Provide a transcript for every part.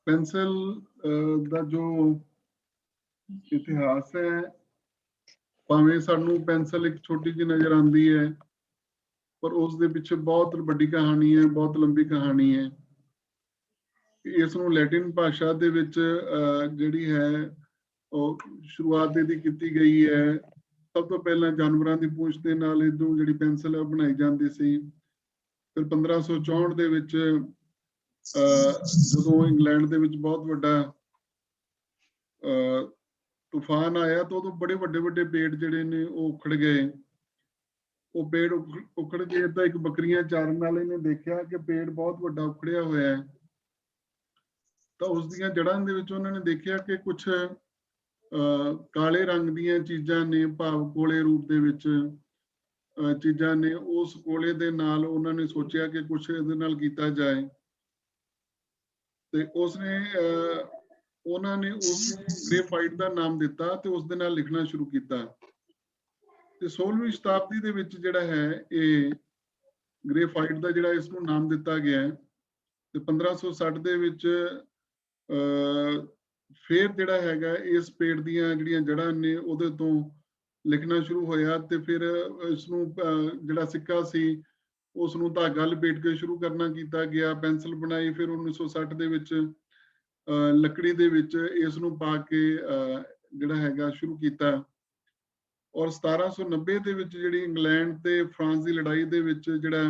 Pencil ਦਾ जो इतिहास है, भावें सानू पेंसिल एक छोटी जी नजर आती है, पर उसके पिछे बहुत बड़ी कहानी है, बहुत लंबी कहानी है। इसनूं लैटिन भाषा दे विच जिहड़ी है शुरुआत इहदी कीती गई है। सब तो पहला जानवरां दी पूंछ दे नाल इदों जिहड़ी पेंसिल बनाई जाती सी। फिर 1564 दे विच जदों इंग्लैंड दे विच बहुत वड्डा तूफान आया तो उदों बड़े वड्डे वड्डे पेड़ जिहड़े ने वो उखड़ गए। वो पेड़ उखड़ गए तो एक बकरियां चारन वाले ने देखा कि पेड़ बहुत वड्डा उखड़िया होया है। तो उस दियां जड़ां दे विच उन्होंने देखा कि कुछ काले रंग दियां चीज़ां ने, भाव कोले रूप दे विच चीज़ां ने। उस कोले दे नाल उन्होंने सोचा कि कुछ इहदे नाल कीता जाए, ते उसने उन्होंने उसनूं ग्रेफाइट का नाम दिता ते उस दे नाल लिखना शुरू किया। ते 16वीं शताब्दी दे विच जिहड़ा है ये ग्रेफाइट का जिहड़ा इसनूं नाम दिता गया है। ते 1560 दे विच फिर जिहड़ा हैगा इस पेड़ दियां जिहड़ियां जड़ां ने उहदे तों लिखना शुरू होया। ते फिर इसनूं जिहड़ा सिक्का सी उसनूं धागा लपेट के शुरू करना कीता गया। पेंसिल बनाई, फिर 1960 दे विच लकड़ी दे विच इसनूं पा के जिहड़ा हैगा शुरू कीता। और 1790 दे विच जिहड़ी इंग्लैंड ते फ्रांस की लड़ाई दे विच जिहड़ा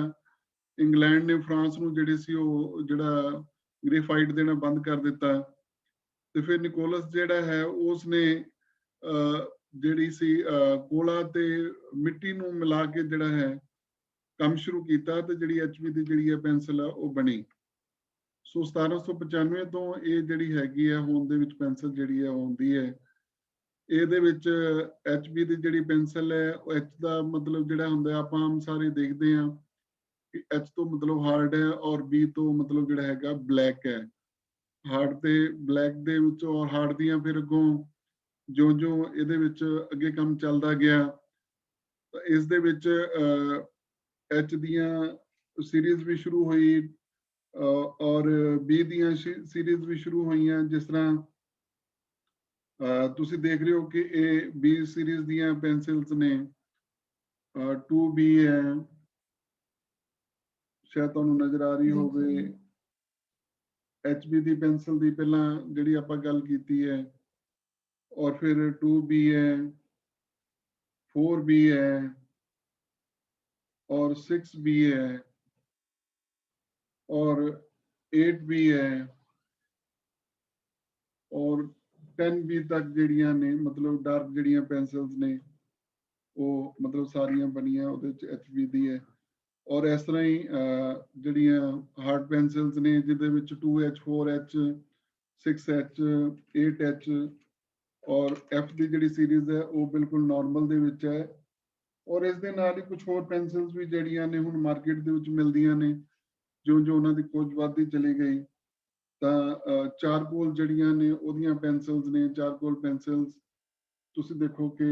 इंग्लैंड ने फ्रांस नूं जिहड़ी सी वो जिहड़ा ग्रेफाइट देना बंद कर दिता। ते फिर निकोलस जिहड़ा है उसने जिहड़ी सी कोला ते मिट्टी नूं मिला के जिहड़ा है काम शुरू किया। ते जिहड़ी HB दी जिहड़ी है पेंसिल है वो बनी। सो 1795 तो ये जिहड़ी हैगी है हुण दे विच पेंसिल जिहड़ी है आउंदी है। ਇਹਦੇ ਵਿੱਚ HB ਦੀ ਜਿਹੜੀ ਪੈਨਸਲ ਹੈ ਉਹ H ਦਾ ਮਤਲਬ ਜਿਹੜਾ ਹੁੰਦਾ ਆਪਾਂ ਆਮ ਸਾਰੇ ਦੇਖਦੇ ਹਾਂ ਕਿ H ਤੋਂ ਮਤਲਬ ਹਾਰਡ ਹੈ ਔਰ B ਤੋਂ ਮਤਲਬ ਜਿਹੜਾ ਹੈਗਾ ਬਲੈਕ ਹੈ। ਹਾਰਡ ਤੇ ਬਲੈਕ ਦੇ ਵਿੱਚ ਔਰ ਹਾਰਡ ਦੀਆਂ ਫਿਰ ਅੱਗੋਂ ਜੋ ਇਹਦੇ ਵਿੱਚ ਅੱਗੇ ਕੰਮ ਚੱਲਦਾ ਗਿਆ ਤਾਂ ਇਸ ਦੇ ਵਿੱਚ H ਦੀਆਂ ਸੀਰੀਜ਼ ਵੀ ਸ਼ੁਰੂ ਹੋਈ ਔਰ B ਦੀਆਂ ਸੀਰੀਜ਼ ਵੀ ਸ਼ੁਰੂ ਹੋਈਆਂ। ਜਿਸ ਤਰ੍ਹਾਂ ਤੁਸੀਂ ਦੇਖ ਰਹੇ ਹੋ ਕਿ ਇਹ B ਸੀਰੀਜ਼ ਦੀਆਂ ਪੈਨਸਿਲਸ ਨੇ 2B ਹੈ, ਸ਼ਾਇਦ ਤੁਹਾਨੂੰ ਨਜ਼ਰ ਆ ਰਹੀ ਹੋਵੇ। HB ਦੀ ਪੈਨਸਿਲ ਦੀ ਪਹਿਲਾਂ ਜਿਹੜੀ ਆਪਾਂ ਗੱਲ ਕੀਤੀ ਹੈ ਔਰ ਫਿਰ 2B ਹੈ, 4B ਹੈ और 6B है और 8B है और 10B तक ਜਿਹੜੀਆਂ ਨੇ ਮਤਲਬ ਡਾਰਕ ਜਿਹੜੀਆਂ ਪੈਨਸਿਲਸ ਨੇ ਉਹ ਮਤਲਬ ਸਾਰੀਆਂ ਬਣੀਆਂ ਉਹਦੇ ਚ HB ਦੀ ਹੈ। ਔਰ ਇਸ ਤਰ੍ਹਾਂ ਹੀ ਜਿਹੜੀਆਂ ਹਾਰਡ ਪੈਨਸਿਲਸ ਨੇ ਜਿਹਦੇ ਵਿੱਚ 2H 4H 6H 8H ਔਰ F ਦੀ ਜਿਹੜੀ ਸੀਰੀਜ਼ ਹੈ ਉਹ ਬਿਲਕੁਲ ਨਾਰਮਲ ਦੇ ਵਿੱਚ ਹੈ। ਔਰ ਇਸ ਦੇ ਨਾਲ ਹੀ ਕੁਝ ਹੋਰ ਪੈਨਸਿਲਸ ਵੀ ਜਿਹੜੀਆਂ ਨੇ ਹੁਣ ਮਾਰਕੀਟ ਦੇ ਵਿੱਚ ਮਿਲਦੀਆਂ ਨੇ ਜੋ ਉਹਨਾਂ ਦੀ ਖੋਜ ਵੱਧਦੀ ਚਲੀ ਗਈ। ਤਾਂ ਚਾਰਕੋਲ ਜਿਹੜੀਆਂ ਨੇ ਉਹਦੀਆਂ ਪੈਨਸਿਲਸ ਨੇ, ਚਾਰਕੋਲ ਪੈਨਸਿਲਸ ਤੁਸੀਂ ਦੇਖੋ ਕਿ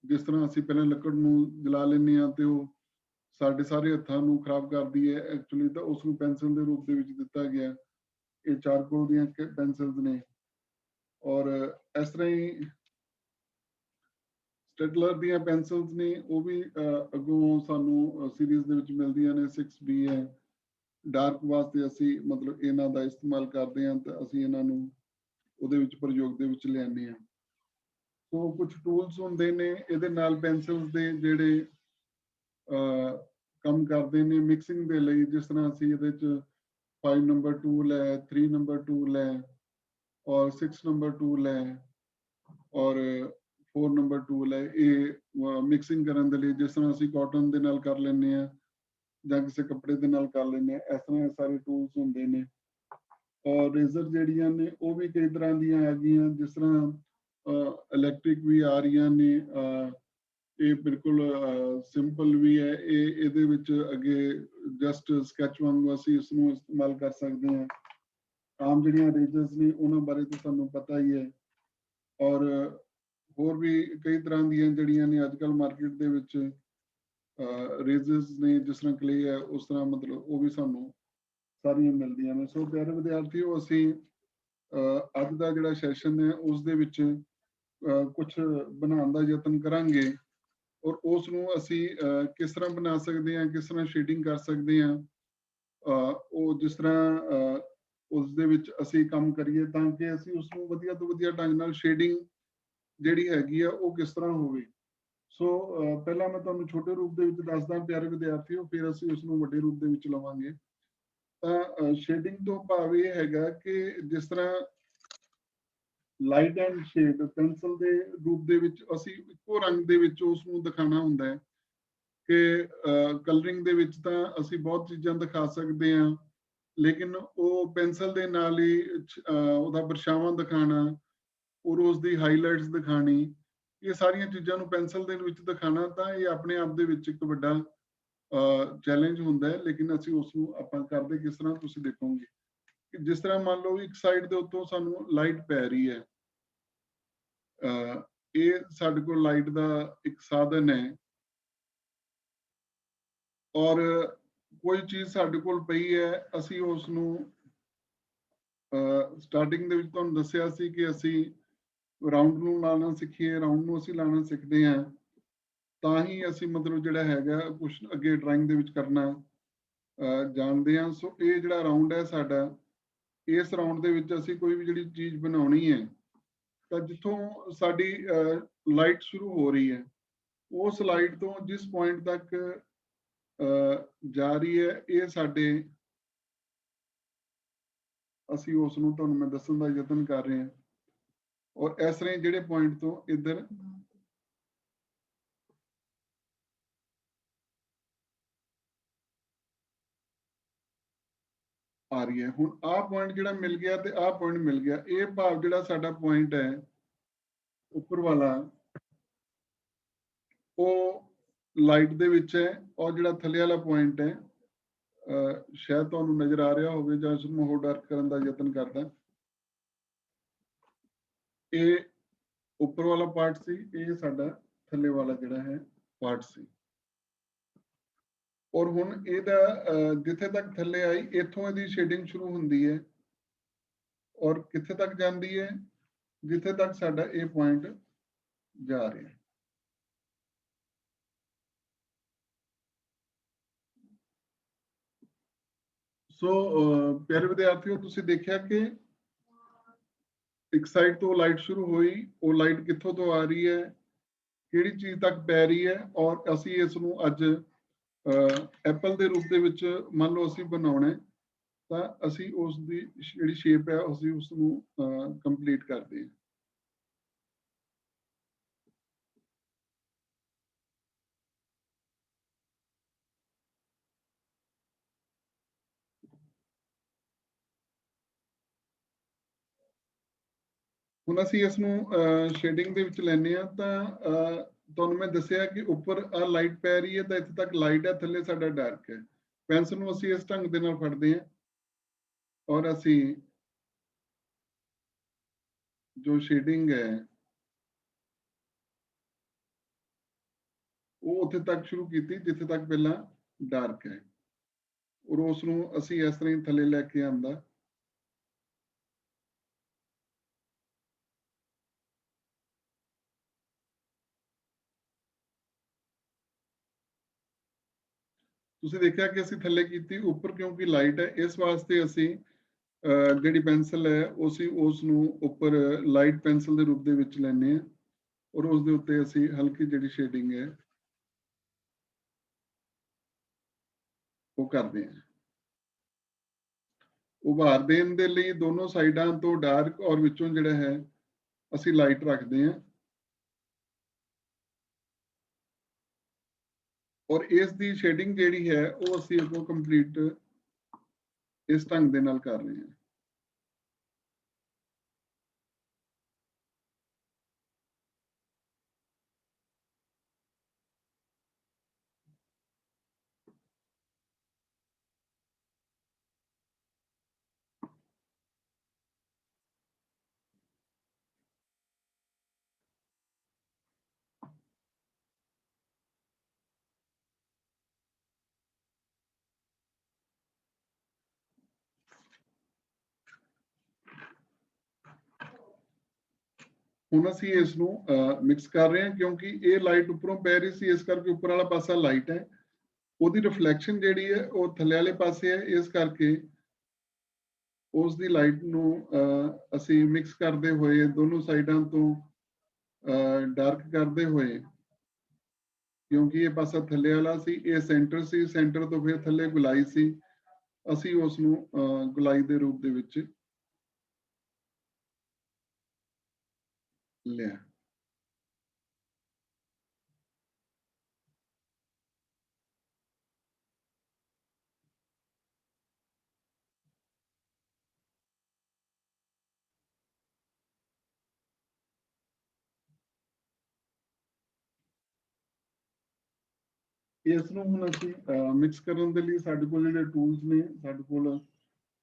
ਜਿਸ ਤਰ੍ਹਾਂ ਅਸੀਂ ਪਹਿਲਾਂ ਲੱਕੜ ਨੂੰ ਜਲਾ ਲੈਂਦੇ ਹਾਂ ਤੇ ਉਹ ਸਾਡੇ ਸਾਰੇ ਹੱਥਾਂ ਨੂੰ ਖਰਾਬ ਕਰਦੀ ਹੈ, ਐਕਚੁਅਲੀ ਤਾਂ ਉਸ ਨੂੰ ਪੈਨਸਿਲ ਦੇ ਰੂਪ ਦੇ ਵਿੱਚ ਦਿੱਤਾ ਗਿਆ। ਇਹ ਚਾਰਕੋਲ ਦੀਆਂ ਪੈਨਸਿਲਸ ਨੇ। ਔਰ ਇਸ ਤਰ੍ਹਾਂ ਹੀ ਸਟੈਡਲਰ ਦੀਆਂ ਪੈਨਸਿਲਸ ਨੇ ਉਹ ਵੀ ਅੱਗੋਂ ਸਾਨੂੰ ਸੀਰੀਜ਼ ਦੇ ਵਿੱਚ ਮਿਲਦੀਆਂ ਨੇ। 6B ਹੈ, ਡਾਰਕ ਵਾਸਤੇ ਅਸੀਂ ਮਤਲਬ ਇਹਨਾਂ ਦਾ ਇਸਤੇਮਾਲ ਕਰਦੇ ਹਾਂ ਤਾਂ ਅਸੀਂ ਇਹਨਾਂ ਨੂੰ ਉਹਦੇ ਵਿੱਚ ਪ੍ਰਯੋਗ ਦੇ ਵਿੱਚ ਲਿਆਉਂਦੇ ਹਾਂ। ਸੋ ਕੁਝ ਟੂਲਸ ਹੁੰਦੇ ਨੇ ਇਹਦੇ ਨਾਲ ਪੈਨਸਿਲਸ ਦੇ ਜਿਹੜੇ ਕੰਮ ਕਰਦੇ ਨੇ ਮਿਕਸਿੰਗ ਦੇ ਲਈ। ਜਿਸ ਤਰ੍ਹਾਂ ਅਸੀਂ ਇਹਦੇ 'ਚ 5 ਨੰਬਰ ਟੂਲ ਹੈ, 3 ਨੰਬਰ ਟੂਲ ਹੈ ਔਰ 6 ਨੰਬਰ ਟੂਲ ਹੈ ਔਰ 4 ਨੰਬਰ ਟੂਲ ਹੈ। ਇਹ ਮਿਕਸਿੰਗ ਕਰਨ ਦੇ ਲਈ ਜਿਸ ਤਰ੍ਹਾਂ ਅਸੀਂ ਕਾਟਨ ਦੇ ਨਾਲ ਕਰ ਲੈਂਦੇ ਹਾਂ ਜਾਂ ਕਿਸੇ ਕੱਪੜੇ ਦੇ ਨਾਲ ਕਰ ਲੈਂਦੇ ਹਾਂ, ਇਸ ਤਰ੍ਹਾਂ ਸਾਰੇ ਟੂਲਸ ਹੁੰਦੇ ਨੇ। ਔਰ ਰੇਜ਼ਰ ਜਿਹੜੀਆਂ ਨੇ ਉਹ ਵੀ ਕਈ ਤਰ੍ਹਾਂ ਦੀਆਂ ਹੈਗੀਆਂ, ਜਿਸ ਤਰ੍ਹਾਂ ਇਲੈਕਟ੍ਰਿਕ ਵੀ ਆ ਰਹੀਆਂ ਨੇ। ਇਹ ਬਿਲਕੁਲ ਸਿੰਪਲ ਵੀ ਹੈ। ਇਹਦੇ ਵਿੱਚ ਅੱਗੇ ਜਸਟ ਸਕੈਚ ਵਾਂਗੂ ਅਸੀਂ ਇਸ ਨੂੰ ਇਸਤੇਮਾਲ ਕਰ ਸਕਦੇ ਹਾਂ। ਆਮ ਜਿਹੜੀਆਂ ਰੇਜ਼ਰਸ ਨੇ ਉਹਨਾਂ ਬਾਰੇ ਤਾਂ ਤੁਹਾਨੂੰ ਪਤਾ ਹੀ ਹੈ। ਔਰ ਹੋਰ ਵੀ ਕਈ ਤਰ੍ਹਾਂ ਦੀਆਂ ਜਿਹੜੀਆਂ ਨੇ ਅੱਜ ਕੱਲ੍ਹ ਮਾਰਕੀਟ ਦੇ ਵਿੱਚ ਰੇਜ਼ਸ ਨੇ, ਜਿਸ ਤਰ੍ਹਾਂ ਕਲੇ ਹੈ, ਉਸ ਤਰ੍ਹਾਂ ਮਤਲਬ ਉਹ ਵੀ ਸਾਨੂੰ ਸਾਰੀਆਂ ਮਿਲਦੀਆਂ ਨੇ। ਸੋ ਪਿਆਰੇ ਵਿਦਿਆਰਥੀਓ, ਅਸੀਂ ਅੱਜ ਦਾ ਜਿਹੜਾ ਸੈਸ਼ਨ ਹੈ ਉਸ ਦੇ ਵਿੱਚ ਕੁਝ ਬਣਾਉਣ ਦਾ ਯਤਨ ਕਰਾਂਗੇ, ਔਰ ਉਸ ਨੂੰ ਅਸੀਂ ਕਿਸ ਤਰ੍ਹਾਂ ਬਣਾ ਸਕਦੇ ਹਾਂ, ਕਿਸ ਤਰ੍ਹਾਂ ਸ਼ੇਡਿੰਗ ਕਰ ਸਕਦੇ ਹਾਂ, ਉਹ ਜਿਸ ਤਰ੍ਹਾਂ ਉਸ ਦੇ ਵਿੱਚ ਅਸੀਂ ਕੰਮ ਕਰੀਏ ਤਾਂ ਕਿ ਅਸੀਂ ਉਸ ਨੂੰ ਵਧੀਆ ਤੋਂ ਵਧੀਆ ਢੰਗ ਨਾਲ ਸ਼ੇਡਿੰਗ ਜਿਹੜੀ ਹੈਗੀ ਆ ਉਹ ਕਿਸ ਤਰ੍ਹਾਂ ਹੋਵੇ। ਸੋ ਪਹਿਲਾਂ ਮੈਂ ਤੁਹਾਨੂੰ ਛੋਟੇ ਰੂਪ ਦੇ ਵਿੱਚ ਦੱਸਦਾ ਪਿਆਰੇ ਵਿਦਿਆਰਥੀਓ, ਫਿਰ ਅਸੀਂ ਉਸ ਨੂੰ ਵੱਡੇ ਰੂਪ ਦੇ ਵਿੱਚ ਲਵਾਂਗੇ। ਤਾਂ ਸ਼ੇਡਿੰਗ ਤੋਂ ਭਾਵ ਇਹ ਹੈਗਾ ਕਿ ਜਿਸ ਤਰ੍ਹਾਂ ਲਾਈਟ ਐਂਡ ਸ਼ੇਡ ਪੈਨਸਲ ਦੇ ਰੂਪ ਦੇ ਵਿੱਚ ਅਸੀਂ ਇੱਕੋ ਰੰਗ ਦੇ ਵਿੱਚ ਉਸ ਨੂੰ ਦਿਖਾਉਣਾ ਹੁੰਦਾ ਹੈ ਕਿ ਕਲਰਿੰਗ ਦੇ ਵਿੱਚ ਤਾਂ ਅਸੀਂ ਬਹੁਤ ਚੀਜ਼ਾਂ ਦਿਖਾ ਸਕਦੇ ਹਾਂ, ਲੇਕਿਨ ਉਹ ਪੈਨਸਲ ਦੇ ਨਾਲ ਹੀ ਉਹਦਾ ਪਰਛਾਵਾਂ ਦਿਖਾਣਾ ਔਰ ਉਸ ਦੀ ਹਾਈਲਾਈਟਸ ਦਿਖਾਣੀ, ਇਹ ਸਾਰੀਆਂ ਚੀਜ਼ਾਂ ਨੂੰ ਪੈਨਸਲ ਦੇ ਵਿੱਚ ਦਿਖਾਣਾ ਤਾਂ ਇਹ ਆਪਣੇ ਆਪ ਦੇ ਵਿੱਚ ਇੱਕ ਵੱਡਾ ਚੈਲੰਜ ਹੁੰਦਾ ਹੈ। ਲੇਕਿਨ ਅਸੀਂ ਉਸ ਨੂੰ ਆਪਾਂ ਕਰਦੇ ਕਿਸ ਤਰ੍ਹਾਂ, ਤੁਸੀਂ ਦੇਖੋਗੇ ਕਿ ਜਿਸ ਤਰ੍ਹਾਂ ਮੰਨ ਲਓ ਇੱਕ ਸਾਈਡ ਦੇ ਉੱਤੋਂ ਸਾਨੂੰ ਲਾਈਟ ਪੈ ਰਹੀ ਹੈ, ਇਹ ਸਾਡੇ ਕੋਲ ਲਾਈਟ ਦਾ ਇੱਕ ਸਾਧਨ ਹੈ, ਔਰ ਕੋਈ ਚੀਜ਼ ਸਾਡੇ ਕੋਲ ਪਈ ਹੈ, ਅਸੀਂ ਉਸ ਨੂੰ ਸਟਾਰਟਿੰਗ ਦੇ ਵਿੱਚ ਤੁਹਾਨੂੰ ਦੱਸਿਆ ਸੀ ਕਿ ਅਸੀਂ ਰਾਉਂਡ ਨੂੰ ਲਾਣਾ ਸਿੱਖੀਏ, ਰਾਉਂਡ ਨੂੰ ਅਸੀਂ ਲਾਣਾ ਸਿੱਖਦੇ ਹਾਂ ਤਾਂ ਹੀ ਅਸੀਂ ਮਤਲਬ ਜਿਹੜਾ ਹੈਗਾ ਕੁਝ ਅੱਗੇ ਡਰਾਇੰਗ ਦੇ ਵਿੱਚ ਕਰਨਾ ਜਾਣਦੇ ਹਾਂ। ਸੋ ਇਹ ਜਿਹੜਾ ਰਾਉਂਡ ਹੈ ਸਾਡਾ, ਇਸ ਰਾਉਂਡ ਦੇ ਵਿੱਚ ਅਸੀਂ ਕੋਈ ਵੀ ਜਿਹੜੀ ਚੀਜ਼ ਬਣਾਉਣੀ ਹੈ ਤਾਂ ਜਿੱਥੋਂ ਸਾਡੀ ਲਾਈਟ ਸ਼ੁਰੂ ਹੋ ਰਹੀ ਹੈ, ਉਸ ਲਾਈਟ ਤੋਂ ਜਿਸ ਪੁਆਇੰਟ ਤੱਕ ਜਾ ਰਹੀ ਹੈ, ਇਹ ਸਾਡੇ, ਅਸੀਂ ਉਸ ਨੂੰ ਤੁਹਾਨੂੰ ਮੈਂ ਦੱਸਣ ਦਾ ਯਤਨ ਕਰ ਰਹੇ ਹਾਂ। ਔਰ ਇਸ ਤਰ੍ਹਾਂ ਜਿਹੜੇ ਪੁਆਇੰਟ ਤੋਂ ਇੱਧਰ ਆ ਰਹੀ ਹੈ। ਹੁਣ ਆਹ ਪੁਆਇੰਟ ਜਿਹੜਾ ਮਿਲ ਗਿਆ ਤੇ ਆਹ ਪੁਆਇੰਟ ਮਿਲ ਗਿਆ, ਇਹ ਭਾਵ ਜਿਹੜਾ ਸਾਡਾ ਪੁਆਇੰਟ ਹੈ ਉੱਪਰ ਵਾਲਾ, ਉਹ ਲਾਈਟ ਦੇ ਵਿੱਚ ਹੈ, ਔਰ ਜਿਹੜਾ ਥੱਲੇ ਵਾਲਾ ਪੁਆਇੰਟ ਹੈ ਸ਼ਾਇਦ ਤੁਹਾਨੂੰ ਨਜ਼ਰ ਆ ਰਿਹਾ ਹੋਵੇ, ਜਾਂ ਇਸ ਨੂੰ ਹੋਰ ਡਾਰਕ ਕਰਨ ਦਾ ਯਤਨ ਕਰਦਾ, ਇਹ ਉੱਪਰ ਵਾਲਾ ਪਾਰਟ ਸੀ, ਇਹ ਸਾਡਾ ਥੱਲੇ ਵਾਲਾ ਜਿਹੜਾ ਹੈ ਪਾਰਟ ਸੀ। ਔਰ ਹੁਣ ਇਹਦਾ ਜਿੱਥੇ ਤੱਕ ਥੱਲੇ ਆਈ, ਇੱਥੋਂ ਇਹਦੀ ਸ਼ੇਡਿੰਗ ਸ਼ੁਰੂ ਹੁੰਦੀ ਹੈ, ਔਰ ਕਿੱਥੇ ਤੱਕ ਜਾਂਦੀ ਹੈ, ਜਿੱਥੇ ਤੱਕ ਸਾਡਾ ਇਹ ਪੁਆਇੰਟ ਜਾ ਰਿਹਾ ਹੈ। ਸੋ ਪਿਆਰੇ ਵਿਦਿਆਰਥੀਓ, ਤੁਸੀਂ ਦੇਖਿਆ ਕਿ ਇੱਕ ਸਾਈਡ ਤੋਂ ਲਾਈਟ ਸ਼ੁਰੂ ਹੋਈ, ਉਹ ਲਾਈਟ ਕਿੱਥੋਂ ਤੋਂ ਆ ਰਹੀ ਹੈ, ਕਿਹੜੀ ਚੀਜ਼ ਤੱਕ ਪੈ ਰਹੀ ਹੈ, ਔਰ ਅਸੀਂ ਇਸ ਨੂੰ ਅੱਜ ਐਪਲ ਦੇ ਰੂਪ ਦੇ ਵਿੱਚ ਮੰਨ ਲਓ ਅਸੀਂ ਬਣਾਉਣਾ ਹੈ, ਤਾਂ ਅਸੀਂ ਉਸ ਦੀ ਜਿਹੜੀ ਸ਼ੇਪ ਹੈ ਅਸੀਂ ਉਸ ਨੂੰ ਕੰਪਲੀਟ ਕਰਦੇ ਹਾਂ। ਹੁਣ ਅਸੀਂ ਇਸ ਨੂੰ ਸ਼ੇਡਿੰਗ ਦੇ ਵਿੱਚ ਲੈਣੇ ਆ, ਤਾਂ ਤੁਹਾਨੂੰ ਮੈਂ ਦੱਸਿਆ ਕਿ ਉੱਪਰ ਆ ਲਾਈਟ ਪੈ ਰਹੀ ਹੈ ਤਾਂ ਇੱਥੇ ਤੱਕ ਲਾਈਟ ਹੈ, ਥੱਲੇ ਸਾਡਾ ਡਾਰਕ ਹੈ। ਪੈਨਸਲ ਨੂੰ ਅਸੀਂ ਇਸ ਢੰਗ ਦੇ ਨਾਲ ਫੜਦੇ ਹਾਂ, ਔਰ ਅਸੀਂ ਜੋ ਸ਼ੇਡਿੰਗ ਹੈ ਉਹ ਉੱਥੇ ਤੱਕ ਸ਼ੁਰੂ ਕੀਤੀ ਜਿੱਥੇ ਤੱਕ ਪਹਿਲਾਂ ਡਾਰਕ ਹੈ, ਔਰ ਉਸ ਨੂੰ ਅਸੀਂ ਇਸ ਤਰ੍ਹਾਂ ਹੀ ਥੱਲੇ ਲੈ ਕੇ ਆਂਦਾ। ਤੁਸੀਂ ਦੇਖਿਆ ਕਿ ਅਸੀਂ ਥੱਲੇ ਕੀਤੀ, ਉੱਪਰ ਕਿਉਂਕਿ ਲਾਈਟ ਹੈ ਇਸ ਵਾਸਤੇ ਅਸੀਂ ਜਿਹੜੀ ਪੈਨਸਲ ਹੈ ਉਸ ਨੂੰ ਉੱਪਰ ਲਾਈਟ ਪੈਨਸਲ ਦੇ ਰੂਪ ਦੇ ਵਿੱਚ ਲੈਣੇ ਆ, ਔਰ ਉਸ ਦੇ ਉੱਤੇ ਅਸੀਂ ਹਲਕੀ ਜਿਹੜੀ ਸ਼ੇਡਿੰਗ ਹੈ ਉਹ ਕਰਦੇ ਹਾਂ। ਉਭਾਰ ਦੇਣ ਦੇ ਲਈ ਦੋਨੋਂ ਸਾਈਡਾਂ ਤੋਂ ਡਾਰਕ ਔਰ ਵਿੱਚੋਂ ਜਿਹੜਾ ਹੈ ਅਸੀਂ ਲਾਈਟ ਰੱਖਦੇ ਹਾਂ, ਔਰ ਇਸ ਦੀ ਸ਼ੇਡਿੰਗ ਜਿਹੜੀ ਹੈ ਉਹ ਅਸੀਂ ਅੱਗੋਂ ਕੰਪਲੀਟ ਇਸ ਢੰਗ ਦੇ ਨਾਲ ਕਰ ਰਹੇ ਹਾਂ। ਹੁਣ ਅਸੀਂ ਇਸ ਨੂੰ ਮਿਕਸ ਕਰ ਰਹੇ ਹਾਂ, ਕਿਉਂਕਿ ਇਹ ਲਾਈਟ ਉੱਪਰੋਂ ਪੈ ਰਹੀ ਸੀ, ਇਸ ਕਰਕੇ ਉੱਪਰ ਵਾਲਾ ਪਾਸਾ ਲਾਈਟ ਹੈ, ਉਹਦੀ ਰਿਫਲੈਕਸ਼ਨ ਜਿਹੜੀ ਹੈ ਉਹ ਥੱਲੇ ਵਾਲੇ ਪਾਸੇ ਹੈ, ਇਸ ਕਰਕੇ ਉਸ ਦੀ ਲਾਈਟ ਨੂੰ ਅਸੀਂ ਮਿਕਸ ਕਰਦੇ ਹੋਏ ਦੋਨੋਂ ਸਾਈਡਾਂ ਤੋਂ ਡਾਰਕ ਕਰਦੇ ਹੋਏ, ਕਿਉਂਕਿ ਇਹ ਪਾਸਾ ਥੱਲੇ ਵਾਲਾ ਸੀ, ਇਹ ਸੈਂਟਰ ਸੀ, ਸੈਂਟਰ ਤੋਂ ਫਿਰ ਥੱਲੇ ਗੁਲਾਈ ਸੀ, ਅਸੀਂ ਉਸ ਨੂੰ ਗੁਲਾਈ ਦੇ ਰੂਪ ਦੇ ਵਿੱਚ ਲਿਆ। ਇਸ ਨੂੰ ਹੁਣ ਅਸੀਂ ਮਿਕਸ ਕਰਨ ਦੇ ਲਈ ਸਾਡੇ ਕੋਲ ਜਿਹੜੇ ਟੂਲਸ ਨੇ, ਸਾਡੇ ਕੋਲ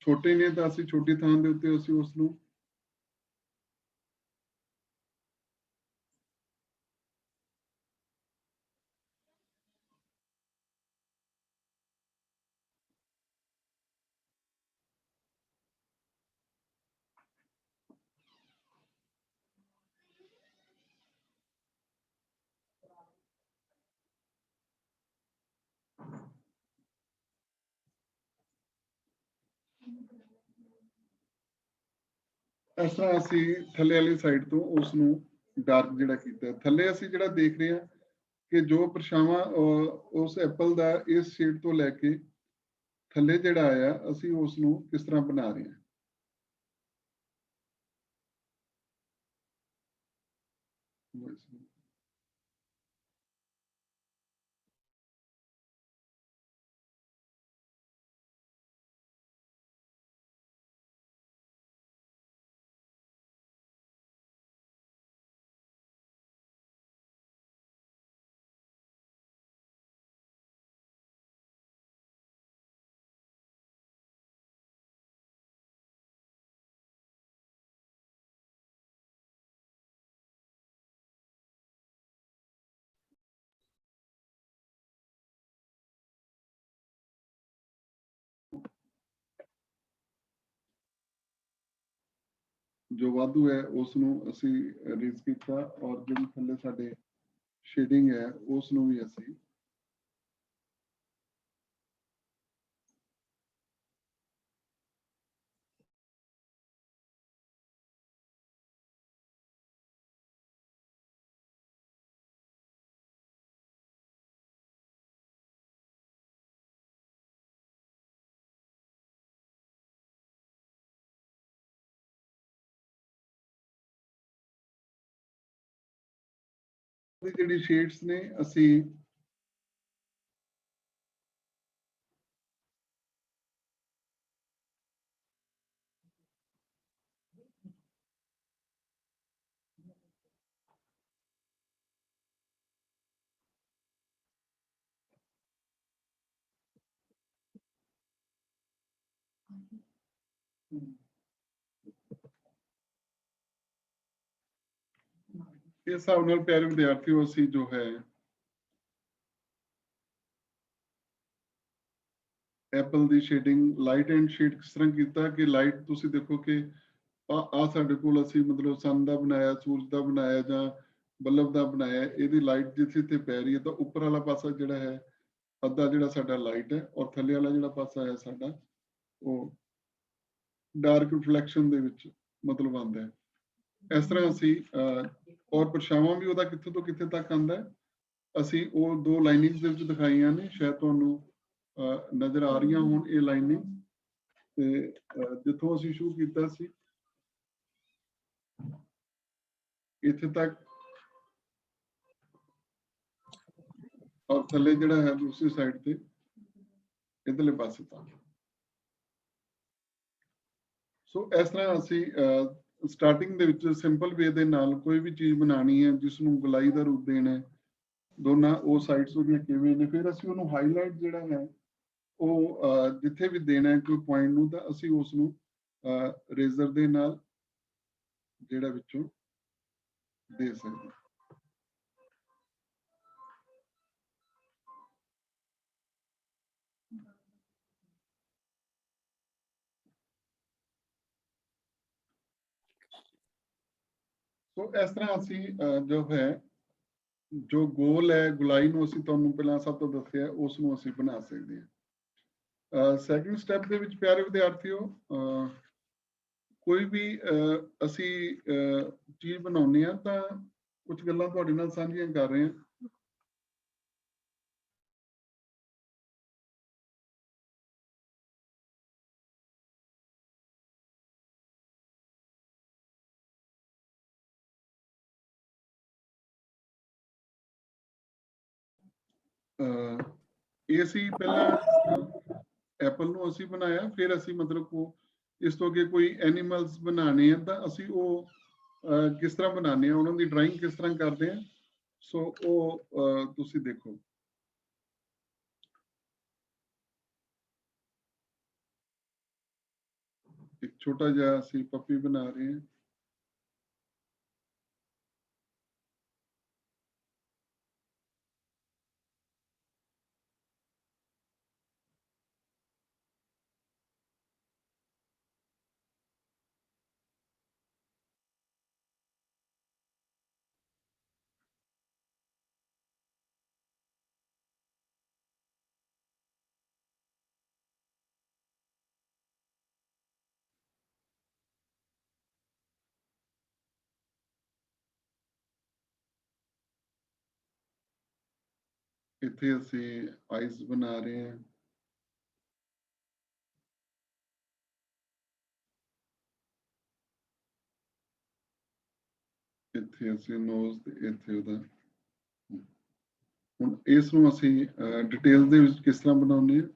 ਛੋਟੇ ਨੇ ਤਾਂ ਅਸੀਂ ਛੋਟੀ ਥਾਂ ਦੇ ਉੱਤੇ ਅਸੀਂ ਉਸ ਨੂੰ ਇਸ ਤਰ੍ਹਾਂ ਅਸੀਂ ਥੱਲੇ ਵਾਲੀ ਸਾਈਡ ਤੋਂ ਉਸ ਨੂੰ ਡਾਰਕ ਜਿਹੜਾ ਕੀਤਾ। ਥੱਲੇ ਅਸੀਂ ਜਿਹੜਾ ਦੇਖ ਰਹੇ ਹਾਂ ਕਿ ਜੋ ਪਰਛਾਵਾਂ ਉਸ ਐਪਲ ਦਾ ਇਸ ਸ਼ੇਡ ਤੋਂ ਲੈ ਕੇ ਥੱਲੇ ਜਿਹੜਾ ਆਇਆ, ਅਸੀਂ ਉਸ ਨੂੰ ਕਿਸ ਤਰ੍ਹਾਂ ਬਣਾ ਰਹੇ ਹਾਂ। ਜੋ ਵਾਧੂ ਹੈ ਉਸ ਨੂੰ ਅਸੀਂ ਰੇਜ਼ ਕੀਤਾ, ਔਰ ਜਿਹੜੀ ਥੱਲੇ ਸਾਡੇ ਸ਼ੇਡਿੰਗ ਹੈ ਉਸ ਨੂੰ ਵੀ ਅਸੀਂ ਜਿਹੜੀ ਸ਼ੇਡਸ ਨੇ ਅਸੀਂ ਇਸ ਹਿਸਾਬ ਨਾਲ ਪਿਆਰੇ ਵਿਦਿਆਰਥੀਓ ਅਸੀਂ ਜੋ ਹੈ Apple the shading light and shade ਕਿਸ ਤਰ੍ਹਾਂ ਕੀਤਾ ਕਿ ਲਾਈਟ ਤੁਸੀਂ ਦੇਖੋ ਕਿ ਆ ਸਾਡੇ ਕੋਲ ਅਸੀਂ ਮਤਲਬ ਸਨ ਦਾ ਬਣਾਇਆ, ਸੂਰਜ ਦਾ ਬਣਾਇਆ ਜਾਂ ਬੱਲਬ ਦਾ ਬਣਾਇਆ, ਇਹਦੀ ਲਾਈਟ ਜਿੱਥੇ ਤੇ ਪੈ ਰਹੀ ਹੈ ਤਾਂ ਉੱਪਰ ਵਾਲਾ ਪਾਸਾ ਜਿਹੜਾ ਹੈ ਅੱਧਾ ਜਿਹੜਾ ਸਾਡਾ ਲਾਈਟ ਹੈ, ਔਰ ਥੱਲੇ ਵਾਲਾ ਜਿਹੜਾ ਪਾਸਾ ਹੈ ਸਾਡਾ ਉਹ ਡਾਰਕ ਰਿਫਲੈਕਸ਼ਨ ਦੇ ਵਿੱਚ ਮਤਲਬ ਆਉਂਦਾ ਹੈ। ਇਸ ਤਰ੍ਹਾਂ ਅਸੀਂ ਔਰ ਪਰਛਾਵਾਂ ਵੀ ਉਹਦਾ ਕਿੱਥੇ ਤੋਂ ਕਿੱਥੇ ਤੱਕ ਆਉਂਦਾ ਹੈ, ਅਸੀਂ ਉਹ ਦੋ ਲਾਈਨਿੰਗਸ ਦੇ ਵਿੱਚ ਦਿਖਾਈਆਂ ਨੇ, ਸ਼ਾਇਦ ਤੁਹਾਨੂੰ ਨਜ਼ਰ ਆ ਰਹੀਆਂ ਹੋਣ ਇਹ ਲਾਈਨਿੰਗ, ਤੇ ਜਿੱਥੋਂ ਅਸੀਂ ਸ਼ੁਰੂ ਕੀਤਾ ਸੀ ਇੱਥੇ ਤੱਕ, ਔਰ ਥੱਲੇ ਜਿਹੜਾ ਹੈ ਦੂਸਰੀ ਸਾਈਡ ਤੇ ਇਧਰਲੇ ਪਾਸੇ ਤੱਕ। ਸੋ ਇਸ ਤਰ੍ਹਾਂ ਅਸੀਂ ਸਟਾਰਟਿੰਗ ਦੇ ਵਿੱਚ ਸਿੰਪਲ ਵੇ ਦੇ ਨਾਲ ਕੋਈ ਵੀ ਚੀਜ਼ ਬਣਾਉਣੀ ਹੈ ਜਿਸ ਨੂੰ ਗੁਲਾਈ ਦਾ ਰੂਪ ਦੇਣਾ ਹੈ, ਦੋਨਾਂ ਉਹ ਸਾਈਡਸ ਉਹਦੀਆਂ ਕਿਵੇਂ ਨੇ, ਫਿਰ ਅਸੀਂ ਉਹਨੂੰ ਹਾਈਲਾਈਟ ਜਿਹੜਾ ਹੈ ਉਹ ਜਿੱਥੇ ਵੀ ਦੇਣਾ ਹੈ ਕੋਈ ਪੁਆਇੰਟ ਨੂੰ, ਤਾਂ ਅਸੀਂ ਉਸ ਨੂੰ ਰੇਜ਼ਰ ਦੇ ਨਾਲ ਜਿਹੜਾ ਵਿੱਚੋਂ ਦੇ ਸਕਦੇ ਹਾਂ। ਸੋ ਇਸ ਤਰ੍ਹਾਂ ਅਸੀਂ ਜੋ ਹੈ ਜੋ ਗੋਲ ਹੈ ਗੁਲਾਈ ਨੂੰ ਅਸੀਂ ਤੁਹਾਨੂੰ ਪਹਿਲਾਂ ਸਭ ਤੋਂ ਦੱਸਿਆ ਉਸ ਨੂੰ ਅਸੀਂ ਬਣਾ ਸਕਦੇ ਹਾਂ। ਸੈਕੰਡ ਸਟੈਪ ਦੇ ਵਿੱਚ ਪਿਆਰੇ ਵਿਦਿਆਰਥੀਓ ਕੋਈ ਵੀ ਅਸੀਂ ਚੀਜ਼ ਬਣਾਉਂਦੇ ਹਾਂ ਤਾਂ ਕੁਝ ਗੱਲਾਂ ਤੁਹਾਡੇ ਨਾਲ ਸਾਂਝੀਆਂ ਕਰ ਰਹੇ ਹਾਂ। ਇਹ ਅਸੀਂ ਪਹਿਲਾਂ ਐਪਲ ਨੂੰ ਅਸੀਂ ਬਣਾਇਆ, ਫਿਰ ਅਸੀਂ ਮਤਲਬ ਇਸ ਤੋਂ ਅੱਗੇ ਕੋਈ ਐਨੀਮਲਸ ਬਣਾਉਣੇ ਆ ਤਾਂ ਅਸੀਂ ਉਹ ਕਿਸ ਤਰ੍ਹਾਂ ਬਣਾਉਂਦੇ ਆ, ਉਹਨਾਂ ਦੀ ਡਰਾਇੰਗ ਕਿਸ ਤਰ੍ਹਾਂ ਕਰਦੇ ਆ। ਸੋ ਉਹ ਤੁਸੀਂ ਦੇਖੋ। ਇੱਕ ਛੋਟਾ ਜਿਹਾ ਅਸੀਂ ਪੱਪੀ ਬਣਾ ਰਹੇ ਹਾਂ। ਇੱਥੇ ਅਸੀਂ ਆਈਜ਼ ਬਣਾ ਰਹੇ ਹਾਂ। ਇੱਥੇ ਅਸੀਂ ਨੋਜ਼ ਤੇ ਇੱਥੇ ਉਹਦਾ। ਹੁਣ ਇਸ ਨੂੰ ਅਸੀਂ ਡਿਟੇਲ ਦੇ ਵਿੱਚ ਕਿਸ ਤਰ੍ਹਾਂ ਬਣਾਉਂਦੇ ਹਾਂ।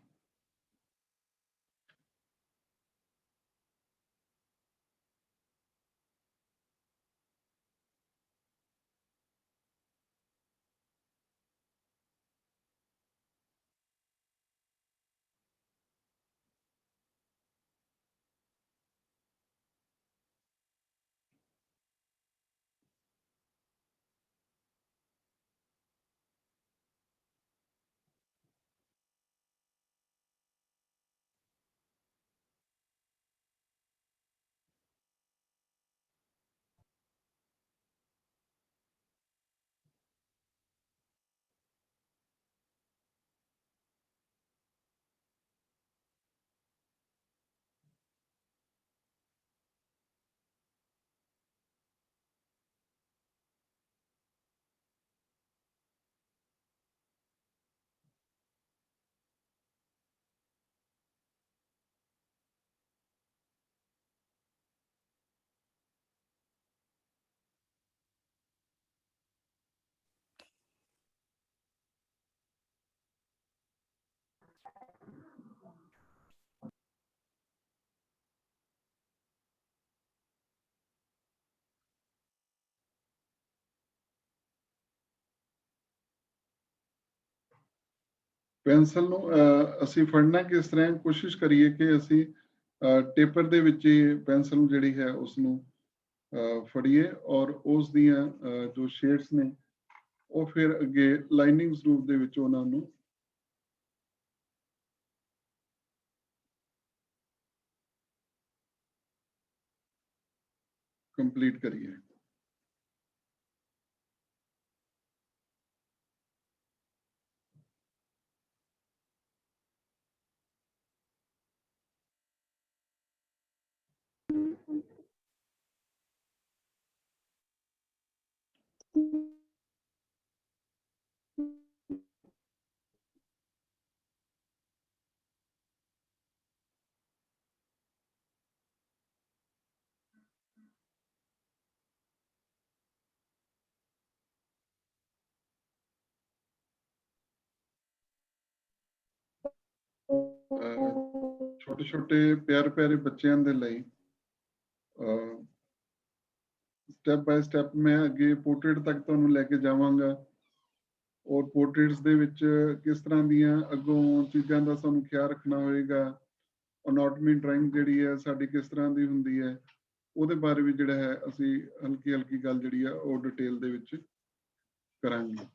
ਪੈਨਸਲ ਨੂੰ ਅਸੀਂ ਫੜਨਾ ਕਿਸ ਤਰ੍ਹਾਂ, ਕੋਸ਼ਿਸ਼ ਕਰੀਏ ਕਿ ਅਸੀਂ ਟੇਪਰ ਦੇ ਵਿੱਚ ਪੈਨਸਲ ਨੂੰ ਜਿਹੜੀ ਹੈ ਉਸ ਨੂੰ ਫੜੀਏ ਔਰ ਉਸ ਦੀਆਂ ਜੋ ਸ਼ੇਡਸ ਨੇ ਉਹ ਫਿਰ ਅੱਗੇ ਲਾਈਨਿੰਗ ਰੂਪ ਦੇ ਵਿੱਚ ਉਹਨਾਂ ਨੂੰ ਕੰਪਲੀਟ ਕਰੀਏ। ਛੋਟੇ ਛੋਟੇ ਪਿਆਰੇ ਬੱਚਿਆਂ ਦੇ ਲਈ ਸਟੈਪ ਬਾय ਸਟੈਪ ਮੈਂ ਅੱਗੇ ਪੋਰਟਰੇਟ ਤੱਕ ਤੁਹਾਨੂੰ ਲੈ ਕੇ ਜਾਵਾਂਗਾ ਔਰ ਪੋਰਟਰੇਟਸ ਦੇ ਵਿੱਚ ਕਿਸ ਤਰ੍ਹਾਂ ਦੀਆਂ ਅੱਗੋਂ ਚੀਜ਼ਾਂ ਦਾ ਸਾਨੂੰ ਖਿਆਲ ਰੱਖਣਾ ਹੋਏਗਾ। ਅਨਾਟਮੀ ਡਰਾਇੰਗ ਜਿਹੜੀ ਹੈ ਸਾਡੀ ਕਿਸ ਤਰ੍ਹਾਂ ਦੀ ਹੁੰਦੀ ਹੈ ਉਹਦੇ ਬਾਰੇ ਵੀ ਜਿਹੜਾ ਹੈ ਅਸੀਂ ਹਲਕੀ ਗੱਲ ਜਿਹੜੀ ਆ ਉਹ ਡਿਟੇਲ ਦੇ ਵਿੱਚ ਕਰਾਂਗੇ।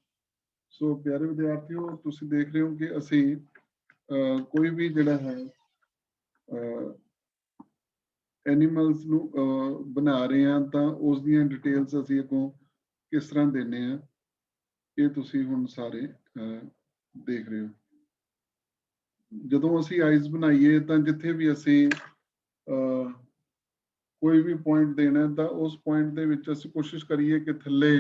ਸੋ ਪਿਆਰੇ ਵਿਦਿਆਰਥੀਓ, ਤੁਸੀਂ ਦੇਖ ਰਹੇ ਹੋ ਕਿ ਅਸੀਂ ਕੋਈ ਵੀ ਜਿਹੜਾ ਹੈ ਐਨੀਮਲਸ ਨੂੰ ਬਣਾ ਰਹੇ ਹਾਂ ਤਾਂ ਉਸ ਦੀਆਂ ਡਿਟੇਲਸ ਅਸੀਂ ਅੱਗੋਂ ਕਿਸ ਤਰ੍ਹਾਂ ਦਿੰਦੇ ਹਾਂ, ਇਹ ਤੁਸੀਂ ਹੁਣ ਸਾਰੇ ਦੇਖ ਰਹੇ ਹੋ। ਜਦੋਂ ਅਸੀਂ ਆਈਜ਼ ਬਣਾਈਏ ਤਾਂ ਜਿੱਥੇ ਵੀ ਅਸੀਂ ਕੋਈ ਵੀ ਪੁਆਇੰਟ ਦੇਣਾ ਤਾਂ ਉਸ ਪੁਆਇੰਟ ਦੇ ਵਿੱਚ ਅਸੀਂ ਕੋਸ਼ਿਸ਼ ਕਰੀਏ ਕਿ ਥੱਲੇ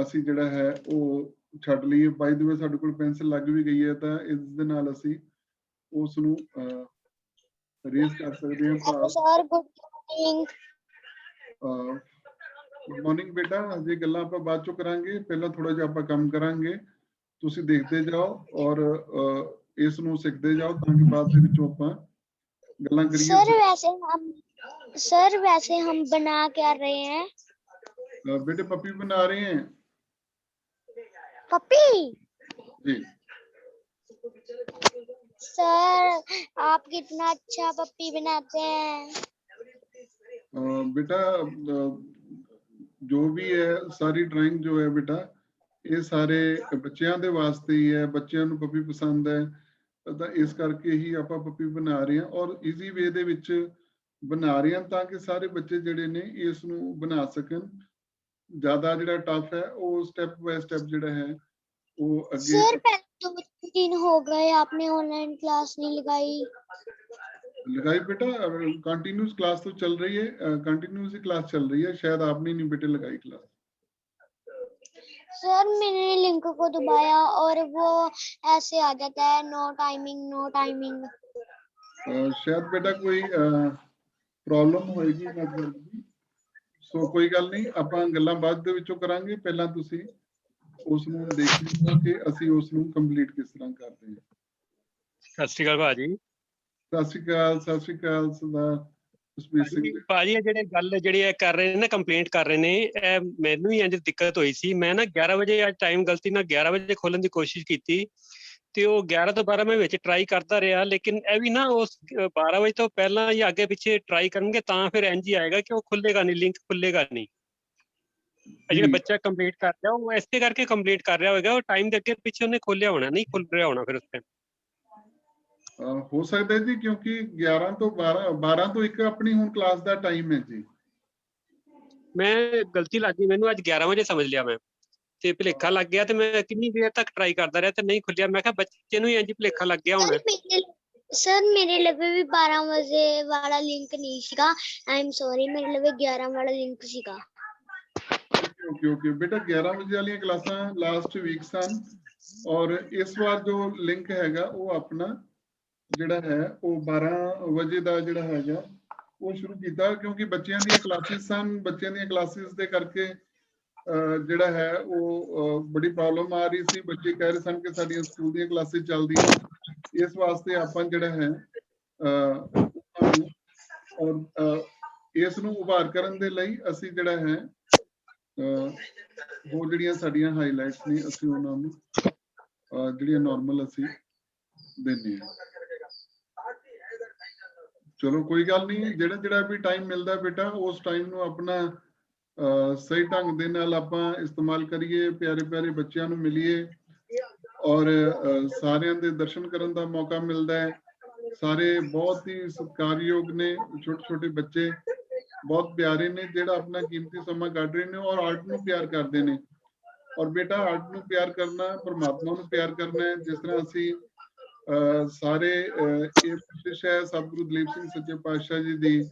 ਅਸੀਂ ਜਿਹੜਾ ਹੈ ਉਹ ਛੱਡ ਲਈਏ। ਬਾਈ ਦ ਵੇ ਸਾਡੇ ਕੋਲ ਪੈਨਸਿਲ ਲੱਗ ਵੀ ਗਈ ਹੈ ਤਾਂ ਇਸ ਦੇ ਨਾਲ ਅਸੀਂ ਉਸ ਨੂੰ ਰੇਜ਼ ਕਰ ਸਕਦੇ ਹਾਂ। Sir good morning. Good morning ਬੇਟਾ, ਹਜੇ ਗੱਲਾਂ ਆਪਾਂ ਬਾਅਦ ਚੋਂ ਕਰਾਂਗੇ, ਪਹਿਲਾਂ ਥੋੜਾ ਜਿਹਾ ਆਪਾਂ ਕੰਮ ਕਰਾਂਗੇ। ਤੁਸੀਂ ਦੇਖਦੇ ਜਾਓ ਔਰ ਇਸ ਨੂੰ ਸਿੱਖਦੇ ਜਾਓ ਤਾਂ ਕਿ ਬਾਅਦ ਦੇ ਵਿੱਚੋਂ ਆਪਾਂ ਗੱਲਾਂ ਕਰੀਏ। सर वैसे हम बना क्या रहे हैं? बेटे पपी बना रहे हैं। पपी? जी सर आप कितना अच्छा पपी बनाते हैं। बेटा जो भी है सारी ड्राइंग जो है बेटा ये सारे बच्चों के वास्ते ही है, बच्चों को पपी पसंद है ਤਾਂ ਇਸ ਕਰਕੇ ਹੀ ਆਪਾਂ ਪੱਪੀ ਬਣਾ ਰਹੇ ਹਾਂ ਔਰ ਈਜ਼ੀ ਵੇ ਦੇ ਵਿੱਚ ਬਣਾ ਰਹੇ ਹਾਂ ਤਾਂ ਕਿ ਸਾਰੇ ਬੱਚੇ ਜਿਹੜੇ ਨੇ ਇਸ ਨੂੰ ਬਣਾ ਸਕਣ। ਜ਼ਿਆਦਾ ਜਿਹੜਾ ਟਫ ਹੈ ਉਹ ਸਟੈਪ ਬਾय ਸਟੈਪ ਜਿਹੜਾ ਹੈ ਉਹ ਅੱਗੇ। सर पहले 2 दिन हो गए आपने ऑनलाइन क्लास नहीं लगाई। लगाई बेटा, कंटिन्यूस क्लास तो चल रही है, कंटिन्यूस ही क्लास चल रही है, शायद आपने नहीं बेटे लगाई क्लास। सर मैंने लिंक को दबाया और वो ऐसे आ जाता है नो टाइमिंग नो टाइमिंग। शायद बेटा कोई प्रॉब्लम होएगी नेटवर्क ਦੀ। ਸੋ ਕੋਈ ਗੱਲ ਨਹੀਂ, ਆਪਾਂ ਗੱਲਾਂ ਬਾਅਦ ਦੇ ਵਿੱਚੋਂ ਕਰਾਂਗੇ, ਪਹਿਲਾਂ ਤੁਸੀਂ ਉਸ ਨੂੰ ਦੇਖ ਲਓ ਕਿ ਅਸੀਂ ਉਸ ਨੂੰ ਕੰਪਲੀਟ ਕਿਸ ਤਰ੍ਹਾਂ ਕਰਦੇ ਹਾਂ। ਸਤਿ ਸ਼੍ਰੀ ਅਕਾਲ ਭਾਜੀ। ਸਤਿ ਸ਼੍ਰੀ ਅਕਾਲ ਸਰਦਾਰ ਜਸਪੀਰ ਸਿੰਘ ਭਾਜੀ। ਇਹ ਜਿਹੜੇ ਗੱਲ ਜਿਹੜੀ ਇਹ ਕਰ ਰਹੇ ਨੇ ਨਾ, ਕੰਪਲੇਂਟ ਕਰ ਰਹੇ ਨੇ, ਇਹ ਮੈਨੂੰ ਵੀ ਇੰਜ ਦਿੱਕਤ ਹੋਈ ਸੀ। ਮੈਂ ਨਾ 11 ਵਜੇ ਅੱਜ ਟਾਈਮ ਗਲਤੀ ਨਾਲ 11 ਵਜੇ ਖੋਲਣ ਦੀ ਕੋਸ਼ਿਸ਼ ਕੀਤੀ ਤੇ ਉਹ 11 ਤੋਂ 12 ਮੈਂ ਵਿੱਚ ਟਰਾਈ ਕਰਦਾ ਰਿਹਾ, ਲੇਕਿਨ ਇਹ ਵੀ ਨਾ ਉਸ 12 ਵਜੇ ਤੋਂ ਪਹਿਲਾਂ ਜਾਂ ਅੱਗੇ ਪਿੱਛੇ ਟਰਾਈ ਕਰਨਗੇ ਤਾਂ ਫਿਰ ਇੰਜ ਹੀ ਆਏਗਾ ਕਿ ਉਹ ਖੁੱਲੇਗਾ ਨਹੀਂ, ਲਿੰਕ ਖੁੱਲੇਗਾ ਨਹੀਂ। ਜਿਹੜਾ ਬੱਚਾ ਕੰਪਲੀਟ ਕਰ ਰਿਹਾ ਉਹ ਇਸੇ ਕਰਕੇ ਕੰਪਲੀਟ ਕਰ ਰਿਹਾ ਹੋਵੇਗਾ, ਉਹ ਟਾਈਮ ਦੇ ਅੱਗੇ ਪਿੱਛੇ ਉਹਨੇ ਖੋਲਿਆ ਹੋਣਾ, ਨਹੀਂ ਖੁੱਲ ਰਿਹਾ ਹੋਣਾ ਫਿਰ ਉਸ ਟਾਈਮ। ਹੋ ਸਕਦਾ ਜੀ, ਕਿਉਂਕਿ 11 ਤੋਂ 12 ਤੋਂ 1 ਆਪਣੀ ਹੁਣ ਕਲਾਸ ਦਾ ਟਾਈਮ ਹੈ ਜੀ। ਮੈਂ ਗਲਤੀ ਲੱਗ ਗਈ ਮੈਨੂੰ, ਅੱਜ 11 ਵਜੇ ਸਮਝ ਲਿਆ ਮੈਂ ਤੇ ਭੁਲੇਖਾ ਲੱਗ ਗਿਆ ਤੇ ਮੈਂ ਕਿੰਨੀ ਦੇਰ ਤੱਕ ਟਰਾਈ ਕਰਦਾ ਰਿਹਾ ਤੇ ਨਹੀਂ ਖੁੱਲਿਆ। ਮੈਂ ਕਿਹਾ ਬੱਚੇ ਨੂੰ ਇੰਜ ਭੁਲੇਖਾ ਲੱਗ ਗਿਆ ਹੋਣਾ। सर मेरे लगे भी 12 बजे वाला लिंक नहीं सीगा। आई एम सॉरी, मेरे लगे 11 वाला लिंक सीगा। ओके बेटा, 11 वजे वाली क्लासां लास्ट वीक सन और इस बार जो लिंक हैगा वो अपना ਜਿਹੜਾ ਹੈ ਉਹ 12 ਵਜੇ ਦਾ ਜਿਹੜਾ ਹੈਗਾ ਉਹ ਸ਼ੁਰੂ ਕੀਤਾ, ਕਿਉਂਕਿ ਬੱਚਿਆਂ ਦੀਆਂ ਕਲਾਸਿਸ ਸਨ। ਬੱਚਿਆਂ ਦੀਆਂ ਕਲਾਸਿਸ ਦੇ ਕਰਕੇ ਜਿਹੜਾ ਹੈ ਉਹ ਬੜੀ ਪ੍ਰੋਬਲਮ ਆ ਰਹੀ ਸੀ। ਬੱਚੇ ਕਹਿ ਰਹੇ ਸਨ ਕਿ ਸਾਡੀਆਂ ਸਕੂਲ ਦੀਆਂ ਕਲਾਸਿਸ ਚੱਲਦੀਆਂ, ਇਸ ਵਾਸਤੇ ਆਪਾਂ ਜਿਹੜਾ ਹੈ ਔਰ ਇਸ ਨੂੰ ਉਭਾਰ ਕਰਨ ਦੇ ਲਈ ਅਸੀਂ ਜਿਹੜਾ ਹੈ ਉਹ ਜਿਹੜੀਆਂ ਸਾਡੀਆਂ ਹਾਈਲਾਈਟਸ ਨੇ ਅਸੀਂ ਉਹਨਾਂ ਨੂੰ ਜਿਹੜੀਆਂ ਨਾਰਮਲ ਅਸੀਂ ਦਿੰਦੇ ਹਾਂ। ਚਲੋ ਕੋਈ ਗੱਲ ਨਹੀਂ, ਜਿਹੜਾ ਵੀ ਟਾਈਮ ਮਿਲਦਾ ਬੇਟਾ ਉਸ ਟਾਈਮ ਨੂੰ ਆਪਣਾ ਸਹੀ ਢੰਗ ਦੇ ਨਾਲ ਆਪਾਂ ਇਸਤੇਮਾਲ ਕਰੀਏ, ਪਿਆਰੇ ਬੱਚਿਆਂ ਨੂੰ ਮਿਲੀਏ ਔਰ ਸਾਰਿਆਂ ਦੇ ਦਰਸ਼ਨ ਕਰਨ ਦਾ ਮੌਕਾ ਮਿਲਦਾ ਹੈ। ਸਾਰੇ ਬਹੁਤ ਹੀ ਸਤਿਕਾਰਯੋਗ ਨੇ, ਛੋਟੇ ਬੱਚੇ ਬਹੁਤ ਪਿਆਰੇ ਨੇ ਜਿਹੜਾ ਆਪਣਾ ਕੀਮਤੀ ਸਮਾਂ ਕੱਢ ਰਹੇ ਨੇ ਔਰ ਆਰਟ ਨੂੰ ਪਿਆਰ ਕਰਦੇ ਨੇ। ਔਰ ਬੇਟਾ ਆਰਟ ਨੂੰ ਪਿਆਰ ਕਰਨਾ ਪਰਮਾਤਮਾ ਨੂੰ ਪਿਆਰ ਕਰਨਾ ਹੈ। ਜਿਸ ਤਰ੍ਹਾਂ ਅਸੀਂ ਸਾਰੇ ਇਹ ਬਖਸ਼ਿਸ਼ ਹੈ ਸਤਿਗੁਰੂ ਦਲੀਪ ਸਿੰਘ ਸੱਚੇ ਪਾਤਸ਼ਾਹ ਜੀ ਦੀ,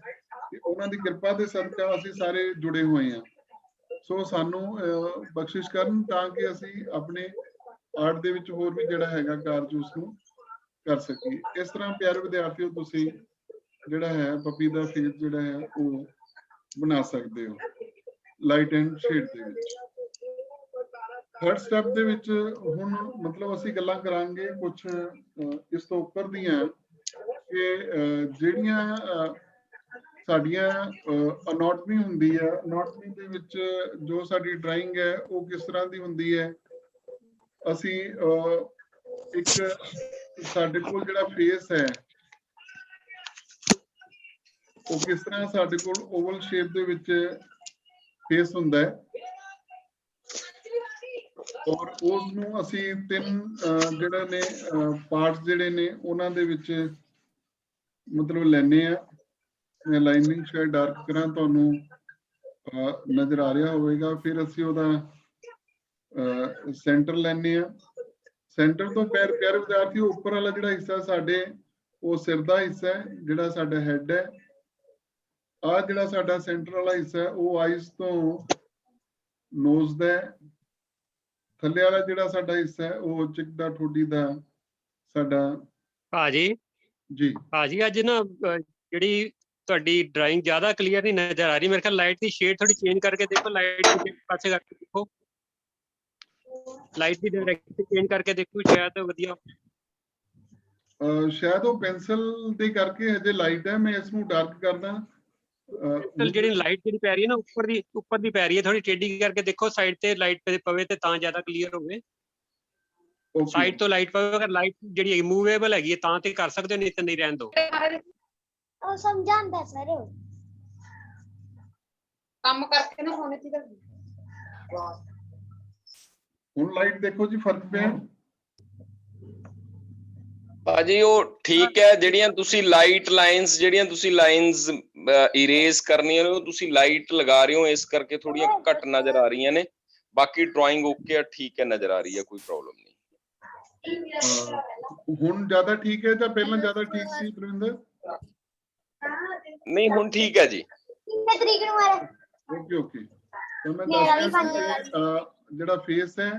ਉਹਨਾਂ ਦੀ ਕਿਰਪਾ ਦੇ ਸਦਕਾ ਅਸੀਂ ਸਾਰੇ ਜੁੜੇ ਹੋਏ ਹਾਂ। ਸੋ ਸਾਨੂੰ ਬਖਸ਼ਿਸ਼ ਕਰਨ ਤਾਂ ਕਿ ਅਸੀਂ ਆਪਣੇ ਆਰਟ ਦੇ ਵਿੱਚ ਹੋਰ ਵੀ ਜਿਹੜਾ ਹੈਗਾ ਕਾਰਜ ਉਸ ਨੂੰ ਕਰ ਸਕੀਏ। ਇਸ ਤਰ੍ਹਾਂ ਪਿਆਰੇ ਵਿਦਿਆਰਥੀਓ ਤੁਸੀਂ ਜਿਹੜਾ ਹੈ ਪੱਪੀ ਦਾ ਫੇਸ ਜਿਹੜਾ ਹੈ ਉਹ ਬਣਾ ਸਕਦੇ ਹੋ ਲਾਈਟ ਐਂਡ ਸ਼ੇਡ ਦੇ ਵਿੱਚ। ਥਰਡ ਸਟੈਪ ਦੇ ਵਿੱਚ ਹੁਣ ਮਤਲਬ ਅਸੀਂ ਗੱਲਾਂ ਕਰਾਂਗੇ ਕੁਝ ਇਸ ਤੋਂ ਉੱਪਰ ਦੀਆਂ ਕਿ ਜਿਹੜੀਆਂ ਸਾਡੀਆਂ ਅਨੋਟਮੀ ਹੁੰਦੀ ਹੈ, ਅਨੋਟਮੀ ਦੇ ਵਿੱਚ ਜੋ ਸਾਡੀ ਡਰਾਇੰਗ ਹੈ ਉਹ ਕਿਸ ਤਰ੍ਹਾਂ ਦੀ ਹੁੰਦੀ ਹੈ। ਅਸੀਂ ਇੱਕ ਸਾਡੇ ਕੋਲ ਜਿਹੜਾ ਫੇਸ ਹੈ ਉਹ ਕਿਸ ਤਰ੍ਹਾਂ ਸਾਡੇ ਕੋਲ ਓਵਲ ਸ਼ੇਪ ਦੇ ਵਿੱਚ ਫੇਸ ਹੁੰਦਾ ਹੈ ਔਰ ਉਸ ਨੂੰ ਅਸੀਂ 3 ਜਿਹੜੇ ਨੇ ਪਾਰਟਸ ਜਿਹੜੇ ਨੇ ਉਹਨਾਂ ਦੇ ਵਿੱਚ ਮਤਲਬ ਲੈਣੇ ਆ। मैं लाइनिंग शायद डार्क करा ਤੁਹਾਨੂੰ नजर आ रहा होगा। फिर ਅਸੀਂ ਉਹਦਾ सेंटर ਲੈਣੇ ਆ। सेंटर ਤੋਂ प्यारे विद्यार्थी ਉੱਪਰ ਵਾਲਾ ਜਿਹੜਾ ਹਿੱਸਾ ਸਾਡੇ ਉਹ ਸਿਰ ਦਾ ਹਿੱਸਾ ਹੈ, ਜਿਹੜਾ ਸਾਡਾ ਹੈਡ ਹੈ। ਆ ਜਿਹੜਾ ਸਾਡਾ ਸੈਂਟਰ ਵਾਲਾ ਹਿੱਸਾ ਹੈ ਉਹ ਆਈਜ਼ ਤੋਂ ਨੋਜ਼ ਦਾ ਹੈ। ਥੱਲੇ ਵਾਲਾ ਜਿਹੜਾ ਸਾਡਾ ਹਿੱਸਾ ਹੈ ਉਹ ਚਿਕ ਦਾ ਠੋਡੀ ਦਾ ਸਾਡਾ ਭਾਜੀ ਅੱਜ ਨਾ ਜਿਹੜੀ ਤੁਹਾਡੀ ਡਰਾਇੰਗ ਜ਼ਿਆਦਾ ਕਲੀਅਰ ਨਹੀਂ ਨਜ਼ਰ ਆ ਰਹੀ। ਮੇਰੇ ਖਿਆਲ ਲਾਈਟ ਦੀ ਸ਼ੇਡ ਥੋੜੀ ਚੇਂਜ ਕਰਕੇ ਦੇਖੋ, ਲਾਈਟ ਦੇ ਪਾਸੇ ਕਰਕੇ ਦੇਖੋ, ਲਾਈਟ ਦੀ ਡਾਇਰੈਕਸ਼ਨ ਚੇਂਜ ਕਰਕੇ ਦੇਖੋ, ਸ਼ਾਇਦ ਵਧੀਆ। ਸ਼ਾਇਦ ਉਹ ਪੈਨਸਲ ਦੇ ਕਰਕੇ ਹਜੇ ਲਾਈਟ ਹੈ, ਮੈਂ ਇਸ ਨੂੰ ਡਾਰਕ ਕਰਦਾ। ਜਿਹੜੀ ਲਾਈਟ ਜਿਹੜੀ ਪੈ ਰਹੀ ਹੈ ਨਾ ਉੱਪਰ ਦੀ ਪੈ ਰਹੀ ਹੈ, ਥੋੜੀ ਟੇਢੀ ਕਰਕੇ ਦੇਖੋ, ਸਾਈਡ ਤੇ ਲਾਈਟ ਪਵੇ ਤੇ ਤਾਂ ਜ਼ਿਆਦਾ ਕਲੀਅਰ ਹੋਵੇ। ਸਾਈਡ ਤੋਂ ਲਾਈਟ ਪਵੇ, ਅਗਰ ਲਾਈਟ ਜਿਹੜੀ ਮੂਵੇਬਲ ਹੈਗੀ ਹੈ ਤਾਂ ਤੇ ਕਰ ਸਕਦੇ ਹੋ, ਨਹੀਂ ਤਾਂ ਨਹੀਂ ਰਹਿਣ ਦਿਓ। ਉਹ ਸਮਝਾਉਂਦਾ ਸਰ ਕੰਮ ਕਰਕੇ ਨਾ ਹੋਣੇ ਚਾਹੀਦਾ। ਹੁਣ ਲਾਈਟ ਦੇਖੋ ਜੀ ਫਰਕ ਪਿਆ ਭਾਜੀ। ਉਹ ਠੀਕ ਹੈ, ਜਿਹੜੀਆਂ ਤੁਸੀਂ ਲਾਈਟ ਲਾਈਨਸ ਜਿਹੜੀਆਂ ਤੁਸੀਂ ਲਾਈਨਸ ਇਰੇਜ਼ ਕਰਨੀਆਂ ਨੇ ਉਹ ਤੁਸੀਂ ਲਾਈਟ ਲਗਾ ਰਹੇ ਹੋ, ਇਸ ਕਰਕੇ ਥੋੜੀਆਂ ਘੱਟ ਨਜ਼ਰ ਆ ਰਹੀਆਂ ਨੇ। ਬਾਕੀ ਡਰਾਇੰਗ ਓਕੇ ਆ, ਠੀਕ ਹੈ, ਨਜ਼ਰ ਆ ਰਹੀ ਹੈ, ਕੋਈ ਪ੍ਰੋਬਲਮ ਨਹੀਂ। ਹੁਣ ਜ਼ਿਆਦਾ ਠੀਕ ਹੈ ਜਾਂ ਪਹਿਲਾਂ ਜ਼ਿਆਦਾ ਠੀਕ ਸੀ ਪ੍ਰਵਿੰਦਰ? ਨਹੀਂ ਹੁਣ ਠੀਕ ਹੈ ਜੀ। ਕਿੰਨੇ ਤਰੀਕ ਨੂੰ ਆ ਰਿਹਾ? ਓਕੇ ਤਾਂ ਮੈਂ ਦੱਸ ਰਿਹਾ ਜਿਹੜਾ ਫੇਸ ਹੈ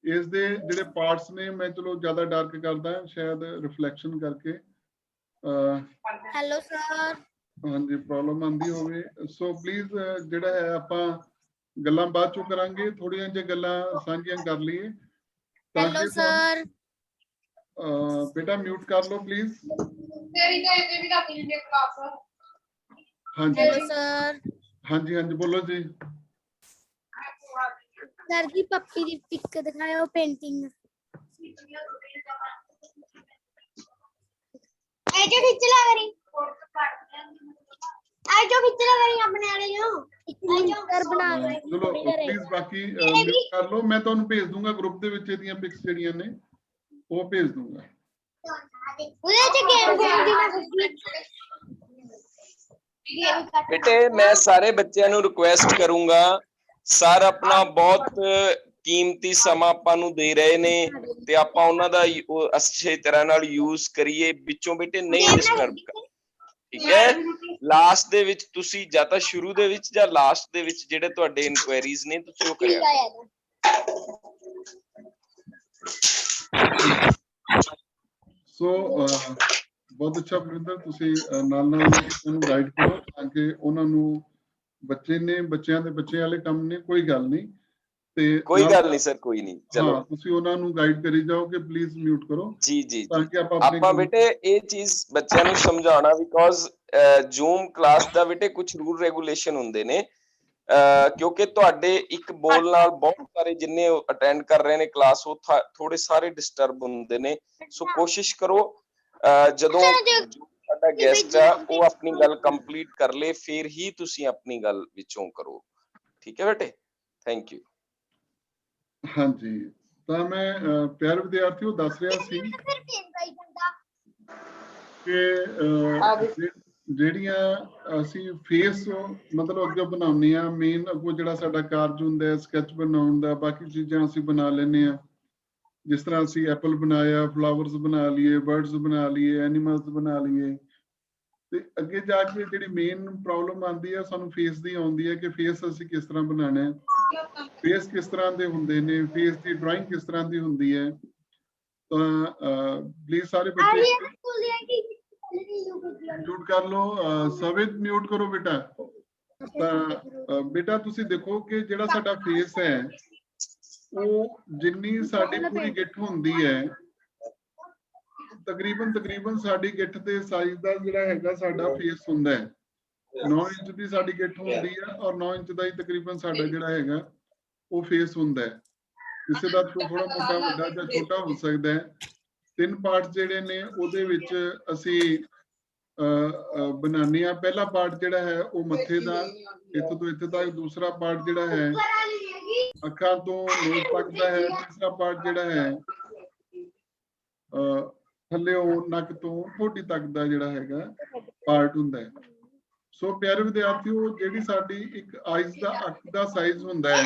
ਇਸ ਦੇ ਜਿਹੜੇ ਪਾਰਟਸ ਨੇ, ਮੈਂ ਚਲੋ ਜ਼ਿਆਦਾ ਡਾਰਕ ਕਰਦਾ ਸ਼ਾਇਦ ਰਿਫਲੈਕਸ਼ਨ ਕਰਕੇ। Hello sir. ਹਾਂਜੀ ਪ੍ਰੋਬਲਮ ਆਂਦੀ ਹੋਵੇ ਸੋ ਪਲੀਜ਼ ਜਿਹੜਾ ਹੈ ਆਪਾਂ ਗੱਲਾਂ ਬਾਅਦ ਚੋਂ ਕਰਾਂਗੇ, ਥੋੜੀਆਂ ਜਿਹੀਆਂ ਗੱਲਾਂ ਸਾਂਝੀਆਂ ਕਰ ਲਈਏ। Hello sir. ਬੇਟਾ ਮਿਊਟ ਕਰ ਲਓ ਪਲੀਜ਼। ਤੇਰੀ ਤਾਂ ਇਹਦੇ ਵੀ ਲੱਗ ਜਾਂਦੀ ਹੈ ਕਲਾਸ। ਹਾਂਜੀ ਹੈਲੋ ਸਰ। ਹਾਂਜੀ ਬੋਲੋ ਜੀ। ਸਰ ਜੀ ਪੱਪੀ ਦੀ ਪਿਕ ਦਿਖਾਓ, ਪੇਂਟਿੰਗ। ਐ ਜੋ ਖਿੱਚ ਲਾ ਕਰੀ, ਐ ਜੋ ਖਿੱਚ ਲਾ ਕਰੀ ਆਪਣੇ ਵਾਲੇ ਨੂੰ ਸਰ ਬਣਾ ਕੇ ਚਲੋ ਪਲੀਜ਼ ਬਾਕੀ ਮਿਊਟ ਕਰ ਲਓ। ਮੈਂ ਤੁਹਾਨੂੰ ਭੇਜ ਦੂੰਗਾ ਗਰੁੱਪ ਦੇ ਵਿੱਚ ਇਹਦੀਆਂ ਪਿਕਸ ਜਿਹੜੀਆਂ ਨੇ ਉਹ ਭੇਜ ਦੂੰਗਾ। ਉਹਦੇ ਚ ਗੇਮ ਖੇਡਦੀ ਨਾ ਬੇਟੇ ਮੈਂ ਸਾਰੇ ਬੱਚਿਆਂ ਨੂੰ ਰਿਕੁਐਸਟ ਕਰੂੰਗਾ, ਸਰ ਆਪਣਾ ਬਹੁਤ ਕੀਮਤੀ ਸਮਾਂ ਆਪਾਂ ਨੂੰ ਦੇ ਰਹੇ ਨੇ ਤੇ ਆਪਾਂ ਉਹਨਾਂ ਦਾ ਅੱਛੇ ਤਰ੍ਹਾਂ ਨਾਲ ਯੂਜ਼ ਕਰੀਏ। ਵਿੱਚੋਂ ਬੇਟੇ ਨਹੀਂ ਡਿਸਟਰਬ ਕਰ, ਠੀਕ ਹੈ? ਲਾਸਟ ਦੇ ਵਿੱਚ ਤੁਸੀਂ ਜਾਂ ਤਾਂ ਸ਼ੁਰੂ ਦੇ ਵਿੱਚ ਜਾਂ ਲਾਸਟ ਦੇ ਵਿੱਚ ਜਿਹੜੇ ਤੁਹਾਡੇ ਇਨਕੁਆਇਰੀਜ਼ ਨੇ ਤੁਸੀਂ ਉਹ ਕਰਿਆ। ਸੋ ਬਹੁਤ ਅੱਛਾ ਪ੍ਰਵਿੰਦਰ, ਤੁਸੀਂ ਨਾਲ ਇਹਨੂੰ ਗਾਈਡ ਕਰੋ ਤਾਂ ਕਿ ਉਹਨਾਂ ਨੂੰ, ਬੱਚੇ ਨੇ ਬੱਚਿਆਂ ਦੇ ਬੱਚੇ ਵਾਲੇ ਕੰਮ ਨੇ, ਕੋਈ ਗੱਲ ਨਹੀਂ। ਤੇ ਕੋਈ ਗੱਲ ਨਹੀਂ ਸਰ, ਕੋਈ ਨਹੀਂ, ਚਲੋ ਤੁਸੀਂ ਉਹਨਾਂ ਨੂੰ ਗਾਈਡ ਕਰੀ ਜਾਓ ਕਿ ਪਲੀਜ਼ ਮਿਊਟ ਕਰੋ ਜੀ। ਤਾਂ ਕਿ ਆਪਾਂ ਬੇਟੇ ਇਹ ਚੀਜ਼ ਬੱਚਿਆਂ ਨੂੰ ਸਮਝਾਉਣਾ, ਬਿਕੋਜ਼ ਜ਼ੂਮ ਕਲਾਸ ਦਾ ਬੇਟੇ ਕੁਝ ਰੂਲ ਰੈਗੂਲੇਸ਼ਨ ਹੁੰਦੇ ਨੇ, ਕਿਉਂਕਿ ਤੁਹਾਡੇ ਇੱਕ ਬੋਲ ਨਾਲ ਬਹੁਤ ਸਾਰੇ ਜਿੰਨੇ ਅਟੈਂਡ ਕਰ ਰਹੇ ਨੇ ਕਲਾਸ ਉਹ ਥੋੜੇ ਸਾਰੇ ਡਿਸਟਰਬ ਹੁੰਦੇ ਨੇ। ਸੋ ਕੋਸ਼ਿਸ਼ ਕਰੋ ਜਦੋਂ ਸਾਡਾ ਗੈਸਟ ਆ ਉਹ ਆਪਣੀ ਗੱਲ ਕੰਪਲੀਟ ਕਰ ਲੇ, ਫਿਰ ਹੀ ਤੁਸੀਂ ਆਪਣੀ ਗੱਲ ਵਿੱਚੋਂ ਕਰੋ, ਠੀਕ ਹੈ ਬੇਟੇ? Thank you. ਹਾਂਜੀ ਤਾਂ ਮੈਂ ਪਿਆਰੇ ਵਿਦਿਆਰਥੀਓ ਦੱਸ ਰਿਹਾ ਸੀ ਕਿ ਜਿਹੜੀਆਂ ਅਸੀਂ ਫੇਸ ਮਤਲਬ ਅੱਗੇ ਬਣਾਉਂਦੇ ਆ, ਮੇਨ ਅੱਗੋਂ ਜਿਹੜਾ ਸਾਡਾ ਕਾਰਜ ਹੁੰਦਾ ਸਕੈਚ ਬਣਾਉਣ ਦਾ, ਬਾਕੀ ਚੀਜ਼ਾਂ ਅਸੀਂ ਬਣਾ ਲੈਂਦੇ ਆ। ਜਿਸ ਤਰ੍ਹਾਂ ਅਸੀਂ ਐਪਲ ਬਣਾਇਆ, ਫਲਾਵਰਸ ਬਣਾ ਲਈਏ, ਬਰਡਸ ਬਣਾ ਲਈਏ, ਐਨੀਮਲਸ ਬਣਾ ਲਈਏ। ਤੇ ਅੱਗੇ ਜਾ ਕੇ ਜਿਹੜੀ ਮੇਨ ਪ੍ਰੋਬਲਮ ਆਉਂਦੀ ਹੈ ਸਾਨੂੰ ਫੇਸ ਦੀ ਆਉਂਦੀ ਹੈ ਕਿ ਫੇਸ ਅਸੀਂ ਕਿਸ ਤਰ੍ਹਾਂ ਬਣਾਉਣਾ ਹੈ, ਫੇਸ ਕਿਸ ਤਰ੍ਹਾਂ ਦੇ ਹੁੰਦੇ ਨੇ, ਫੇਸ ਦੀ ਡਰਾਇੰਗ ਕਿਸ ਤਰ੍ਹਾਂ ਦੀ ਹੁੰਦੀ ਹੈ। ਤਾਂ ਪਲੀਜ਼ ਸਾਰੇ ਬੱਚੇ ਮਿਊਟ ਕਰ ਲਓ। ਸਵਿਤ ਮਿਊਟ ਕਰੋ ਬੇਟਾ। ਤਾਂ ਬੇਟਾ ਤੁਸੀਂ ਦੇਖੋ ਕਿ ਜਿਹੜਾ ਸਾਡਾ ਫੇਸ ਹੈ ਉਹ ਜਿੰਨੀ ਸਾਡੀ ਪੂਰੀ ਗਿੱਠ ਹੁੰਦੀ ਹੈ, ਤਕਰੀਬਨ ਸਾਡੀ ਗਿੱਠ ਦੇ ਸਾਈਜ਼ ਦਾ ਜਿਹੜਾ ਹੈਗਾ ਸਾਡਾ ਫੇਸ ਹੁੰਦਾ ਹੈ। 9 ਇੰਚ ਦੀ ਸਾਡੀ ਗਿੱਠ ਹੁੰਦੀ ਹੈ ਔਰ 9 ਇੰਚ ਦਾ ਹੀ ਤਕਰੀਬਨ ਸਾਡਾ ਜਿਹੜਾ ਹੈਗਾ ਉਹ ਫੇਸ ਹੁੰਦਾ ਹੈ। ਕਿਸੇ ਦਾ ਥੋੜਾ ਮੋਟਾ ਵੱਡਾ ਜਾਂ ਛੋਟਾ ਹੋ ਸਕਦਾ ਹੈ। 3 ਪਾਰਟ ਜਿਹੜੇ ਨੇ ਉਹਦੇ ਵਿੱਚ ਅਸੀਂ ਬਣਾਉਂਦੇ ਆ। ਪਹਿਲਾ ਪਾਰਟ ਜਿਹੜਾ ਹੈ ਉਹ ਮੱਥੇ ਦਾ, ਇੱਥੋਂ ਤੋਂ ਇੱਥੇ ਤੱਕ। ਦੂਸਰਾ ਪਾਰਟ ਜਿਹੜਾ ਹੈ ਅੱਖਾਂ ਤੋਂ ਨੋਜ਼ ਤੱਕ ਦਾ ਹੈ। ਤੀਸਰਾ ਪਾਰਟ ਜਿਹੜਾ ਹੈ ਥੱਲੇ ਉਹ ਨੱਕ ਤੋਂ ਠੋਡੀ ਤੱਕ ਦਾ ਜਿਹੜਾ ਹੈਗਾ ਪਾਰਟ ਹੁੰਦਾ ਹੈ। ਸੋ ਪਿਆਰੇ ਵਿਦਿਆਰਥੀਓ, ਜਿਹੜੀ ਸਾਡੀ ਇੱਕ ਆਈਜ਼ ਦਾ ਅੱਖ ਦਾ ਸਾਈਜ਼ ਹੁੰਦਾ ਹੈ,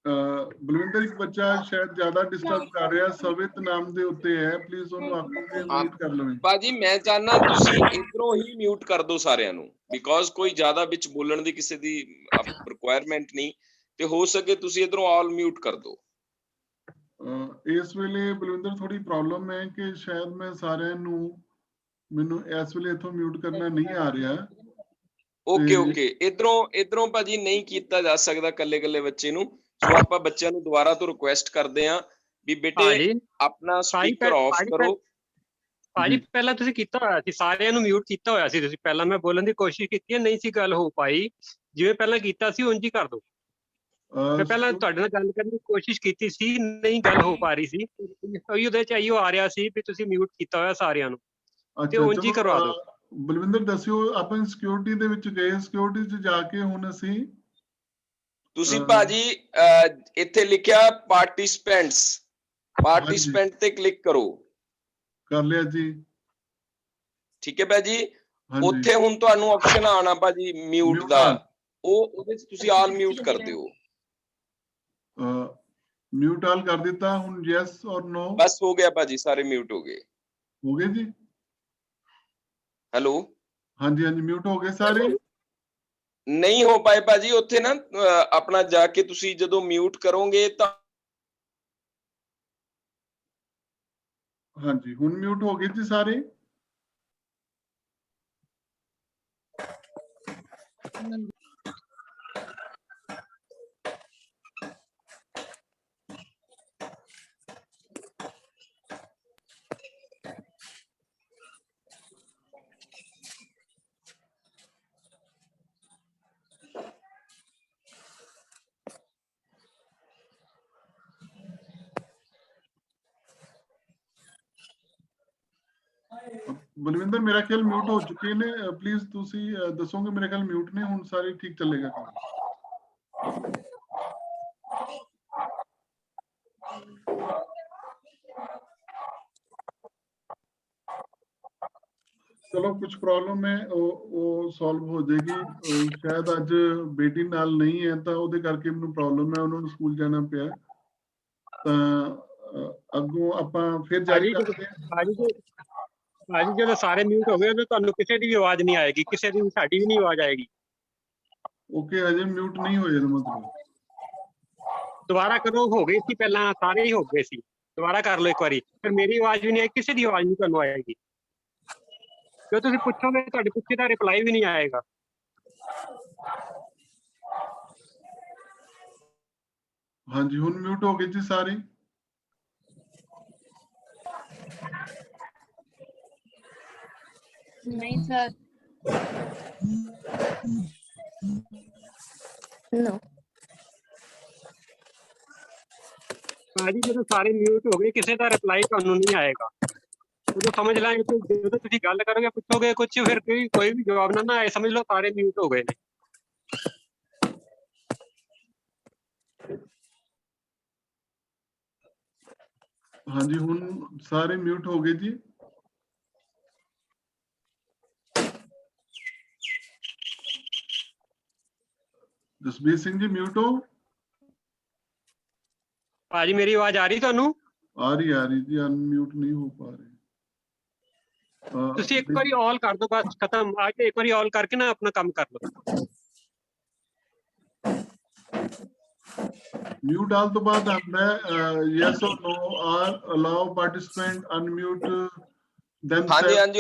ਬਲਵਿੰਦਰ ਇੱਕ ਬੱਚਾ ਸ਼ਾਇਦ ਜ਼ਿਆਦਾ ਡਿਸਟਰਬ ਕਰ ਰਿਹਾ, ਸਵਿਤ ਨਾਮ ਦੇ ਉੱਤੇ ਹੈ, ਪਲੀਜ਼ ਉਹਨੂੰ ਆਖੋਗੇ ਮਿਊਟ ਕਰ ਲਵੇ। ਭਾਜੀ ਮੈਂ ਚਾਹਨਾ ਤੁਸੀਂ ਇਧਰੋਂ ਹੀ ਮਿਊਟ ਕਰ ਦਿਓ ਸਾਰਿਆਂ ਨੂੰ, ਬਿਕੋਜ਼ ਕੋਈ ਜ਼ਿਆਦਾ ਵਿੱਚ ਬੋਲਣ ਦੀ ਕਿਸੇ ਦੀ ਰਿਕੁਆਇਰਮੈਂਟ ਨਹੀਂ, ਤੇ ਹੋ ਸਕੇ ਤੁਸੀਂ ਇਧਰੋਂ ਆਲ ਮਿਊਟ ਕਰ ਦਿਓ। ਇਸ ਵੇਲੇ ਬਲਵਿੰਦਰ ਥੋੜੀ ਪ੍ਰੋਬਲਮ ਹੈ ਕਿ ਸ਼ਾਇਦ ਮੈਂ ਸਾਰਿਆਂ ਨੂੰ, ਮੈਨੂੰ ਇਸ ਵੇਲੇ ਇਥੋਂ ਮਿਊਟ ਕਰਨਾ ਨਹੀਂ ਆ ਰਿਹਾ। ਓਕੇ ਇਧਰੋਂ ਭਾਜੀ ਨਹੀਂ ਕੀਤਾ ਜਾ ਸਕਦਾ ਕੱਲੇ ਬੱਚੇ ਨੂੰ, ਸੋ ਆਪਾਂ ਬੱਚਿਆਂ ਨੂੰ ਦੁਬਾਰਾ ਤੋਂ ਰਿਕੁਐਸਟ ਕਰਦੇ ਆਂ ਵੀ ਬੇਟੇ ਆਪਣਾ ਸਪੀਕਰ ਆਫ ਕਰੋ। ਭਾਜੀ ਪਹਿਲਾਂ ਤੁਸੀਂ ਕੀਤਾ ਹੋਇਆ ਸੀ, ਸਾਰਿਆਂ ਨੂੰ ਮਿਊਟ ਕੀਤਾ ਹੋਇਆ ਸੀ ਤੁਸੀਂ, ਪਹਿਲਾਂ ਮੈਂ ਬੋਲਣ ਦੀ ਕੋਸ਼ਿਸ਼ ਕੀਤੀ ਹੈ, ਨਹੀਂ ਸੀ ਗੱਲ ਹੋ ਪਾਈ, ਜਿਵੇਂ ਪਹਿਲਾਂ ਕੀਤਾ ਸੀ ਉਂਝ ਹੀ ਕਰ ਦਿਓ। ਮੈਂ ਪਹਿਲਾਂ ਤੁਹਾਡੇ ਨਾਲ ਗੱਲ ਕਰਨ ਦੀ ਕੋਸ਼ਿਸ਼ ਕੀਤੀ ਸੀ, ਨਹੀਂ ਗੱਲ ਹੋ ਪਾ ਰਹੀ ਸੀ, ਉਹਦੇ ਚ ਆਈਓ ਆ ਰਿਹਾ ਸੀ ਵੀ ਤੁਸੀਂ ਮਿਊਟ ਕੀਤਾ ਹੋਇਆ ਸਾਰਿਆਂ ਨੂੰ, ਤੇ ਉਂਝ ਹੀ ਕਰਵਾ ਦਿਓ। ਬਲਵਿੰਦਰ ਦੱਸਿਓ, ਆਪਾਂ ਸਿਕਿਉਰਿਟੀ ਦੇ ਵਿੱਚ ਗਏ, ਸਿਕਿਉਰਿਟੀ 'ਚ ਜਾ ਕੇ ਹੁਣ ਅਸੀਂ ਤੁਸੀਂ ਭਾਜੀ ਇੱਥੇ ਲਿਖਿਆ ਪਾਰਟਿਸਪੈਂਟ ਤੇ ਕਲਿੱਕ ਕਰੋ। ਕਰ ਲਿਆ ਜੀ। ਠੀਕ ਹੈ ਭਾਜੀ, ਉੱਥੇ ਹੁਣ ਤੁਹਾਨੂੰ ਆਪਸ਼ਨ ਆਣਾ ਭਾਜੀ ਮਿਊਟ ਦਾ, ਉਹਦੇ 'ਚ ਤੁਸੀਂ ਆਲ ਮਿਊਟ ਕਰ ਦਿਓ। ਮਿਊਟ ਆਲ ਕਰ ਦਿੱਤਾ, ਹੁਣ ਯੈਸ ਔਰ ਨੋ? ਬਸ ਹੋ ਗਿਆ ਭਾਜੀ, ਸਾਰੇ ਮਿਊਟ ਹੋ ਗਏ। ਹੋ ਗਏ ਜੀ? ਹੈਲੋ, ਹਾਂਜੀ ਮਿਊਟ ਹੋ ਗਏ ਸਾਰੇ? ਨਹੀਂ ਹੋ ਪਾਏ ਭਾਜੀ, ਉੱਥੇ ਨਾ ਆਪਣਾ ਜਾ ਕੇ ਤੁਸੀਂ ਜਦੋਂ ਮਿਊਟ ਕਰੋਗੇ ਤਾਂ ਹਾਂਜੀ ਹੁਣ ਮਿਊਟ ਹੋ ਗਏ ਜੀ ਸਾਰੇ? ਬਲਵਿੰਦਰ ਮੇਰਾ ਖਿਆਲ ਮਿਊਟ ਹੋ ਚੁੱਕੇ ਨੇ, ਪਲੀਜ਼ ਤੁਸੀਂ ਦੱਸੋਗੇ? ਮੇਰੇ ਖਿਆਲ ਮਿਊਟ ਨੇ, ਹੁਣ ਸਾਰੇ ਠੀਕ ਚੱਲੇਗਾ ਕੰਮ। ਚਲੋ ਕੁਝ ਪ੍ਰੋਬਲਮ ਹੈ ਉਹ ਸੋਲਵ ਹੋ ਜਾਏਗੀ, ਸ਼ਾਇਦ ਅੱਜ ਬੇਟੀ ਨਾਲ ਨਹੀਂ ਹੈ ਤਾਂ ਉਹਦੇ ਕਰਕੇ ਮੈਨੂੰ ਪ੍ਰੋਬਲਮ ਹੈ, ਉਹਨਾਂ ਨੂੰ ਸਕੂਲ ਜਾਣਾ ਪਿਆ, ਤਾਂ ਅੱਗੋਂ ਆਪਾਂ ਫਿਰ ਜਾਰੀ ਕਰਦੇ ਹਾਂ। ਭਾਜੀ ਜਦੋਂ ਸਾਰੇ ਮਿਊਟ ਹੋ ਗਏ ਤਾਂ ਤੁਹਾਨੂੰ ਕਿਸੇ ਦੀ ਵੀ ਆਵਾਜ਼ ਨਹੀਂ ਆਏਗੀ, ਕਿਸੇ ਦੀ ਸਾਡੀ ਵੀ ਨਹੀਂ ਆਵਾਜ਼ ਆਏਗੀ। ਓਕੇ, ਹਜੇ ਮਿਊਟ ਨਹੀਂ ਹੋਏ ਇਹਦਾ ਮਤਲਬ? ਦੁਬਾਰਾ ਕਰੋ, ਹੋ ਗਏ ਸੀ ਪਹਿਲਾਂ, ਸਾਰੇ ਹੀ ਹੋ ਗਏ ਸੀ, ਦੁਬਾਰਾ ਕਰ ਲਓ ਇੱਕ ਵਾਰੀ, ਫਿਰ ਮੇਰੀ ਆਵਾਜ਼ ਵੀ ਨਹੀਂ ਆਈ, ਕਿਸੇ ਦੀ ਆਵਾਜ਼ ਨਹੀਂ ਤੁਹਾਨੂੰ ਆਏਗੀ, ਜੋ ਤੁਸੀਂ ਪੁੱਛੋਗੇ ਤੁਹਾਡੇ ਪੁੱਛੇ ਦਾ ਰਿਪਲਾਈ ਵੀ ਨਹੀਂ ਆਏਗਾ। ਹਾਂਜੀ ਹੁਣ ਮਿਊਟ ਹੋ ਗਏ ਜੀ ਸਾਰੇ? नहीं सर, नो। ਭਾਜੀ ਜਦੋਂ ਸਾਰੇ ਮਿਊਟ ਹੋ ਗਏ ਕਿਸੇ ਦਾ ਰਿਪਲਾਈ ਤੁਹਾਨੂੰ ਨਹੀਂ ਆਏਗਾ, ਉਦੋਂ ਸਮਝ ਲਾਂਗੇ ਕਿ ਜਦੋਂ ਤੁਸੀਂ ਗੱਲ ਕਰੋਗੇ ਪੁੱਛੋਗੇ ਕੁਝ, ਫਿਰ ਕੋਈ ਵੀ ਜਵਾਬ ਨਾ ਆਏ, ਸਮਝ ਲਓ ਸਾਰੇ ਮਿਊਟ ਹੋ ਗਏ ਨੇ। ਹਾਂਜੀ ਹੁਣ ਸਾਰੇ ਮਿਊਟ ਹੋ ਗਏ ਜੀ। ਜਸਬੀਰ ਸਿੰਘ ਜੀ ਮਿਊਟ ਹੋ? ਭਾਜੀ ਮੇਰੀ ਆਵਾਜ਼ ਆ ਰਹੀ ਤੁਹਾਨੂੰ? ਆ ਰਹੀ ਜੀ, ਅਨਮਿਊਟ ਨਹੀਂ ਹੋ ਪਾ ਰਹੇ। ਤੁਸੀਂ ਇੱਕ ਵਾਰੀ ਆਲ ਕਰ ਦਿਓ, ਬਸ ਖਤਮ, ਆ ਕੇ ਇੱਕ ਵਾਰੀ ਆਲ ਕਰਕੇ ਨਾ ਆਪਣਾ ਕੰਮ ਕਰ ਲਓ। ਮਿਊਟ ਆਲ ਤੋਂ ਬਾਅਦ ਆਉਂਦਾ yes or no are allow participant unmute then. ਹਾਂਜੀ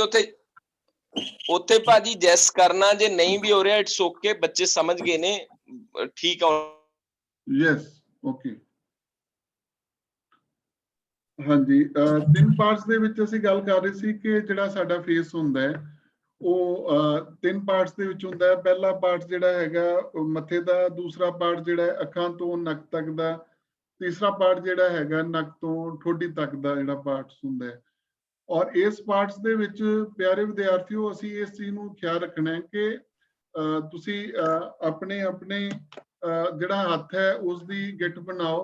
ਉੱਥੇ ਭਾਜੀ ਜੈਸ ਕਰਨਾ, ਜੇ ਨਹੀਂ ਵੀ ਹੋ ਰਿਹਾ ਇਟਸ ਓਕੇ, ਬੱਚੇ ਸਮਝ ਗਏ ਨੇ, ਠੀਕ ਆ। Yes okay. ਹਾਂਜੀ ਤਿੰਨ ਪਾਰਟਸ ਦੇ ਵਿੱਚ ਅਸੀਂ ਗੱਲ ਕਰ ਰਹੇ ਸੀ ਕਿ ਜਿਹੜਾ ਸਾਡਾ ਫੇਸ ਹੁੰਦਾ ਹੈ ਉਹ ਤਿੰਨ ਪਾਰਟਸ ਦੇ ਵਿੱਚ ਹੁੰਦਾ ਹੈ। ਪਹਿਲਾ ਪਾਰਟ ਜਿਹੜਾ ਹੈਗਾ ਮੱਥੇ ਦਾ, ਦੂਸਰਾ ਪਾਰਟ ਜਿਹੜਾ ਹੈ ਅੱਖਾਂ ਤੋਂ ਨੱਕ ਤੱਕ ਦਾ, ਤੀਸਰਾ ਪਾਰਟ ਜਿਹੜਾ ਹੈਗਾ ਨੱਕ ਤੋਂ ਠੋਡੀ ਤੱਕ ਦਾ ਜਿਹੜਾ ਪਾਰਟਸ ਹੁੰਦਾ ਹੈ। ਔਰ ਇਸ ਪਾਰਟਸ ਦੇ ਵਿੱਚ ਪਿਆਰੇ ਵਿਦਿਆਰਥੀਓ ਅਸੀਂ ਇਸ ਚੀਜ਼ ਨੂੰ ਖਿਆਲ ਰੱਖਣਾ ਹੈ ਕਿ ਤੁਸੀਂ ਆਪਣੇ ਜਿਹੜਾ ਹੱਥ ਹੈ ਉਸ ਦੀ ਗਿੱਠ ਬਣਾਓ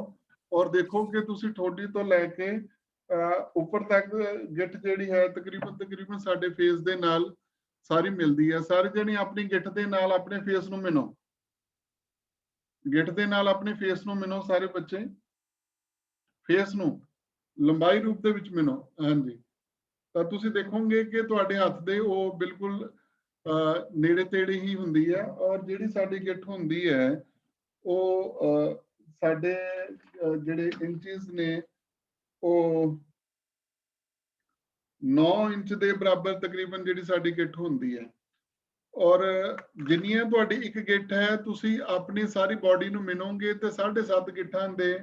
ਔਰ ਦੇਖੋ ਕਿ ਤੁਸੀਂ ਠੋਡੀ ਤੋਂ ਲੈ ਕੇ ਉੱਪਰ ਤੱਕ ਗਿੱਠ ਜਿਹੜੀ ਹੈ ਤਕਰੀਬਨ ਸਾਡੇ ਫੇਸ ਦੇ ਨਾਲ ਸਾਰੀ ਮਿਲਦੀ ਹੈ। ਸਾਰੇ ਜਣੇ ਆਪਣੀ ਗਿੱਠ ਦੇ ਨਾਲ ਆਪਣੇ ਫੇਸ ਨੂੰ ਮਿਨੋ, ਗਿੱਠ ਦੇ ਨਾਲ ਆਪਣੇ ਫੇਸ ਨੂੰ ਮਿਨੋ। ਸਾਰੇ ਬੱਚੇ ਫੇਸ ਨੂੰ ਲੰਬਾਈ ਰੂਪ ਦੇ ਵਿੱਚ ਮਿਨੋ। ਹਾਂਜੀ, ਤਾਂ ਤੁਸੀਂ ਦੇਖੋਗੇ ਕਿ ਤੁਹਾਡੇ ਹੱਥ ਦੇ ਉਹ ਬਿਲਕੁਲ ਨੇੜੇ ਤੇੜੇ ਹੀ ਹੁੰਦੀ ਹੈ। ਔਰ ਜਿਹੜੀ ਸਾਡੀ ਗਿੱਠ ਹੁੰਦੀ ਹੈ ਉਹ ਸਾਡੇ ਜਿਹੜੇ ਇੰਚਸ ਨੇ ਉਹ 9 ਇੰਚ ਦੇ ਬਰਾਬਰ ਤਕਰੀਬਨ ਜਿਹੜੀ ਸਾਡੀ ਗਿੱਠ ਹੁੰਦੀ ਹੈ। ਔਰ ਜਿੰਨੀਆਂ ਤੁਹਾਡੀ ਇੱਕ ਗਿੱਠ ਹੈ ਤੁਸੀਂ ਆਪਣੀ ਸਾਰੀ ਬਾਡੀ ਨੂੰ ਮਿਨੋਗੇ ਤੇ 7.5 ਗਿੱਠਾਂ ਦੇ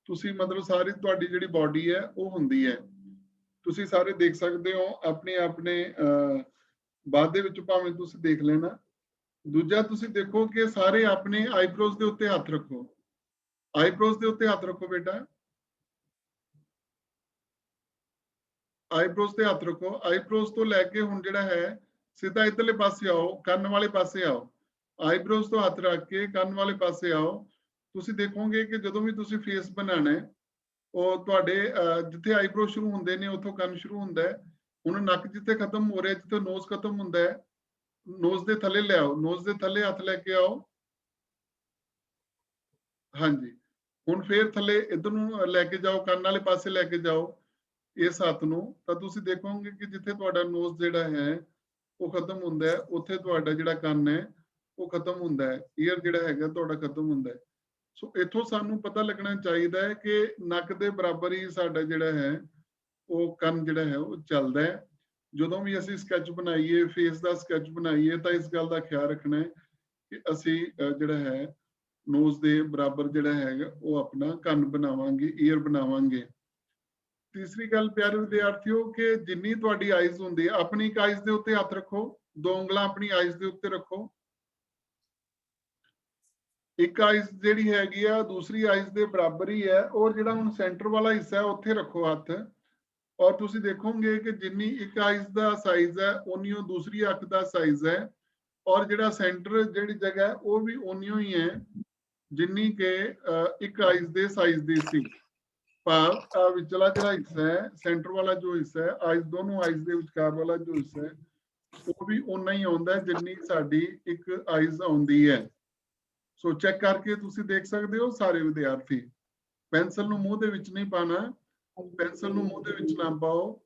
ਤੁਸੀਂ ਮਤਲਬ ਸਾਰੀ ਤੁਹਾਡੀ ਜਿਹੜੀ ਬਾਡੀ ਹੈ ਉਹ ਹੁੰਦੀ ਹੈ। ਤੁਸੀਂ ਸਾਰੇ ਦੇਖ ਸਕਦੇ ਹੋ ਆਪਣੇ ਬਾਅਦ ਦੇ ਵਿੱਚ, ਭਾਵੇਂ ਤੁਸੀਂ ਦੇਖ ਲੈਣਾ। ਦੂਜਾ ਤੁਸੀਂ ਦੇਖੋ ਕਿ ਸਾਰੇ ਆਪਣੇ ਆਈਬ੍ਰੋਜ਼ ਦੇ ਉੱਤੇ ਹੱਥ ਰੱਖੋ, ਆਈਬ੍ਰੋਜ਼ ਦੇ ਉੱਤੇ ਹੱਥ ਰੱਖੋ ਬੇਟਾ, ਆਈਬ੍ਰੋਜ਼ ਤੇ ਹੱਥ ਰੱਖੋ। ਆਈਬ੍ਰੋਜ਼ ਤੋਂ ਲੈ ਕੇ ਹੁਣ ਜਿਹੜਾ ਹੈ ਸਿੱਧਾ ਇਧਰਲੇ ਪਾਸੇ ਆਓ, ਕੰਨ ਵਾਲੇ ਪਾਸੇ ਆਓ। ਆਈਬ੍ਰੋਜ਼ ਤੋਂ ਹੱਥ ਰੱਖ ਕੇ ਕੰਨ ਵਾਲੇ ਪਾਸੇ ਆਓ। ਤੁਸੀਂ ਦੇਖੋਗੇ ਕਿ ਜਦੋਂ ਵੀ ਤੁਸੀਂ ਫੇਸ ਬਣਾਉਣਾ ਹੈ ਉਹ ਤੁਹਾਡੇ ਜਿੱਥੇ ਆਈਬ੍ਰੋ ਸ਼ੁਰੂ ਹੁੰਦੇ ਨੇ ਉੱਥੋਂ ਕੰਨ ਸ਼ੁਰੂ ਹੁੰਦਾ ਹੈ। ਹੁਣ ਨੱਕ ਜਿੱਥੇ ਖਤਮ ਹੋ ਰਿਹਾ, ਜਿੱਥੇ ਨੋਜ਼ ਖਤਮ ਹੁੰਦਾ ਹੈ, ਨੋਜ਼ ਦੇ ਥੱਲੇ ਲੈ ਆਓ, ਨੋਜ਼ ਦੇ ਥੱਲੇ ਹੱਥ ਲੈ ਕੇ ਆਓ। ਹਾਂਜੀ, ਹੁਣ ਫੇਰ ਥੱਲੇ ਇਧਰ ਨੂੰ ਲੈ ਕੇ ਜਾਓ, ਕੰਨ ਵਾਲੇ ਪਾਸੇ ਲੈ ਕੇ ਜਾਓ ਇਸ ਹੱਥ ਨੂੰ। ਤਾਂ ਤੁਸੀਂ ਦੇਖੋਗੇ ਕਿ ਜਿੱਥੇ ਤੁਹਾਡਾ ਨੋਜ਼ ਜਿਹੜਾ ਹੈ ਉਹ ਖਤਮ ਹੁੰਦਾ ਹੈ, ਉੱਥੇ ਤੁਹਾਡਾ ਜਿਹੜਾ ਕੰਨ ਹੈ ਉਹ ਖਤਮ ਹੁੰਦਾ ਹੈ, ਈਅਰ ਜਿਹੜਾ ਹੈਗਾ ਤੁਹਾਡਾ ਖਤਮ ਹੁੰਦਾ ਹੈ। ਸੋ ਇੱਥੋਂ ਸਾਨੂੰ ਪਤਾ ਲੱਗਣਾ ਚਾਹੀਦਾ ਹੈ ਕਿ ਨੱਕ ਦੇ ਬਰਾਬਰ ਹੀ ਸਾਡਾ ਜਿਹੜਾ ਹੈ ਉਹ ਕੰਨ ਜਿਹੜਾ ਹੈ ਉਹ ਚੱਲਦਾ ਹੈ। ਜਦੋਂ ਵੀ ਅਸੀਂ ਸਕੈਚ ਬਣਾਈਏ, ਫੇਸ ਦਾ ਸਕੈਚ ਬਣਾਈਏ, ਤਾਂ ਇਸ ਗੱਲ ਦਾ ਖਿਆਲ ਰੱਖਣਾ ਹੈ ਕਿ ਅਸੀਂ ਜਿਹੜਾ ਹੈ ਨੋਜ਼ ਦੇ ਬਰਾਬਰ ਜਿਹੜਾ ਹੈਗਾ ਉਹ ਆਪਣਾ ਕੰਨ ਬਣਾਵਾਂਗੇ, ਈਅਰ ਬਣਾਵਾਂਗੇ। ਤੀਸਰੀ ਗੱਲ ਪਿਆਰੇ ਵਿਦਿਆਰਥੀਓ ਕਿ ਜਿੰਨੀ ਤੁਹਾਡੀ ਆਈਜ਼ ਹੁੰਦੀ ਹੈ, ਆਪਣੀ ਇੱਕ ਆਈਜ਼ ਦੇ ਉੱਤੇ ਹੱਥ ਰੱਖੋ, 2 ਉਂਗਲਾਂ ਆਪਣੀ ਆਈਜ਼ ਦੇ ਉੱਤੇ ਰੱਖੋ। ਇੱਕ ਆਈਜ਼ ਜਿਹੜੀ ਹੈਗੀ ਆ ਦੂਸਰੀ ਆਈਜ਼ ਦੇ ਬਰਾਬਰ ਹੀ ਹੈ। ਔਰ ਜਿਹੜਾ ਹੁਣ ਸੈਂਟਰ ਵਾਲਾ ਹਿੱਸਾ ਹੈ ਉੱਥੇ ਰੱਖੋ ਹੱਥ। ਔਰ ਤੁਸੀਂ ਦੇਖੋਗੇ ਕਿ ਜਿੰਨੀ ਇੱਕ ਆਈਜ਼ ਦਾ ਸਾਈਜ਼ ਹੈ ਉਨੀ ਉਹ ਦੂਸਰੀ ਅੱਖ ਦਾ ਸਾਈਜ਼ ਹੈ। ਔਰ ਜਿਹੜਾ ਸੈਂਟਰ ਜਿਹੜੀ ਜਗ੍ਹਾ ਹੈ ਉਹ ਵੀ ਉਨੀ ਹੀ ਹੈ ਜਿੰਨੀ ਕਿ ਇੱਕ ਆਈਜ਼ ਦੇ ਸਾਈਜ਼ ਦੀ ਸੀ। ਭਾਵ ਵਿਚਲਾ ਜਿਹੜਾ ਹਿੱਸਾ ਹੈ, ਸੈਂਟਰ ਵਾਲਾ ਜੋ ਹਿੱਸਾ ਹੈ, ਆਈਜ਼ ਦੋਨੋਂ ਆਈਜ਼ ਦੇ ਵਿਚਕਾਰ ਵਾਲਾ ਜੋ ਹਿੱਸਾ ਹੈ ਉਹ ਵੀ ਉਨਾ ਹੀ ਆਉਂਦਾ ਹੈ ਜਿੰਨੀ ਸਾਡੀ ਇੱਕ ਆਈਜ਼ ਆਉਂਦੀ ਹੈ। ਸੋ ਚੈੱਕ ਕਰਕੇ ਤੁਸੀਂ ਦੇਖ ਸਕਦੇ ਹੋ ਸਾਰੇ ਵਿਦਿਆਰਥੀ। ਪੈਨਸਲ ਨੂੰ ਮੂੰਹ ਦੇ ਵਿੱਚ ਨਹੀਂ ਪਾਣਾ, ਪੈਨਸਲ ਨੂੰ ਮੂੰਹ ਦੇ ਵਿੱਚ ਨਾ ਪਾਓ।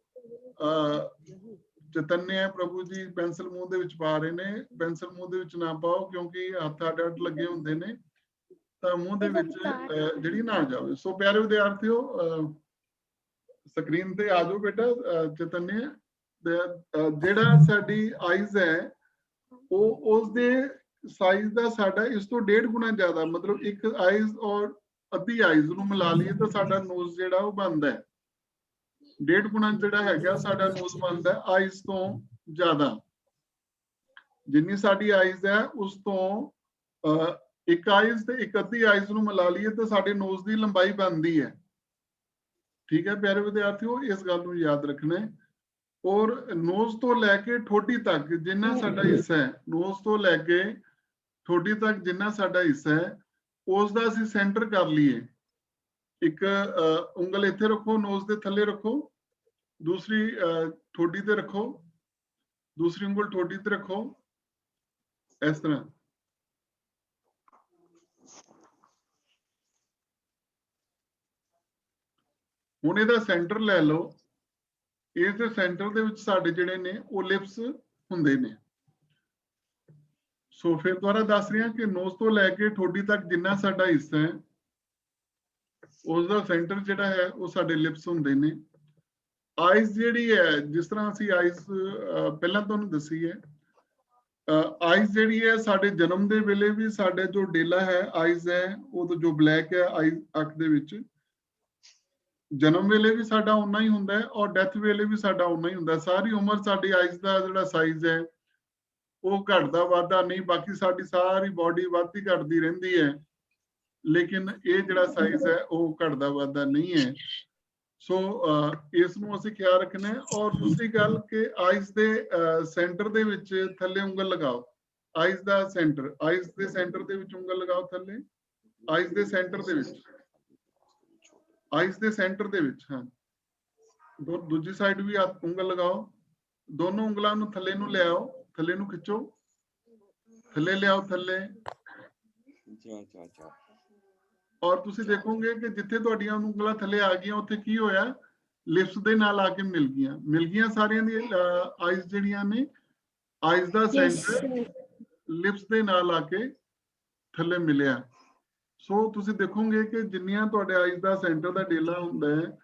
ਚਤੰਨੇ ਪ੍ਰਭੂ ਜੀ ਪੈਨਸਲ ਮੂੰਹ ਦੇ ਵਿੱਚ ਪਾ ਰਹੇ ਨੇ, ਪੈਨਸਲ ਮੂੰਹ ਦੇ ਵਿੱਚ ਨਾ ਪਾਓ ਕਿਉਂਕਿ ਹੱਥ ਅੱਡ ਲੱਗੇ ਹੁੰਦੇ ਨੇ ਤਾਂ ਮੂੰਹ ਦੇ ਵਿੱਚ ਜਿਹੜੀ ਨਾ ਜਾਵੇ। ਸੋ ਪਿਆਰੇ ਵਿਦਿਆਰਥੀਓ ਸਕਰੀਨ ਤੇ ਆ ਜਾਓ ਬੇਟਾ। ਚਤੰਨੇ ਜਿਹੜਾ ਸਾਡੀ ਆਈਜ਼ ਹੈ ਉਹ ਉਸਦੇ ਸਾਈਜ਼ ਦਾ ਸਾਡਾ ਇਸ ਤੋਂ 1.5 ਗੁਣਾ ਜ਼ਿਆਦਾ, ਮਤਲਬ ਇੱਕ ਆਈਜ਼ ਔਰ ਅੱਧੀ ਆਈਜ਼ ਨੂੰ ਮਿਲਾ ਲਈਏ ਤਾਂ ਸਾਡਾ ਨੋਜ਼ ਜਿਹੜਾ ਉਹ ਬਣਦਾ ਹੈ 1.5 ਗੁਣਾ ਜਿਹੜਾ ਹੈਗਾ ਸਾਡਾ ਨੋਜ਼ ਬਣਦਾ ਆਈਜ਼ ਤੋਂ ਜ਼ਿਆਦਾ। ਜਿੰਨੀ ਸਾਡੀ ਆਈਜ਼ ਹੈ ਉਸ ਤੋਂ ਇੱਕ ਆਈਜ਼ ਤੇ ਇੱਕ ਅੱਧੀ ਆਈਜ਼ ਨੂੰ ਮਿਲਾ ਲਈਏ ਤਾਂ ਸਾਡੇ ਨੋਜ਼ ਦੀ ਲੰਬਾਈ ਬਣਦੀ ਹੈ। ਠੀਕ ਹੈ ਪਿਆਰੇ ਵਿਦਿਆਰਥੀਓ, ਇਸ ਗੱਲ ਨੂੰ ਯਾਦ ਰੱਖਣਾ ਹੈ। ਔਰ ਨੋਜ਼ ਤੋਂ ਲੈ ਕੇ ਠੋਡੀ ਤੱਕ ਜਿੰਨਾ ਸਾਡਾ ਹਿੱਸਾ ਹੈ, ਨੋਜ਼ ਤੋਂ ਲੈ ਕੇ ਠੋਡੀ ਤੱਕ ਜਿੰਨਾ ਸਾਡਾ ਹਿੱਸਾ ਹੈ ਉਸ ਦਾ ਅਸੀਂ ਸੈਂਟਰ ਕਰ ਲਈਏ। ਇੱਕ ਉਂਗਲ ਇੱਥੇ ਰੱਖੋ, ਨੋਜ਼ ਦੇ ਥੱਲੇ ਰੱਖੋ, ਦੂਸਰੀ ਠੋਡੀ ਤੇ ਰੱਖੋ, ਦੂਸਰੀ ਉਂਗਲ ਠੋਡੀ ਤੇ ਰੱਖੋ, ਇਸ ਤਰ੍ਹਾਂ। ਹੁਣ ਇਹਦਾ ਸੈਂਟਰ ਲੈ ਲਓ। ਇਸ ਦੇ ਸੈਂਟਰ ਦੇ ਵਿੱਚ ਸਾਡੇ ਜਿਹੜੇ ਨੇ ਉਹ ਲਿਪਸ ਹੁੰਦੇ ਨੇ। ਸੋ ਫਿਰ ਦੁਬਾਰਾ ਦੱਸ ਰਿਹਾ ਕਿ ਨੋਜ਼ ਤੋਂ ਲੈ ਕੇ ਠੋਡੀ ਤੱਕ ਜਿੰਨਾ ਸਾਡਾ ਹਿੱਸਾ ਹੈ ਉਸ ਦਾ ਸੈਂਟਰ ਜਿਹੜਾ ਹੈ ਉਹ ਸਾਡੇ ਲਿਪਸ ਹੁੰਦੇ ਨੇ। ਆਈਜ਼ ਜਿਹੜੀ ਹੈ, ਜਿਸ ਤਰ੍ਹਾਂ ਅਸੀਂ ਆਈਜ਼ ਪਹਿਲਾਂ ਤੁਹਾਨੂੰ ਦੱਸੀ ਹੈ, ਆਈਜ਼ ਜਿਹੜੀ ਹੈ ਸਾਡੇ ਜਨਮ ਦੇ ਵੇਲੇ ਵੀ ਸਾਡੇ ਜੋ ਡੇਲਾ ਹੈ ਆਈਜ਼ ਹੈ ਉਹ ਜੋ ਬਲੈਕ ਹੈ ਆਈਜ਼ ਅੱਖ ਦੇ ਵਿੱਚ, ਜਨਮ ਵੇਲੇ ਵੀ ਸਾਡਾ ਉਨਾ ਹੀ ਹੁੰਦਾ ਹੈ ਔਰ ਡੈਥ ਵੇਲੇ ਵੀ ਸਾਡਾ ਉਨਾ ਹੀ ਹੁੰਦਾ। ਸਾਰੀ ਉਮਰ ਸਾਡੀ ਆਈਜ਼ ਦਾ ਜਿਹੜਾ ਸਾਈਜ਼ ਹੈ ਉਹ ਘਟਦਾ ਵੱਧਦਾ ਨਹੀਂ, ਬਾਕੀ ਸਾਡੀ ਸਾਰੀ ਬਾਡੀ ਵੱਧਦੀ ਘਟਦੀ ਰਹਿੰਦੀ ਹੈ, ਲੇਕਿਨ ਇਹ ਜਿਹੜਾ ਸਾਈਜ਼ ਹੈ ਉਹ ਘਟਦਾ ਵੱਧਦਾ ਨਹੀਂ ਹੈ। ਸੋ ਇਸ ਨੂੰ ਅਸੀਂ ਖਿਆਲ ਰੱਖਣਾ ਹੈ। ਔਰ ਦੂਸਰੀ ਗੱਲ ਕਿ ਆਈਜ਼ ਦੇ ਸੈਂਟਰ ਦੇ ਵਿੱਚ ਥੱਲੇ ਉਂਗਲ ਲਗਾਓ। ਆਈਜ਼ ਦਾ ਸੈਂਟਰ, ਆਈਜ਼ ਦੇ ਸੈਂਟਰ ਦੇ ਵਿੱਚ ਉਂਗਲ ਲਗਾਓ ਥੱਲੇ, ਆਈਜ਼ ਦੇ ਸੈਂਟਰ ਦੇ ਵਿੱਚ, ਆਈਜ਼ ਦੇ ਸੈਂਟਰ ਦੇ ਵਿੱਚ। ਹਾਂ, ਦੂਜੀ ਸਾਈਡ ਵੀ ਉਂਗਲ ਲਗਾਓ, ਦੋਨੋਂ ਉਂਗਲਾਂ ਨੂੰ ਥੱਲੇ ਨੂੰ ਲਿਆਓ, ਥੱਲੇ ਨੂੰ ਖਿੱਚੋ, ਥੱਲੇ ਲਿਆਓ, ਥੱਲੇ। ਔਰ ਤੁਸੀਂ ਦੇਖੋਗੇ ਕਿ ਜਿੱਥੇ ਤੁਹਾਡੀਆਂ ਉਂਗਲਾਂ ਥੱਲੇ ਆ ਗਈਆਂ ਉੱਥੇ ਕੀ ਹੋਇਆ, ਲਿਪਸ ਦੇ ਨਾਲ ਆ ਕੇ ਮਿਲ ਗਈਆਂ ਸਾਰਿਆਂ ਦੀ ਆਈਜ਼ ਜਿਹੜੀਆਂ ਨੇ, ਆਈਜ਼ ਦਾ ਸੈਂਟਰ ਲਿਪਸ ਦੇ ਨਾਲ ਆ ਕੇ ਥੱਲੇ ਮਿਲਿਆ। ਸੋ ਤੁਸੀਂ ਦੇਖੋਗੇ ਕਿ ਜਿੰਨੀਆਂ ਤੁਹਾਡੇ ਆਈਜ਼ ਦਾ ਸੈਂਟਰ ਦਾ ਡੇਲਾ ਹੁੰਦਾ ਹੈ,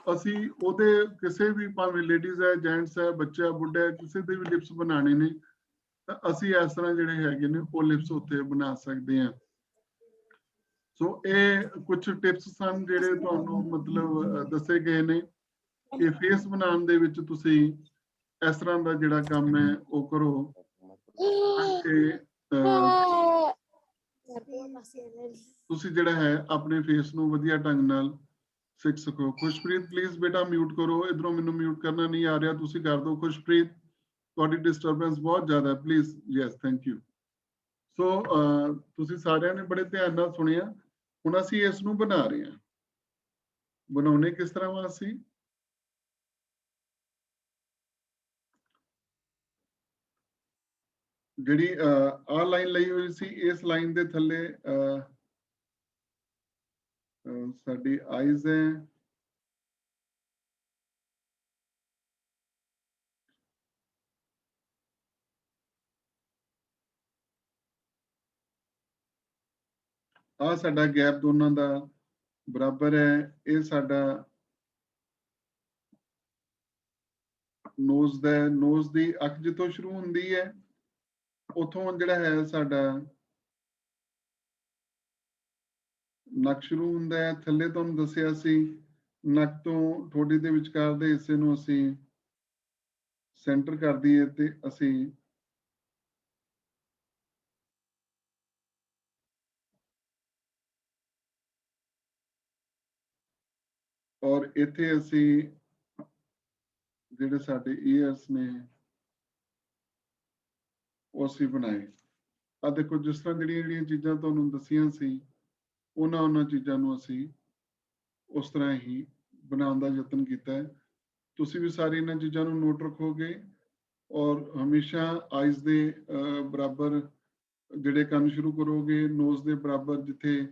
ਅਸੀਂ ਉਹਦੇ ਕਿਸੇ ਵੀ, ਭਾਵੇਂ ਲੇਡੀਜ਼ ਹੈ, ਜੈਂਟਸ ਹੈ, ਬੱਚਾ, ਬੁੱਢਾ ਹੈ, ਕਿਸੇ ਦੇ ਵੀ ਲਿਪਸ ਬਣਾਉਣੇ ਨੇ ਤਾਂ ਅਸੀਂ ਇਸ ਤਰ੍ਹਾਂ ਜਿਹੜੇ ਹੈਗੇ ਨੇ ਉਹ ਲਿਪਸ ਉੱਥੇ ਬਣਾ ਸਕਦੇ ਹਾਂ। ਸੋ ਇਹ ਕੁਝ ਟਿਪਸ ਸਨ ਜਿਹੜੇ ਤੁਹਾਨੂੰ ਮਤਲਬ ਦੱਸੇ ਗਏ ਨੇ ਕਿ ਫੇਸ ਬਣਾਉਣ ਦੇ ਵਿੱਚ ਤੁਸੀਂ ਇਸ ਤਰ੍ਹਾਂ ਦਾ ਜਿਹੜਾ ਕੰਮ ਹੈ ਉਹ ਕਰੋ ਕਿ ਤੁਸੀਂ ਜਿਹੜਾ ਹੈ ਆਪਣੇ ਫੇਸ ਨੂੰ ਵਧੀਆ ਢੰਗ ਨਾਲ ਸਿੱਖ ਸਕੋ। ਖੁਸ਼ਪ੍ਰੀਤ ਪਲੀਜ਼ ਬੇਟਾ ਮਿਊਟ ਕਰੋ, ਇਧਰੋਂ ਮੈਨੂੰ ਮਿਊਟ ਕਰਨਾ ਨਹੀਂ ਆ ਰਿਹਾ, ਤੁਸੀਂ ਕਰ ਦਿਓ। ਖੁਸ਼ਪ੍ਰੀਤ ਤੁਹਾਡੀ ਡਿਸਟਰਬੈਂਸ ਬਹੁਤ ਜ਼ਿਆਦਾ ਹੈ, please. Yes, thank you. So ਤੁਸੀਂ ਸਾਰਿਆਂ ਨੇ ਬੜੇ ਧਿਆਨ ਨਾਲ ਸੁਣਿਆ। ਹੁਣ ਅਸੀਂ ਇਸ ਨੂੰ ਬਣਾ ਰਹੇ ਹਾਂ। ਬਣਾਉਣੇ ਕਿਸ ਤਰ੍ਹਾਂ ਵਾ ਅਸੀਂ, ਜਿਹੜੀ ਆਹ ਲਾਈਨ ਲਈ ਹੋਈ ਸੀ, ਇਸ ਲਾਈਨ ਦੇ ਥੱਲੇ ਸਾਡੀ ਆਈਜ਼ ਹੈ, ਆਹ ਸਾਡਾ ਗੈਪ ਦੋਨਾਂ ਦਾ ਬਰਾਬਰ ਹੈ। ਇਹ ਸਾਡਾ ਨੋਜ਼ ਦਾ, ਨੋਜ਼ ਦੀ ਅੱਖ ਜਿੱਥੋਂ ਸ਼ੁਰੂ ਹੁੰਦੀ ਹੈ ਉਥੋਂ ਜਿਹੜਾ ਹੈ ਸਾਡਾ ਨੱਕ ਸ਼ੁਰੂ ਹੁੰਦਾ ਹੈ। ਥੱਲੇ ਤੁਹਾਨੂੰ ਦੱਸਿਆ ਸੀ ਨੱਕ ਤੋਂ ਠੋਡੀ ਦੇ ਵਿਚਕਾਰ ਦੇ ਹਿੱਸੇ ਨੂੰ ਅਸੀਂ ਸੈਂਟਰ ਕਰ ਦਈਏ ਤੇ ਅਸੀਂ ਔਰ ਇੱਥੇ ਅਸੀਂ ਜਿਹੜੇ ਸਾਡੇ ਈਅਰਸ ਨੇ ਉਹ ਅਸੀਂ ਬਣਾਏ। ਆ ਦੇਖੋ, ਜਿਸ ਤਰ੍ਹਾਂ ਜਿਹੜੀਆਂ ਚੀਜ਼ਾਂ ਤੁਹਾਨੂੰ ਦੱਸੀਆਂ ਸੀ ਉਹਨਾਂ ਚੀਜ਼ਾਂ ਨੂੰ ਅਸੀਂ ਉਸ ਤਰ੍ਹਾਂ ਹੀ ਬਣਾਉਣ ਦਾ ਯਤਨ ਕੀਤਾ ਹੈ। ਤੁਸੀਂ ਵੀ ਸਾਰੀ ਇਹਨਾਂ ਚੀਜ਼ਾਂ ਨੂੰ ਨੋਟ ਰੱਖੋਗੇ ਔਰ ਹਮੇਸ਼ਾ ਆਈਜ਼ ਦੇ ਬਰਾਬਰ ਜਿਹੜੇ ਕੰਨ ਸ਼ੁਰੂ ਕਰੋਗੇ, ਨੋਜ਼ ਦੇ ਬਰਾਬਰ ਜਿੱਥੇ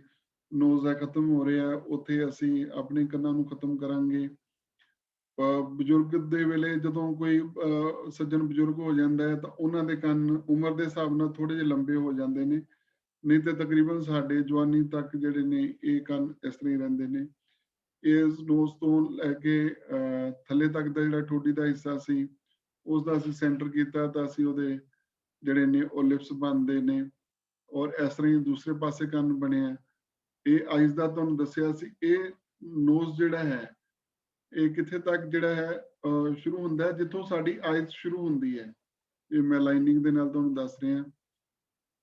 ਨੋਜ਼ ਦਾ ਖਤਮ ਹੋ ਰਿਹਾ ਉੱਥੇ ਅਸੀਂ ਆਪਣੇ ਕੰਨਾਂ ਨੂੰ ਖਤਮ ਕਰਾਂਗੇ। ਬਜ਼ੁਰਗ ਦੇ ਵੇਲੇ ਜਦੋਂ ਕੋਈ ਸੱਜਣ ਬਜ਼ੁਰਗ ਹੋ ਜਾਂਦਾ ਹੈ ਤਾਂ ਉਹਨਾਂ ਦੇ ਕੰਨ ਉਮਰ ਦੇ ਹਿਸਾਬ ਨਾਲ ਥੋੜੇ ਜਿਹੇ ਲੰਬੇ ਹੋ ਜਾਂਦੇ ਨੇ, ਨਹੀਂ ਤੇ ਤਕਰੀਬਨ ਸਾਡੇ ਜਵਾਨੀ ਤੱਕ ਜਿਹੜੇ ਨੇ ਇਹ ਕੰਨ ਇਸ ਤਰ੍ਹਾਂ ਹੀ ਰਹਿੰਦੇ ਨੇ। ਇਸ ਨੋਜ਼ ਤੋਂ ਲੈ ਕੇ ਥੱਲੇ ਤੱਕ ਦਾ ਜਿਹੜਾ ਠੋਡੀ ਦਾ ਹਿੱਸਾ ਸੀ ਉਸ ਦਾ ਅਸੀਂ ਸੈਂਟਰ ਕੀਤਾ ਤਾਂ ਅਸੀਂ ਉਹਦੇ ਜਿਹੜੇ ਨੇ ਉਹ ਲਿਪਸ ਬਣਦੇ ਨੇ। ਔਰ ਇਸ ਤਰ੍ਹਾਂ ਹੀ ਦੂਸਰੇ ਪਾਸੇ ਕੰਨ ਬਣਿਆ। ਇਹ ਆਈਜ਼ ਦਾ ਤੁਹਾਨੂੰ ਦੱਸਿਆ ਸੀ। ਇਹ ਨੋਜ਼ ਜਿਹੜਾ ਹੈ ਇਹ ਕਿੱਥੇ ਤੱਕ ਜਿਹੜਾ ਹੈ ਸ਼ੁਰੂ ਹੁੰਦਾ ਹੈ, ਜਿੱਥੋਂ ਸਾਡੀ ਆਈਜ਼ ਸ਼ੁਰੂ ਹੁੰਦੀ ਹੈ। ਇਹ ਮੈਂ ਲਾਈਨਿੰਗ ਦੇ ਨਾਲ ਤੁਹਾਨੂੰ ਦੱਸ ਰਿਹਾ।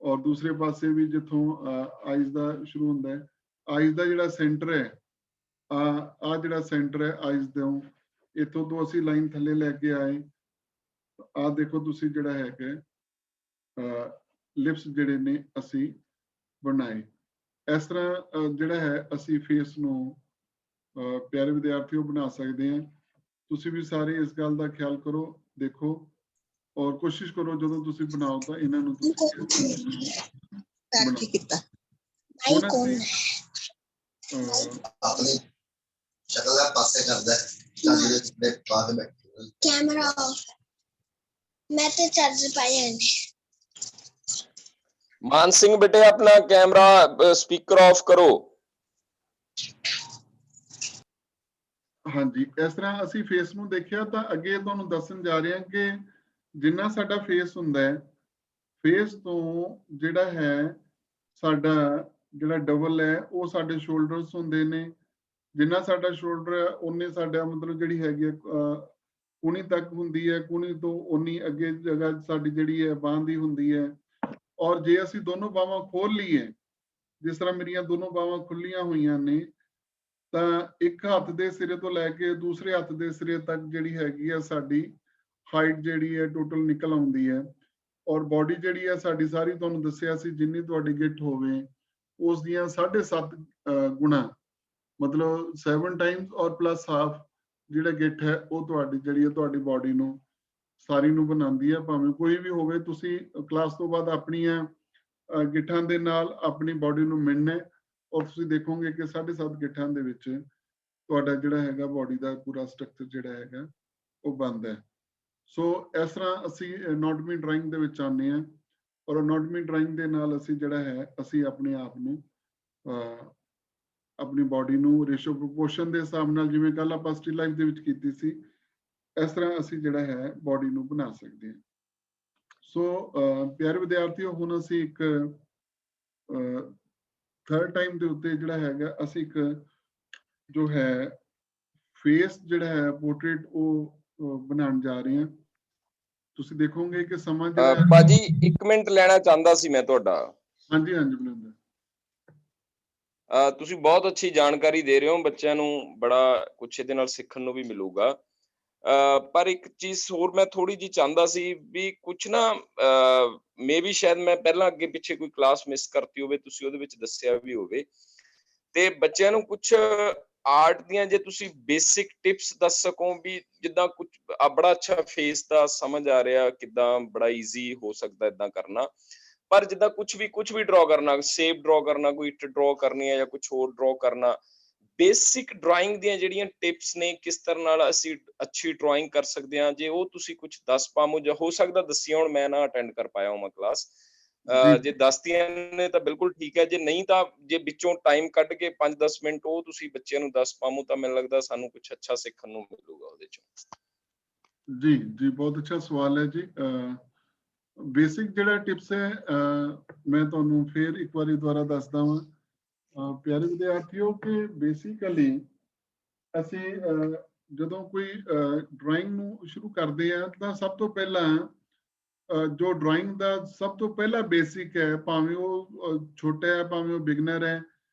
ਔਰ ਦੂਸਰੇ ਪਾਸੇ ਵੀ ਜਿੱਥੋਂ ਆਈਜ਼ ਦਾ ਸ਼ੁਰੂ ਹੁੰਦਾ ਹੈ, ਆਈਜ਼ ਦਾ ਜਿਹੜਾ ਸੈਂਟਰ ਹੈ, ਆ ਜਿਹੜਾ ਸੈਂਟਰ ਹੈ ਆਈਜ਼ ਦਾ, ਇੱਥੋਂ ਤੋਂ ਅਸੀਂ ਲਾਈਨ ਥੱਲੇ ਲੈ ਕੇ ਆਏ। ਆ ਦੇਖੋ ਤੁਸੀਂ ਜਿਹੜਾ ਹੈ ਕਿ ਲਿਪਸ ਜਿਹੜੇ ਨੇ ਅਸੀਂ ਬਣਾਏ। ਇਸ ਤਰ੍ਹਾਂ ਜਿਹੜਾ ਹੈ ਅਸੀਂ ਫੇਸ ਨੂੰ ਪਿਆਰੇ ਵਿਦਿਆਰਥੀਓ ਬਣਾ ਸਕਦੇ ਹਾਂ। ਤੁਸੀਂ ਵੀ ਸਾਰੇ ਇਸ ਗੱਲ ਦਾ ਖਿਆਲ ਕਰੋ, ਦੇਖੋ ਔਰ ਕੋਸ਼ਿਸ਼ ਕਰੋ ਜਦੋਂ ਤੁਸੀਂ ਬਣਾਓ ਤਾਂ ਇਹਨਾਂ ਨੂੰ ਸ਼ਕਲ ਦਾ ਪਾਸੇ ਕਰਦਾ ਕੈਮਰਾ ਆਫ। ਮੈਂ ਤੇ ਚਾਰਜਰ ਪਾਇਆ ਹੈ। ਮਾਨ ਸਿੰਘ ਬੇਟੇ ਆਪਣਾ ਕੈਮਰਾ ਸਪੀਕਰ ਆਫ ਕਰੋ। ਹਾਂਜੀ, ਇਸ ਤਰ੍ਹਾਂ ਅਸੀਂ ਫੇਸ ਨੂੰ ਦੇਖਿਆ ਤਾਂ ਅੱਗੇ ਤੁਹਾਨੂੰ ਦੱਸਣ ਜਾ ਰਹੇ ਹਾਂ ਕਿ ਜਿੰਨਾ ਸਾਡਾ ਫੇਸ ਹੁੰਦਾ ਹੈ, ਫੇਸ ਤੋਂ ਜਿਹੜਾ ਹੈ ਸਾਡਾ ਜਿਹੜਾ ਡਬਲ ਹੈ ਉਹ ਸਾਡੇ ਸ਼ੋਲਡਰਸ ਹੁੰਦੇ ਨੇ। ਜਿੰਨਾ ਸਾਡਾ ਸ਼ੋਲਡਰ ਹੈ ਉਨੇ ਸਾਡਾ ਮਤਲਬ ਜਿਹੜੀ ਹੈਗੀ ਕੂਣੀ ਤੱਕ ਹੁੰਦੀ ਹੈ, ਕੂਣੀ ਤੋਂ ਉਨੀ ਅੱਗੇ ਜਗ੍ਹਾ ਸਾਡੀ ਜਿਹੜੀ ਹੈ ਬਾਂਹ ਦੀ ਹੁੰਦੀ ਹੈ। ਔਰ ਜੇ ਅਸੀਂ ਦੋਨੋਂ ਬਾਹਾਂ ਖੋਲ ਲਈਏ, ਜਿਸ ਤਰ੍ਹਾਂ ਮੇਰੀਆਂ ਦੋਨੋਂ ਬਾਹਾਂ ਖੁੱਲੀਆਂ ਹੋਈਆਂ ਨੇ, ਤਾਂ ਇੱਕ ਹੱਥ ਦੇ ਸਿਰੇ ਤੋਂ ਲੈ ਕੇ ਦੂਸਰੇ ਹੱਥ ਦੇ ਸਿਰੇ ਤੱਕ ਜਿਹੜੀ ਹੈਗੀ ਆ ਸਾਡੀ ਹਾਈਟ ਜਿਹੜੀ ਹੈ ਟੋਟਲ ਨਿਕਲ ਆਉਂਦੀ ਹੈ। ਔਰ ਬਾਡੀ ਜਿਹੜੀ ਹੈ ਸਾਡੀ ਸਾਰੀ ਤੁਹਾਨੂੰ ਦੱਸਿਆ ਸੀ ਜਿੰਨੀ ਤੁਹਾਡੀ ਗਿੱਠ ਹੋਵੇ ਉਸ ਦੀਆਂ 7.5 ਗੁਣਾ, ਮਤਲਬ 7 ਟਾਈਮਸ ਔਰ ਪਲੱਸ ਹਾਫ ਜਿਹੜਾ ਗਿੱਠ ਹੈ ਉਹ ਤੁਹਾਡੀ ਜਿਹੜੀ ਹੈ ਤੁਹਾਡੀ ਬਾਡੀ ਨੂੰ ਸਾਰੀ ਨੂੰ ਬਣਾਉਂਦੀ ਹੈ। ਭਾਵੇਂ ਕੋਈ ਵੀ ਹੋਵੇ, ਤੁਸੀਂ ਕਲਾਸ ਤੋਂ ਬਾਅਦ ਆਪਣੀਆਂ ਗਿੱਠਾਂ ਦੇ ਨਾਲ ਆਪਣੀ ਬਾਡੀ ਨੂੰ ਮਿਲਣਾ ਹੈ ਔਰ ਤੁਸੀਂ ਦੇਖੋਗੇ ਕਿ 7.5 ਗਿੱਠਾਂ ਦੇ ਵਿੱਚ ਤੁਹਾਡਾ ਜਿਹੜਾ ਹੈਗਾ ਬਾਡੀ ਦਾ ਪੂਰਾ ਸਟਰਕਚਰ ਜਿਹੜਾ ਹੈਗਾ ਉਹ ਬਣਦਾ ਹੈ। ਸੋ ਇਸ ਤਰ੍ਹਾਂ ਅਸੀਂ ਐਨਾਟਮੀ ਡਰਾਇੰਗ ਦੇ ਵਿੱਚ ਆਉਂਦੇ ਹਾਂ ਔਰ ਐਨਾਟਮੀ ਡਰਾਇੰਗ ਦੇ ਨਾਲ ਅਸੀਂ ਜਿਹੜਾ ਹੈ ਅਸੀਂ ਆਪਣੇ ਆਪ ਨੂੰ ਆਪਣੀ ਬਾਡੀ ਨੂੰ ਰੇਸ਼ੋ ਪ੍ਰੋਪੋਰਸ਼ਨ ਦੇ ਹਿਸਾਬ ਨਾਲ, ਜਿਵੇਂ ਕੱਲ ਆਪਾਂ ਸਟਿਲ ਲਾਈਫ ਦੇ ਵਿੱਚ ਕੀਤੀ ਸੀ, ਇਸ ਤਰ੍ਹਾਂ ਅਸੀਂ ਜਿਹੜਾ ਹੈ ਬਾਡੀ ਨੂੰ ਬਣਾ ਸਕਦੇ ਹਾਂ। ਸੋ ਪਿਆਰੇ ਵਿਦਿਆਰਥੀਓ, ਹੁਣ ਅਸੀਂ ਇੱਕ ਥਰਡ ਟਾਈਮ ਦੇ ਉੱਤੇ ਜਿਹੜਾ ਹੈਗਾ ਅਸੀਂ ਇੱਕ ਜੋ ਹੈ ਫੇਸ ਜਿਹੜਾ ਹੈ ਪੋਰਟਰੇਟ ਉਹ ਬਣਾਉਣ ਜਾ ਰਹੇ ਹਾਂ। ਤੁਸੀਂ ਦੇਖੋਗੇ ਕਿ ਸਮਾਂ ਜਿਹੜਾ ਭਾਜੀ 1 ਮਿੰਟ ਲੈਣਾ ਚਾਹੁੰਦਾ ਸੀ ਮੈਂ ਤੁਹਾਡਾ। ਹਾਂਜੀ ਬਲਵਿੰਦਰ, ਤੁਸੀਂ ਬਹੁਤ ਅੱਛੀ ਜਾਣਕਾਰੀ ਦੇ ਰਹੇ ਹੋ, ਬੱਚਿਆਂ ਨੂੰ ਬੜਾ ਕੁਛ ਇਹਦੇ ਨਾਲ ਸਿੱਖਣ ਨੂੰ ਵੀ ਮਿਲੂਗਾ। ਪਰ ਇੱਕ ਚੀਜ਼ ਹੋਰ ਮੈਂ ਥੋੜੀ ਜਿਹੀ ਚਾਹੁੰਦਾ ਸੀ ਵੀ ਕੁਛ ਨਾ ਮੇ ਵੀ ਸ਼ਾਇਦ ਮੈਂ ਪਹਿਲਾਂ ਅੱਗੇ ਪਿੱਛੇ ਕੋਈ ਕਲਾਸ ਮਿਸ ਕਰਤੀ ਹੋਵੇ, ਤੁਸੀਂ ਉਹਦੇ ਵਿੱਚ ਦੱਸਿਆ ਵੀ ਹੋਵੇ, ਤੇ ਬੱਚਿਆਂ ਨੂੰ ਕੁਛ ਆਰਟ ਦੀਆਂ ਜੇ ਤੁਸੀਂ ਬੇਸਿਕ ਟਿਪਸ ਦੱਸ ਸਕੋ ਵੀ ਜਿੱਦਾਂ ਕੁਝ ਬੜਾ ਅੱਛਾ ਫੇਸ ਦਾ ਸਮਝ ਆ ਰਿਹਾ, ਕਿੱਦਾਂ ਬੜਾ ਈਜ਼ੀ ਹੋ ਸਕਦਾ ਇਦਾਂ ਕਰਨਾ, ਪਰ ਜਿੱਦਾਂ ਕੁਝ ਵੀ ਡਰਾ ਕਰਨਾ, ਸ਼ੇਪ ਡਰਾ ਕਰਨਾ, ਕੋਈ ਇੱਟ ਡਰਾ ਕਰਨੀ ਹੈ ਜਾਂ ਕੁਝ ਹੋਰ ਡਰਾ ਕਰਨਾ, ਬੇਸਿਕ ਡਰਾਇੰਗ ਦੀਆਂ ਜਿਹੜੀਆਂ ਟਿਪਸ ਨੇ ਕਿਸ ਤਰ੍ਹਾਂ ਨਾਲ ਅਸੀਂ ਅੱਛੀ ਡਰਾਇੰਗ ਕਰ ਸਕਦੇ ਹਾਂ, ਜੇ ਉਹ ਤੁਸੀਂ ਕੁਝ ਦੱਸ ਪਾਵੋ, ਜਾਂ ਹੋ ਸਕਦਾ ਦੱਸਿਆ ਹੁਣ ਮੈਂ ਨਾ ਅਟੈਂਡ ਕਰ ਪਾਇਆ ਹਾਂ ਕਲਾਸ, ਜੇ ਦੱਸਦੀਆਂ ਨੇ ਤਾਂ ਬਿਲਕੁਲ ਠੀਕ ਹੈ, ਜੇ ਨਹੀਂ ਤਾਂ ਜੇ ਵਿੱਚੋਂ ਟਾਈਮ ਕੱਢ ਕੇ 5-10 ਮਿੰਟ ਉਹ ਤੁਸੀਂ ਬੱਚਿਆਂ ਨੂੰ ਦੱਸ ਪਾਵੋ ਤਾਂ ਮੈਨੂੰ ਲੱਗਦਾ ਸਾਨੂੰ ਕੁਝ ਅੱਛਾ ਸਿੱਖਣ ਨੂੰ ਮਿਲੂਗਾ ਉਹਦੇ ਚੋਂ। ਜੀ ਬਹੁਤ ਅੱਛਾ ਸਵਾਲ ਹੈ ਜੀ। ਬੇਸਿਕ ਜਿਹੜਾ ਟਿਪਸ ਹੈ ਮੈਂ ਤੁਹਾਨੂੰ ਫਿਰ ਇੱਕ ਵਾਰੀ ਦੁਬਾਰਾ ਦੱਸਦਾ ਹਾਂ ਪਿਆਰੇ ਵਿਦਿਆਰਥੀਓ ਕਿ ਬੇਸਿਕਲੀ ਅਸੀਂ ਜਦੋਂ ਕੋਈ ਡਰਾਇੰਗ ਨੂੰ ਸ਼ੁਰੂ ਕਰਦੇ ਆ ਤਾਂ ਸਭ ਤੋਂ ਪਹਿਲਾਂ ਜੋ ਡਰਾਇੰਗ ਦਾ ਸਭ ਤੋਂ ਪਹਿਲਾ ਬੇਸਿਕ ਹੈ, ਭਾਵੇਂ ਉਹ ਛੋਟਾ ਹੈ ਭਾਵੇਂ ਉਹ ਬਿਗਨਰ ਹੈ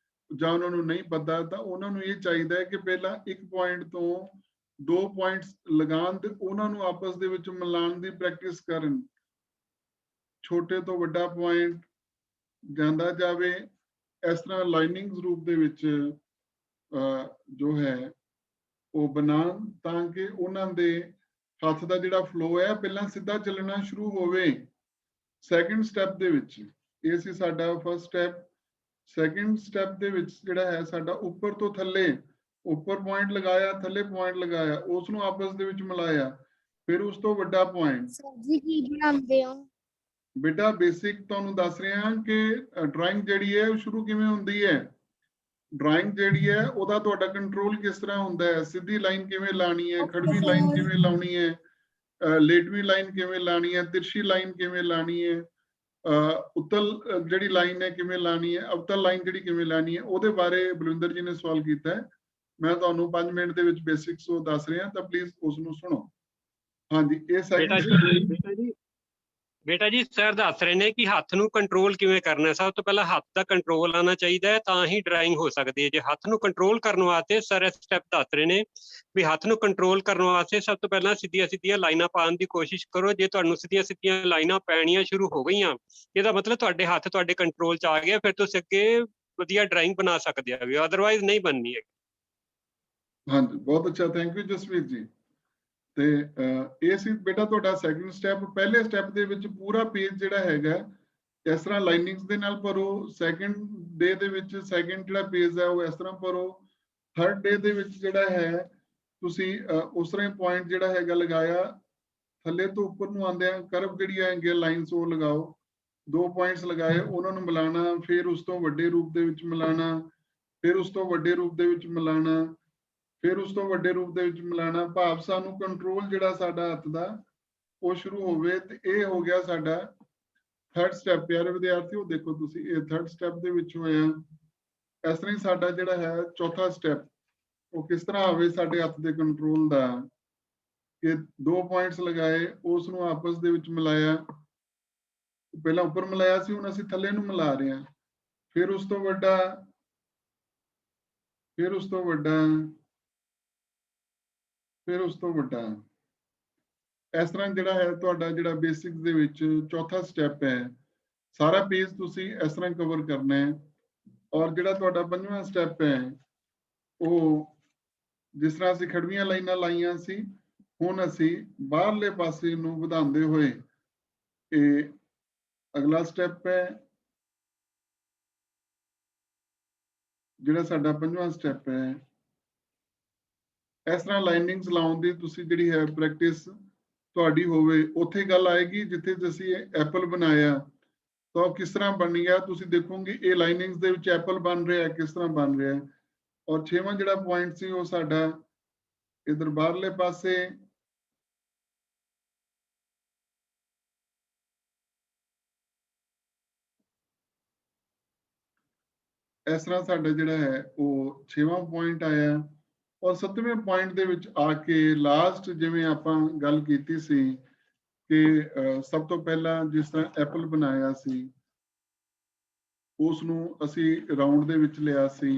ਜਾਂ ਉਹਨਾਂ ਨੂੰ ਨਹੀਂ ਪਤਾ, ਤਾਂ ਉਹਨਾਂ ਨੂੰ ਇਹ ਚਾਹੀਦਾ ਹੈ ਕਿ ਪਹਿਲਾਂ ਇੱਕ ਪੁਆਇੰਟ ਤੋਂ 2 ਪੁਆਇੰਟਸ ਲਗਾਉਣ ਤੇ ਉਹਨਾਂ ਨੂੰ ਆਪਸ ਦੇ ਵਿੱਚ ਮਿਲਾਉਣ ਦੀ ਪ੍ਰੈਕਟਿਸ ਕਰਨ। ਛੋਟੇ ਤੋਂ ਵੱਡਾ ਪੁਆਇੰਟ ਜਾਂਦਾ ਜਾਵੇ, ਇਸ ਤਰ੍ਹਾਂ ਲਾਈਨਿੰਗ ਰੂਪ ਦੇ ਵਿੱਚ ਜੋ ਹੈ ਉਹ ਬਣਾਉਣ ਤਾਂ ਕਿ ਉਹਨਾਂ ਦੇ ਹੱਥ ਦਾ ਜਿਹੜਾ ਫਲੋ ਹੈ ਪਹਿਲਾਂ ਸਿੱਧਾ ਚੱਲਣਾ ਸ਼ੁਰੂ ਹੋਵੇ। ਸੈਕੰਡ ਸਟੈਪ ਦੇ ਵਿੱਚ ਇਹ ਸੀ ਸਾਡਾ ਫਸਟ ਸਟੈਪ। ਸੈਕੰਡ ਸਟੈਪ ਦੇ ਵਿੱਚ ਜਿਹੜਾ ਹੈ ਸਾਡਾ ਉੱਪਰ ਤੋਂ ਥੱਲੇ, ਉੱਪਰ ਪੁਆਇੰਟ ਲਗਾਇਆ, ਥੱਲੇ ਪੁਆਇੰਟ ਲਗਾਇਆ, ਉਸ ਨੂੰ ਆਪਸ ਦੇ ਵਿੱਚ ਮਿਲਾਇਆ, ਫਿਰ ਉਸ ਤੋਂ ਵੱਡਾ ਪੁਆਇੰਟ। ਸਰ ਜੀ ਕੀ ਬਣਾਉਂਦੇ ਹੋ? ਬੇਟਾ ਬੇਸਿਕ ਤੁਹਾਨੂੰ ਦੱਸ ਰਹੇ ਹਾਂ ਕਿ ਡਰਾਇੰਗ ਜਿਹੜੀ ਹੈ ਉਹ ਸ਼ੁਰੂ ਕਿਵੇਂ ਹੁੰਦੀ ਹੈ। ਡਰਾਇੰਗ ਜਿਹੜੀ ਹੈ ਉਹਦਾ ਤੁਹਾਡਾ ਕੰਟਰੋਲ ਕਿਸ ਤਰ੍ਹਾਂ ਹੁੰਦਾ ਹੈ, ਸਿੱਧੀ ਲਾਈਨ ਕਿਵੇਂ ਲਾਣੀ ਹੈ, ਖੜਵੀ ਲਾਈਨ ਕਿਵੇਂ ਲਾਉਣੀ ਹੈ, ਲੇਟਵੀਂ ਲਾਈਨ ਕਿਵੇਂ ਲਾਣੀ ਹੈ, ਤਿਰਛੀ ਲਾਈਨ ਕਿਵੇਂ ਲਾਣੀ ਹੈ, ਉੱਤਲ ਜਿਹੜੀ ਲਾਈਨ ਹੈ ਕਿਵੇਂ ਲਾਣੀ ਹੈ, ਅਵਤਲ ਲਾਈਨ ਜਿਹੜੀ ਕਿਵੇਂ ਲਾਣੀ ਹੈ, ਉਹਦੇ ਬਾਰੇ ਬਲਵਿੰਦਰ ਜੀ ਨੇ ਸਵਾਲ ਕੀਤਾ ਹੈ। ਮੈਂ ਤੁਹਾਨੂੰ 5 ਮਿੰਟ ਦੇ ਵਿੱਚ ਬੇਸਿਕਸ ਉਹ ਦੱਸ ਰਿਹਾ ਤਾਂ ਪਲੀਜ਼ ਉਸ ਨੂੰ ਸੁਣੋ। ਹਾਂਜੀ ਇਹ ਸੈਕੰਡ ਬੇਟਾ ਜੀ ਸਰ ਦੱਸ ਰਹੇ ਨੇ ਕਿ ਹੱਥ ਨੂੰ ਕੰਟਰੋਲ ਕਿਵੇਂ ਕਰਨਾ ਹੈ। ਸਭ ਤੋਂ ਪਹਿਲਾਂ ਹੱਥ ਦਾ ਕੰਟਰੋਲ ਆਉਣਾ ਚਾਹੀਦਾ ਹੈ, ਤਾਂ ਹੀ ਡਰਾਇੰਗ ਹੋ ਸਕਦੀ ਹੈ। ਜੇ ਹੱਥ ਨੂੰ ਕੰਟਰੋਲ ਕਰਨ ਵਾਸਤੇ ਸਰ ਇਸ ਸਟੈਪ ਦੱਸ ਰਹੇ ਨੇ ਵੀ ਹੱਥ ਨੂੰ ਕੰਟਰੋਲ ਕਰਨ ਵਾਸਤੇ ਸਭ ਤੋਂ ਪਹਿਲਾਂ ਸਿੱਧੀਆਂ ਲਾਈਨਾਂ ਪਾਉਣ ਦੀ ਕੋਸ਼ਿਸ਼ ਕਰੋ। ਜੇ ਤੁਹਾਨੂੰ ਸਿੱਧੀਆਂ ਲਾਈਨਾਂ ਪੈਣੀਆਂ ਸ਼ੁਰੂ ਹੋ ਗਈਆਂ, ਇਹਦਾ ਮਤਲਬ ਤੁਹਾਡੇ ਹੱਥ ਤੁਹਾਡੇ ਕੰਟਰੋਲ 'ਚ ਆ ਗਿਆ, ਫਿਰ ਤੁਸੀਂ ਅੱਗੇ ਵਧੀਆ ਡਰਾਇੰਗ ਬਣਾ ਸਕਦੇ ਹੋ, ਅਦਰਵਾਈਜ਼ ਨਹੀਂ ਬਣਨੀ ਹੈ। ਹਾਂਜੀ ਬਹੁਤ ਅੱਛਾ, ਥੈਂਕ ਯੂ ਜਸਵੀਰ ਜੀ। ਤੇ ਇਹ ਸੀ ਬੇਟਾ ਤੁਹਾਡਾ ਸੈਕੰਡ ਸਟੈਪ। ਪਹਿਲੇ ਸਟੈਪ ਦੇ ਵਿੱਚ ਪੂਰਾ ਪੇਜ ਜਿਹੜਾ ਹੈਗਾ ਇਸ ਤਰ੍ਹਾਂ ਲਾਈਨਿੰਗਸ ਦੇ ਨਾਲ ਭਰੋ। ਸੈਕੰਡ ਡੇ ਦੇ ਵਿੱਚ ਸੈਕੰਡ ਜਿਹੜਾ ਪੇਜ ਹੈ ਉਹ ਇਸ ਤਰ੍ਹਾਂ ਭਰੋ। ਥਰਡ ਡੇ ਦੇ ਵਿੱਚ ਜਿਹੜਾ ਹੈ ਤੁਸੀਂ ਉਸ ਤਰ੍ਹਾਂ ਹੀ ਪੁਆਇੰਟ ਜਿਹੜਾ ਹੈਗਾ ਲਗਾਇਆ, ਥੱਲੇ ਤੋਂ ਉੱਪਰ ਨੂੰ ਆਉਂਦਿਆਂ ਕਰਵ ਜਿਹੜੀ ਹੈਗੀ ਲਾਈਨਸ ਉਹ ਲਗਾਓ। 2 ਪੁਆਇੰਟਸ ਲਗਾਏ, ਉਹਨਾਂ ਨੂੰ ਮਿਲਾਣਾ, ਫਿਰ ਉਸ ਤੋਂ ਵੱਡੇ ਰੂਪ ਦੇ ਵਿੱਚ ਮਿਲਾਣਾ, ਫਿਰ ਉਸ ਤੋਂ ਵੱਡੇ ਰੂਪ ਦੇ ਵਿੱਚ ਮਿਲਾਣਾ, ਫਿਰ ਉਸ ਤੋਂ ਵੱਡੇ ਰੂਪ ਦੇ ਵਿੱਚ ਮਿਲਾਣਾ। ਭਾਵ ਸਾਨੂੰ ਕੰਟਰੋਲ ਜਿਹੜਾ ਸਾਡਾ ਹੱਥ ਦਾ ਉਹ ਸ਼ੁਰੂ ਹੋਵੇ। ਤੇ ਇਹ ਹੋ ਗਿਆ ਸਾਡਾ ਥਰਡ ਸਟੈਪ। ਪਿਆਰੇ ਵਿਦਿਆਰਥੀਓ ਦੇਖੋ ਤੁਸੀਂ ਇਹ ਥਰਡ ਸਟੈਪ ਦੇ ਵਿੱਚ ਹੋਇਆ। ਇਸ ਤਰ੍ਹਾਂ ਹੀ ਸਾਡਾ ਜਿਹੜਾ ਹੈ ਚੌਥਾ ਸਟੈਪ ਉਹ ਕਿਸ ਤਰ੍ਹਾਂ ਆਵੇ ਸਾਡੇ ਹੱਥ ਦੇ ਕੰਟਰੋਲ ਦਾ, ਕਿ 2 ਪੁਆਇੰਟਸ ਲਗਾਏ, ਉਸ ਨੂੰ ਆਪਸ ਦੇ ਵਿੱਚ ਮਿਲਾਇਆ। ਪਹਿਲਾਂ ਉੱਪਰ ਮਿਲਾਇਆ ਸੀ, ਹੁਣ ਅਸੀਂ ਥੱਲੇ ਨੂੰ ਮਿਲਾ ਰਹੇ ਹਾਂ। ਫਿਰ ਉਸ ਤੋਂ ਵੱਡਾ, ਫਿਰ ਉਸ ਤੋਂ ਵੱਡਾ, ਫਿਰ ਉਸ ਤੋਂ ਵੱਡਾ। ਇਸ ਤਰ੍ਹਾਂ ਜਿਹੜਾ ਹੈ ਤੁਹਾਡਾ ਜਿਹੜਾ ਬੇਸਿਕਸ ਦੇ ਵਿੱਚ ਚੌਥਾ ਸਟੈਪ ਹੈ। ਸਾਰਾ ਪੇਜ ਤੁਸੀਂ ਇਸ ਤਰ੍ਹਾਂ ਕਵਰ ਕਰਨਾ ਹੈ। ਔਰ ਜਿਹੜਾ ਤੁਹਾਡਾ 5ਵਾਂ ਸਟੈਪ ਹੈ ਉਹ ਜਿਸ ਤਰ੍ਹਾਂ ਅਸੀਂ ਖੜਵੀਆਂ ਲਾਈਨਾਂ ਲਾਈਆਂ ਸੀ, ਹੁਣ ਅਸੀਂ ਬਾਹਰਲੇ ਪਾਸੇ ਨੂੰ ਵਧਾਉਂਦੇ ਹੋਏ ਇਹ ਅਗਲਾ ਸਟੈਪ ਹੈ, ਜਿਹੜਾ ਸਾਡਾ 5ਵਾਂ ਸਟੈਪ ਹੈ। ਇਸ ਤਰ੍ਹਾਂ ਲਾਈਨਿੰਗਸ ਲਾਉਣ ਦੀ ਤੁਸੀਂ ਜਿਹੜੀ ਹੈ ਪ੍ਰੈਕਟਿਸ ਤੁਹਾਡੀ ਹੋਵੇ, ਉੱਥੇ ਗੱਲ ਆਏਗੀ ਜਿੱਥੇ ਅਸੀਂ ਐਪਲ ਬਣਾਇਆ ਤਾਂ ਉਹ ਕਿਸ ਤਰ੍ਹਾਂ ਬਣ ਗਿਆ, ਤੁਸੀਂ ਦੇਖੋਗੇ ਇਹ ਲਾਈਨਿੰਗਸ ਦੇ ਵਿੱਚ ਐਪਲ ਬਣ ਰਿਹਾ ਕਿਸ ਤਰ੍ਹਾਂ ਬਣ ਰਿਹਾ। ਔਰ 6ਵਾਂ ਜਿਹੜਾ ਪੁਆਇੰਟ ਸੀ ਉਹ ਸਾਡਾ ਇਧਰ ਬਾਹਰਲੇ ਪਾਸੇ ਇਸ ਤਰ੍ਹਾਂ ਸਾਡਾ ਜਿਹੜਾ ਹੈ ਉਹ 6ਵਾਂ ਪੁਆਇੰਟ ਆਇਆ। ਔਰ 7ਵੇਂ ਪੁਆਇੰਟ ਦੇ ਵਿੱਚ ਆ ਕੇ ਲਾਸਟ ਜਿਵੇਂ ਆਪਾਂ ਗੱਲ ਕੀਤੀ ਸੀ ਕਿ ਸਭ ਤੋਂ ਪਹਿਲਾਂ ਜਿਸ ਤਰ੍ਹਾਂ ਐਪਲ ਬਣਾਇਆ ਸੀ ਉਸ ਨੂੰ ਅਸੀਂ ਰਾਉਂਡ ਦੇ ਵਿੱਚ ਲਿਆ ਸੀ,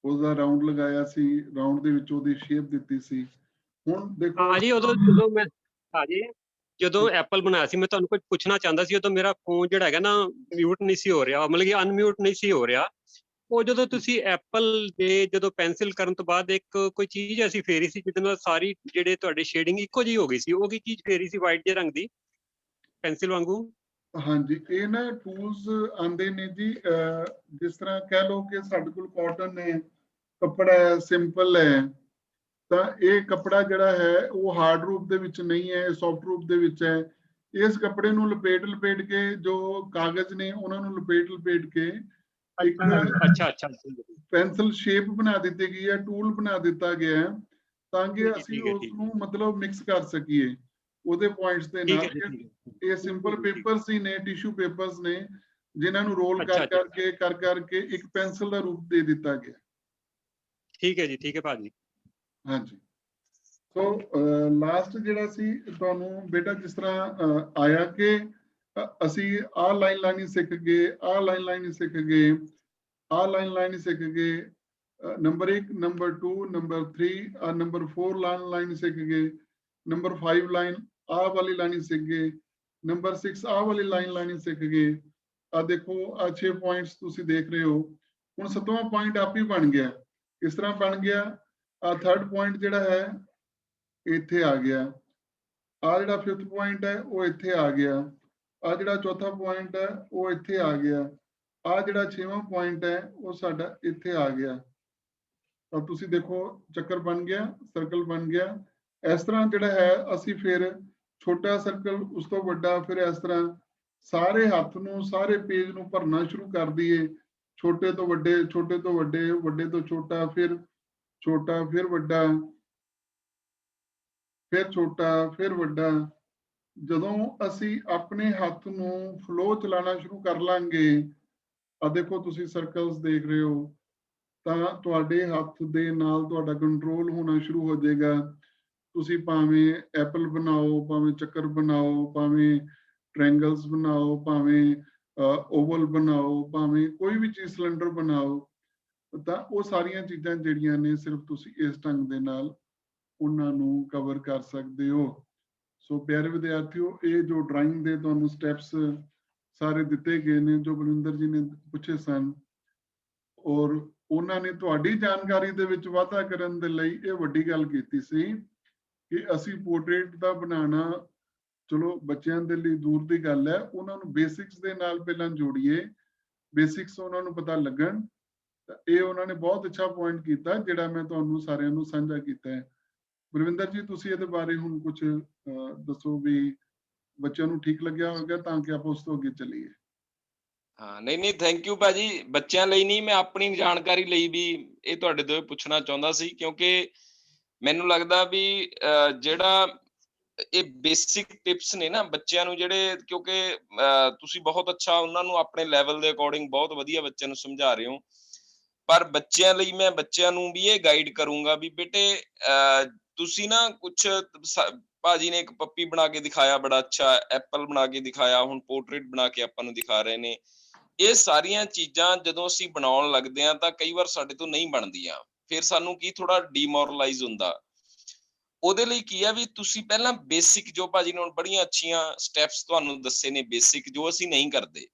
ਉਹਦਾ ਰਾਉਂਡ ਲਗਾਇਆ ਸੀ, ਰਾਉਂਡ ਦੇ ਵਿੱਚ ਉਹਦੀ ਸ਼ੇਪ ਦਿੱਤੀ ਸੀ। ਹੁਣ ਦੇਖੋ ਹਾਂਜੀ, ਜਦੋਂ ਮੈਂ ਜਦੋਂ ਐਪਲ ਬਣਾਇਆ ਸੀ, ਮੈਂ ਤੁਹਾਨੂੰ ਕੁਝ ਪੁੱਛਣਾ ਚਾਹੁੰਦਾ ਸੀ। ਉਦੋਂ ਮੇਰਾ ਫੋਨ ਜਿਹੜਾ ਹੈਗਾ ਨਾ ਮਿਊਟ ਨਹੀਂ ਸੀ ਹੋ ਰਿਹਾ, ਮਤਲਬ ਕਿ ਅਨਮਿਊਟ ਨਹੀਂ ਸੀ ਹੋ ਰਿਹਾ। ਉਹ ਜਦੋਂ ਤੁਸੀਂ ਐਪਲ ਦੇ ਜਦੋਂ ਪੈਨਸਿਲ ਕਰਨ ਤੋਂ ਬਾਅਦ ਇੱਕ ਕੋਈ ਚੀਜ਼ ਐਸੀ ਫੇਰੀ ਸੀ ਜਿਹਦੇ ਨਾਲ ਸਾਰੀ ਜਿਹੜੇ ਤੁਹਾਡੇ ਸ਼ੇਡਿੰਗ ਇੱਕੋ ਜਿਹੀ ਹੋ ਗਈ ਸੀ, ਉਹ ਕੀ ਚੀਜ਼ ਫੇਰੀ ਸੀ ਵਾਈਟ ਜਿਹੇ ਰੰਗ ਦੀ ਪੈਨਸਿਲ ਵਾਂਗੂ? ਹਾਂਜੀ, ਇਹ ਨਾ ਟੂਲਸ ਆਉਂਦੇ ਨੇ ਜੀ, ਜਿਸ ਤਰ੍ਹਾਂ ਕਹਿ ਲਓ ਕਿ ਸਾਡੇ ਕੋਲ ਕਾਟਨ ਹੈ, ਕੱਪੜਾ ਹੈ, ਸਿੰਪਲ ਹੈ, ਤਾਂ ਇਹ ਕੱਪੜਾ ਜਿਹੜਾ ਹੈ ਉਹ ਹਾਰਡ ਰੂਪ ਦੇ ਵਿੱਚ ਨਹੀਂ ਹੈ, ਸੌਫਟ ਰੂਪ ਦੇ ਵਿੱਚ ਹੈ। ਇਸ ਕੱਪੜੇ ਨੂੰ ਲਪੇਟ ਕੇ ਜੋ ਕਾਗਜ਼ ਨੇ ਉਹਨਾਂ ਨੂੰ ਲਪੇਟ ਕੇ ਇੱਕ ਅੱਛਾ ਪੈਨਸਲ ਸ਼ੇਪ ਬਣਾ ਦਿੱਤੀ ਗਈ ਹੈ, ਟੂਲ ਬਣਾ ਦਿੱਤਾ ਗਿਆ ਹੈ ਤਾਂ ਕਿ ਅਸੀਂ ਉਸ ਨੂੰ ਮਤਲਬ ਮਿਕਸ ਕਰ ਸਕੀਏ ਉਹਦੇ ਪੁਆਇੰਟਸ ਦੇ ਨਾਲ। ਇਹ ਸਿੰਪਲ ਪੇਪਰਸ ਹੀ ਨੇ, ਟਿਸ਼ੂ ਪੇਪਰਸ ਨੇ, ਜਿਨ੍ਹਾਂ ਨੂੰ ਰੋਲ ਕਰਕੇ ਇੱਕ ਪੈਨਸਲ ਦਾ ਰੂਪ ਦੇ ਦਿੱਤਾ ਗਿਆ। ਠੀਕ ਹੈ ਜੀ, ਠੀਕ ਹੈ ਭਾਜੀ। ਹਾਂਜੀ, ਸੋ ਲਾਸਟ ਜਿਹੜਾ ਸੀ ਤੁਹਾਨੂੰ ਬੇਟਾ ਜਿਸ ਤਰ੍ਹਾਂ ਆਇਆ ਕਿ ਅਸੀਂ ਆਹ ਲਾਈਨ ਲਾਈਨ ਸਿੱਖ ਗਏ, ਆਹ ਲਾਈਨ ਸਿੱਖ ਗਏ, ਆਹ ਲਾਈਨ ਸਿੱਖ ਗਏ, number 1 number 2 number 3 number 4 line ਸਿੱਖ ਗਏ, ਨੰਬਰ 5 ਲਾਈਨ ਆਹ ਵਾਲੀ ਲਾਈਨ ਸਿੱਖ ਗਏ, ਨੰਬਰ 6 ਆਹ ਵਾਲੀ ਲਾਈਨ ਸਿੱਖ ਗਏ। ਆ ਦੇਖੋ ਆ 6 ਪੁਆਇੰਟਸ ਤੁਸੀਂ ਦੇਖ ਰਹੇ ਹੋ। ਹੁਣ 7ਵਾਂ ਪੁਆਇੰਟ ਆਪ ਹੀ ਬਣ ਗਿਆ। ਕਿਸ ਤਰ੍ਹਾਂ ਬਣ ਗਿਆ? ਆ 3rd ਪੁਆਇੰਟ ਜਿਹੜਾ ਹੈ ਇੱਥੇ ਆ ਗਿਆ, ਆ ਜਿਹੜਾ 5th ਪੁਆਇੰਟ ਹੈ ਉਹ ਇੱਥੇ ਆ ਗਿਆ, ਆ ਜਿਹੜਾ 4ਥਾ ਪੁਆਇੰਟ ਹੈ ਉਹ ਇੱਥੇ ਆ ਗਿਆ, ਆ ਜਿਹੜਾ 6ਵਾਂ ਪੁਆਇੰਟ ਹੈ ਉਹ ਸਾਡਾ ਇੱਥੇ ਆ ਗਿਆ। ਤਾਂ ਤੁਸੀਂ ਦੇਖੋ ਚੱਕਰ ਬਣ ਗਿਆ, ਸਰਕਲ ਬਣ ਗਿਆ। ਇਸ ਤਰ੍ਹਾਂ ਜਿਹੜਾ ਹੈ ਅਸੀਂ ਫਿਰ ਛੋਟਾ ਸਰਕਲ, ਉਸ ਤੋਂ ਵੱਡਾ, ਫਿਰ ਇਸ ਤਰ੍ਹਾਂ ਸਾਰੇ ਹੱਥ ਨੂੰ, ਸਾਰੇ ਪੇਜ ਨੂੰ ਭਰਨਾ ਸ਼ੁਰੂ ਕਰ ਦਈਏ। ਛੋਟੇ ਤੋਂ ਵੱਡੇ, ਛੋਟੇ ਤੋਂ ਵੱਡੇ, ਵੱਡੇ ਤੋਂ ਛੋਟਾ, ਫਿਰ ਛੋਟਾ, ਫਿਰ ਵੱਡਾ, ਫਿਰ ਛੋਟਾ, ਫਿਰ ਵੱਡਾ। ਜਦੋਂ ਅਸੀਂ ਆਪਣੇ ਹੱਥ ਨੂੰ ਫਲੋ ਚਲਾਉਣਾ ਸ਼ੁਰੂ ਕਰ ਲਾਂਗੇ, ਆ ਦੇਖੋ ਤੁਸੀਂ ਸਰਕਲਸ ਦੇਖ ਰਹੇ ਹੋ, ਤਾਂ ਤੁਹਾਡੇ ਹੱਥ ਦੇ ਨਾਲ ਤੁਹਾਡਾ ਕੰਟਰੋਲ ਹੋਣਾ ਸ਼ੁਰੂ ਹੋ ਜਾਏਗਾ। ਤੁਸੀਂ ਭਾਵੇਂ ਐਪਲ ਬਣਾਓ, ਭਾਵੇਂ ਚੱਕਰ ਬਣਾਓ, ਭਾਵੇਂ ਟ੍ਰਾਇੰਗਲਸ ਬਣਾਓ, ਭਾਵੇਂ ਓਵਲ ਬਣਾਓ, ਭਾਵੇਂ ਕੋਈ ਵੀ ਚੀਜ਼ ਸਿਲੰਡਰ ਬਣਾਓ, ਤਾਂ ਉਹ ਸਾਰੀਆਂ ਚੀਜ਼ਾਂ ਜਿਹੜੀਆਂ ਨੇ ਸਿਰਫ ਤੁਸੀਂ ਇਸ ਢੰਗ ਦੇ ਨਾਲ ਉਹਨਾਂ ਨੂੰ ਕਵਰ ਕਰ ਸਕਦੇ ਹੋ। ਸੋ ਪਿਆਰੇ ਵਿਦਿਆਰਥੀਓ, ਇਹ ਜੋ ਡਰਾਇੰਗ ਦੇ ਤੁਹਾਨੂੰ ਸਟੈਪਸ ਸਾਰੇ ਦਿੱਤੇ ਗਏ ਨੇ, ਜੋ ਬਲਵਿੰਦਰ ਜੀ ਨੇ ਪੁੱਛੇ ਸਨ, ਔਰ ਉਹਨਾਂ ਨੇ ਤੁਹਾਡੀ ਜਾਣਕਾਰੀ ਦੇ ਵਿੱਚ ਵਾਧਾ ਕਰਨ ਦੇ ਲਈ ਇਹ ਵੱਡੀ ਗੱਲ ਕੀਤੀ ਸੀ ਕਿ ਅਸੀਂ ਪੋਰਟਰੇਟ ਦਾ ਬਣਾਉਣਾ, ਚਲੋ ਬੱਚਿਆਂ ਦੇ ਲਈ ਦੂਰ ਦੀ ਗੱਲ ਹੈ, ਉਹਨਾਂ ਨੂੰ ਬੇਸਿਕਸ ਦੇ ਨਾਲ ਪਹਿਲਾਂ ਜੋੜੀਏ, ਬੇਸਿਕਸ ਉਹਨਾਂ ਨੂੰ ਪਤਾ ਲੱਗਣ। ਤਾਂ ਇਹ ਉਹਨਾਂ ਨੇ ਬਹੁਤ ਅੱਛਾ ਪੁਆਇੰਟ ਕੀਤਾ ਜਿਹੜਾ ਮੈਂ ਤੁਹਾਨੂੰ ਸਾਰਿਆਂ ਨੂੰ ਸਾਂਝਾ ਕੀਤਾ ਹੈ। ਬਲਵਿੰਦਰ ਜੀ, ਤੁਸੀਂ ਇਹਦੇ ਬਾਰੇ ਹੁਣ ਕੁਝ ਦੱਸੋ ਵੀ ਬੱਚਿਆਂ ਨੂੰ ਠੀਕ ਲੱਗਿਆ ਹੋਵੇਗਾ ਤਾਂ ਕਿ ਆਪਾਂ ਉਸ ਤੋਂ ਅੱਗੇ ਚੱਲੀਏ। ਹਾਂ, ਨਹੀਂ ਥੈਂਕ ਯੂ ਭਾਜੀ। ਬੱਚਿਆਂ ਲਈ ਨਹੀਂ, ਮੈਂ ਆਪਣੀ ਜਾਣਕਾਰੀ ਲਈ ਵੀ ਇਹ ਤੁਹਾਡੇ ਤੋਂ ਪੁੱਛਣਾ ਚਾਹੁੰਦਾ ਸੀ, ਕਿਉਂਕਿ ਮੈਨੂੰ ਲੱਗਦਾ ਵੀ ਜਿਹੜਾ ਇਹ ਬੇਸਿਕ ਟਿਪਸ ਨੇ ਨਾ ਬੱਚਿਆਂ ਨੂੰ, ਜਿਹੜੇ ਕਿਉਂਕਿ ਤੁਸੀਂ ਬਹੁਤ ਅੱਛਾ ਉਹਨਾਂ ਨੂੰ ਆਪਣੇ ਲੈਵਲ ਦੇ ਅਕੋਰਡਿੰਗ ਬਹੁਤ ਵਧੀਆ ਬੱਚਿਆਂ ਨੂੰ ਸਮਝਾ ਰਹੇ ਹੋ, ਪਰ ਬੱਚਿਆਂ ਲਈ ਮੈਂ ਬੱਚਿਆਂ ਨੂੰ ਵੀ ਇਹ ਗਾਈਡ ਕਰੂੰਗਾ ਵੀ ਬੇਟੇ ਤੁਸੀਂ ਨਾ ਕੁਛ, ਭਾਜੀ ਨੇ ਇੱਕ ਪੱਪੀ ਬਣਾ ਕੇ ਦਿਖਾਇਆ, ਬੜਾ ਅੱਛਾ ਐਪਲ ਬਣਾ ਕੇ ਦਿਖਾਇਆ, ਹੁਣ ਪੋਰਟਰੇਟ ਬਣਾ ਕੇ ਆਪਾਂ ਨੂੰ ਦਿਖਾ ਰਹੇ ਨੇ। ਇਹ ਸਾਰੀਆਂ ਚੀਜ਼ਾਂ ਜਦੋਂ ਅਸੀਂ ਬਣਾਉਣ ਲੱਗਦੇ ਹਾਂ ਤਾਂ ਕਈ ਵਾਰ ਸਾਡੇ ਤੋਂ ਨਹੀਂ ਬਣਦੀਆਂ, ਫਿਰ ਸਾਨੂੰ ਕੀ ਥੋੜਾ ਡੀਮੋਰਲਾਈਜ਼ ਹੁੰਦਾ। ਉਹਦੇ ਲਈ ਕੀ ਆ ਵੀ ਤੁਸੀਂ ਪਹਿਲਾਂ ਬੇਸਿਕ, ਜੋ ਭਾਜੀ ਨੇ ਹੁਣ ਬੜੀਆਂ ਅੱਛੀਆਂ ਸਟੈਪਸ ਤੁਹਾਨੂੰ ਦੱਸੇ ਨੇ, ਬੇਸਿਕ ਜੋ ਅਸੀਂ ਨਹੀਂ ਕਰਦੇ,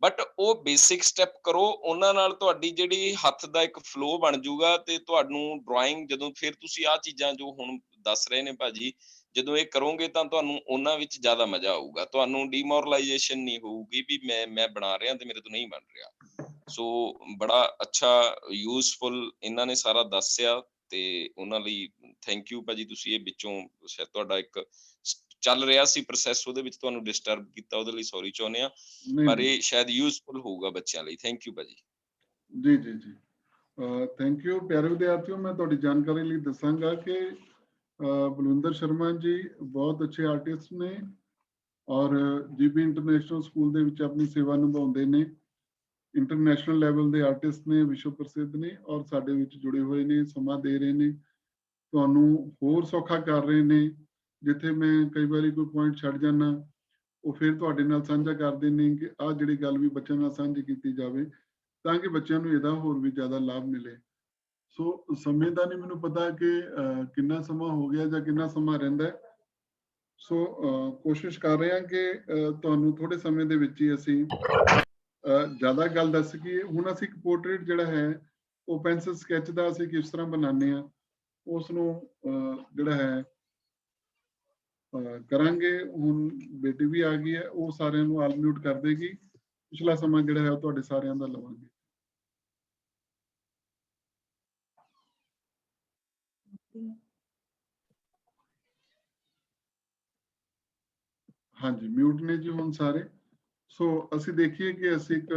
ਬਟ ਉਹ ਬੇਸਿਕ ਸਟੈਪ ਕਰੋ, ਉਹਨਾਂ ਨਾਲ ਤੁਹਾਡੀ ਜਿਹੜੀ ਹੱਥ ਦਾ ਇੱਕ ਫਲੋ ਬਣ ਜਾਊਗਾ ਤੇ ਤੁਹਾਨੂੰ ਡਰਾਇੰਗ ਜਦੋਂ ਫਿਰ ਤੁਸੀਂ ਆਹ ਚੀਜ਼ਾਂ ਜੋ ਹੁਣ ਦੱਸ ਰਹੇ ਨੇ ਭਾਜੀ, ਜਦੋਂ ਇਹ ਕਰੋਗੇ ਤਾਂ ਤੁਹਾਨੂੰ ਉਹਨਾਂ ਵਿੱਚ ਜ਼ਿਆਦਾ ਮਜ਼ਾ ਆਊਗਾ, ਤੁਹਾਨੂੰ ਡੀਮੋਰਲਾਈਜੇਸ਼ਨ ਨਹੀਂ ਹੋਊਗੀ ਵੀ ਮੈਂ ਬਣਾ ਰਿਹਾ ਤੇ ਮੇਰੇ ਤੋਂ ਨਹੀਂ ਬਣ ਰਿਹਾ। ਸੋ ਬੜਾ ਅੱਛਾ ਯੂਜ਼ਫੁਲ ਇਹਨਾਂ ਨੇ ਸਾਰਾ ਦੱਸਿਆ ਤੇ ਉਹਨਾਂ ਲਈ ਥੈਂਕ ਯੂ ਭਾਜੀ। ਤੁਸੀਂ ਇਹ ਵਿੱਚੋਂ ਸ਼ਾਇਦ ਤੁਹਾਡਾ ਇੱਕ ਚੱਲ ਰਿਹਾ ਸੀ ਪ੍ਰੋਸੈਸ, ਉਹਦੇ ਵਿੱਚ ਤੁਹਾਨੂੰ ਡਿਸਟਰਬ ਕੀਤਾ, ਉਹਦੇ ਲਈ ਸੌਰੀ ਚਾਹੁੰਦੇ ਆ, ਪਰ ਇਹ ਸ਼ਾਇਦ ਯੂਜ਼ਫੁਲ ਹੋਊਗਾ ਬੱਚਿਆਂ ਲਈ। ਥੈਂਕ ਯੂ ਭਾਜੀ। ਜੀ ਜੀ ਜੀ ਥੈਂਕ ਯੂ। ਪਿਆਰੇ ਵਿਦਿਆਰਥੀਓ, ਮੈਂ ਤੁਹਾਡੀ ਜਾਣਕਾਰੀ ਲਈ ਦੱਸਾਂਗਾ ਕਿ ਬਲਵਿੰਦਰ ਸ਼ਰਮਾ ਜੀ ਬਹੁਤ ਅੱਛੇ ਆਰਟਿਸਟ ਨੇ ਔਰ ਜੀਬੀ ਇੰਟਰਨੈਸ਼ਨਲ ਸਕੂਲ ਦੇ ਵਿੱਚ ਆਪਣੀ ਸੇਵਾ ਨਿਭਾਉਂਦੇ ਨੇ। ਇੰਟਰਨੈਸ਼ਨਲ ਲੈਵਲ ਦੇ ਆਰਟਿਸਟ ਨੇ, ਵਿਸ਼ਵ ਪ੍ਰਸਿੱਧ ਨੇ ਔਰ ਸਾਡੇ ਵਿੱਚ ਜੁੜੇ ਹੋਏ ਨੇ, ਸਮਾਂ ਦੇ ਰਹੇ ਨੇ, ਤੁਹਾਨੂੰ ਹੋਰ ਸੌਖਾ ਕਰ ਰਹੇ ਨੇ। ਜਿੱਥੇ ਮੈਂ ਕਈ ਵਾਰੀ ਕੋਈ ਪੁਆਇੰਟ ਛੱਡ ਜਾਣਾ, ਉਹ ਫਿਰ ਤੁਹਾਡੇ ਨਾਲ ਸਾਂਝਾ ਕਰਦੇ ਨੇ ਕਿ ਆਹ ਜਿਹੜੀ ਗੱਲ ਵੀ ਬੱਚਿਆਂ ਨਾਲ ਸਾਂਝੀ ਕੀਤੀ ਜਾਵੇ ਤਾਂ ਕਿ ਬੱਚਿਆਂ ਨੂੰ ਇਹਦਾ ਹੋਰ ਵੀ ਜ਼ਿਆਦਾ ਲਾਭ ਮਿਲੇ। ਸੋ ਸਮੇਂ ਦਾ ਨਹੀਂ ਮੈਨੂੰ ਪਤਾ ਕਿ ਕਿੰਨਾ ਸਮਾਂ ਹੋ ਗਿਆ ਜਾਂ ਕਿੰਨਾ ਸਮਾਂ ਰਹਿੰਦਾ ਹੈ। ਸੋ ਕੋਸ਼ਿਸ਼ ਕਰ ਰਹੇ ਹਾਂ ਕਿ ਤੁਹਾਨੂੰ ਥੋੜੇ ਸਮੇਂ ਦੇ ਵਿੱਚ ਹੀ ਅਸੀਂ ਜ਼ਿਆਦਾ ਗੱਲ ਦੱਸ ਸਕੀਏ। ਹੁਣ ਅਸੀਂ ਇੱਕ ਪੋਰਟਰੇਟ ਜਿਹੜਾ ਹੈ ਉਹ ਪੈਨਸਲ ਸਕੈਚ ਦਾ ਅਸੀਂ ਕਿਸ ਤਰ੍ਹਾਂ ਬਣਾਉਂਦੇ ਹਾਂ ਉਸ ਨੂੰ ਜਿਹੜਾ ਹੈ ਕਰਾਂਗੇ। ਹੁਣ ਬੇਟੀ ਵੀ ਆ ਗਈ ਹੈ, ਉਹ ਸਾਰਿਆਂ ਨੂੰ ਅਨਮਿਊਟ ਕਰ ਦੇਗੀ। ਪਿਛਲਾ ਸਮਾਂ ਜਿਹੜਾ ਹੈ ਉਹ ਤੁਹਾਡੇ ਸਾਰਿਆਂ ਦਾ ਲਵਾਂਗੇ। ਹਾਂਜੀ, ਮਿਊਟ ਨੇ ਜੀ ਹੁਣ ਸਾਰੇ। ਸੋ ਅਸੀਂ ਦੇਖੀਏ ਕਿ ਅਸੀਂ ਇੱਕ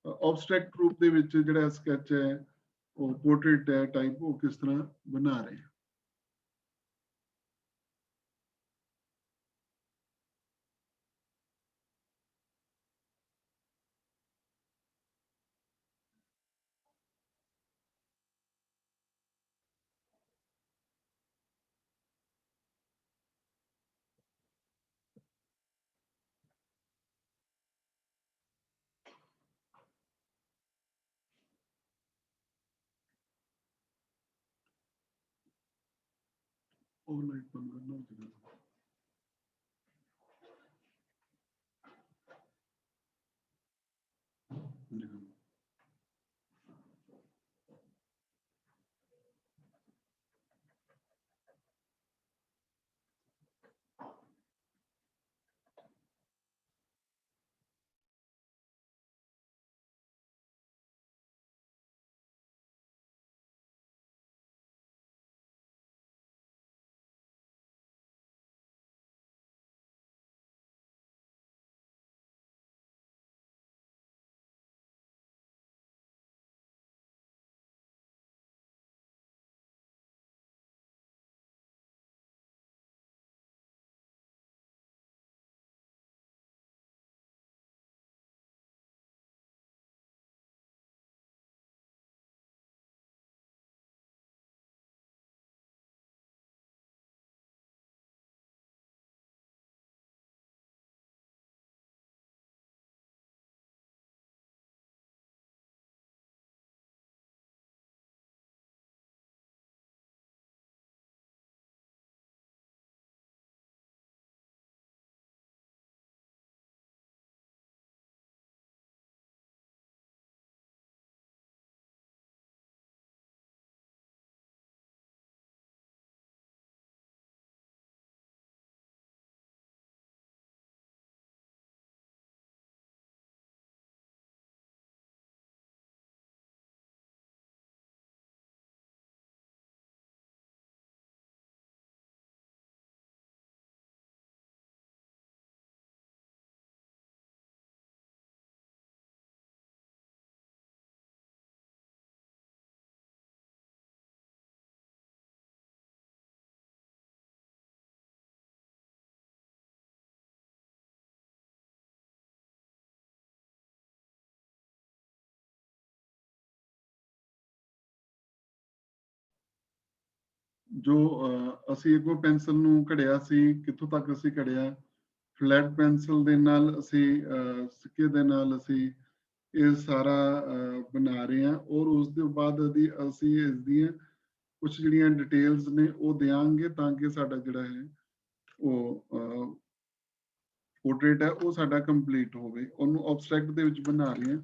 ਆਬਸਟ੍ਰੈਕਟ ਰੂਪ ਦੇ ਵਿੱਚ ਜਿਹੜਾ ਸਕੈਚ ਹੈ ਉਹ ਪੋਰਟਰੇਟ ਹੈ ਟਾਈਪ, ਉਹ ਕਿਸ ਤਰ੍ਹਾਂ ਬਣਾ ਰਹੇ ਹਾਂ। ਉਹ ਲਾਈਟ ਬੰਦ ਕਰਨਾ ਹੋਵੇਗਾ। ਜੋ ਅਸੀਂ ਅੱਗੋਂ ਪੈਨਸਲ ਨੂੰ ਘੜਿਆ ਸੀ, ਕਿੱਥੋਂ ਤੱਕ ਅਸੀਂ ਘੜਿਆ, ਫਲੈਟ ਪੈਨਸਲ ਦੇ ਨਾਲ ਅਸੀਂ ਸਿੱਕੇ ਦੇ ਨਾਲ ਅਸੀਂ ਇਹ ਸਾਰਾ ਬਣਾ ਰਹੇ ਹਾਂ ਔਰ ਉਸ ਦੇ ਬਾਅਦ ਅਸੀਂ ਇਸ ਦੀਆਂ ਕੁਝ ਜਿਹੜੀਆਂ ਡਿਟੇਲਸ ਨੇ ਉਹ ਦਿਆਂਗੇ ਤਾਂ ਕਿ ਸਾਡਾ ਜਿਹੜਾ ਹੈ ਉਹ पोर्ट्रेट है वो साडा कंप्लीट होवे ਉਹਨੂੰ abstract ਦੇ ਵਿੱਚ ਬਣਾ ਰਹੇ ਹਾਂ।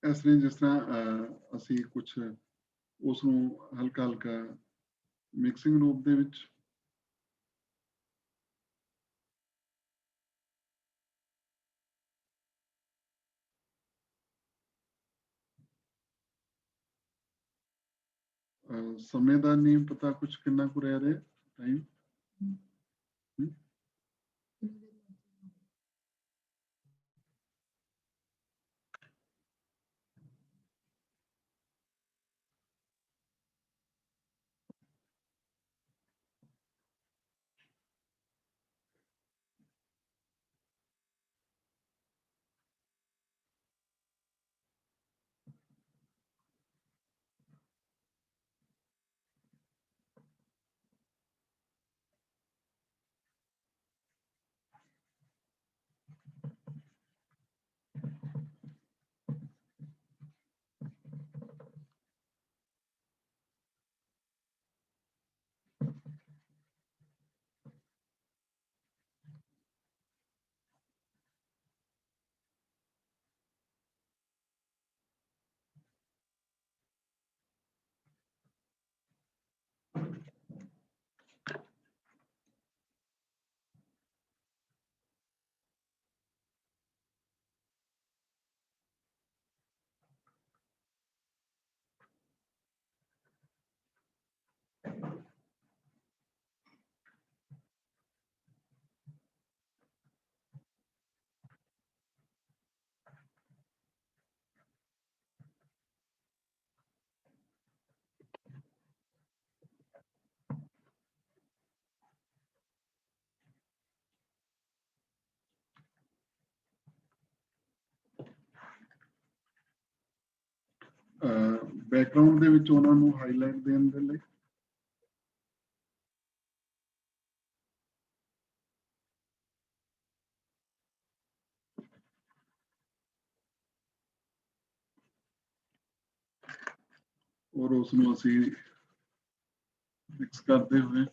ਇਸ ਲਈ ਜਿਸ ਤਰ੍ਹਾਂ ਅਸੀਂ ਕੁਝ ਉਸ ਨੂੰ ਹਲਕਾ ਹਲਕਾ ਮਿਕਸਿੰਗ ਰੂਪ ਦੇ ਵਿੱਚ ਸਮੇਂ ਦਾ ਨਹੀਂ ਪਤਾ ਕੁਝ ਕਿੰਨਾ ਕੁ ਰਹਿ ਰਿਹਾ ਟਾਈਮ। ਬੈਕਗ੍ਰਾਉਂਡ ਦੇ ਵਿੱਚ ਉਹਨਾਂ ਨੂੰ ਹਾਈਲਾਈਟ ਦੇਣ ਦੇ ਲਈ ਔਰ ਉਸ ਨੂੰ ਅਸੀਂ ਮਿਕਸ ਕਰਦੇ ਹੋਏ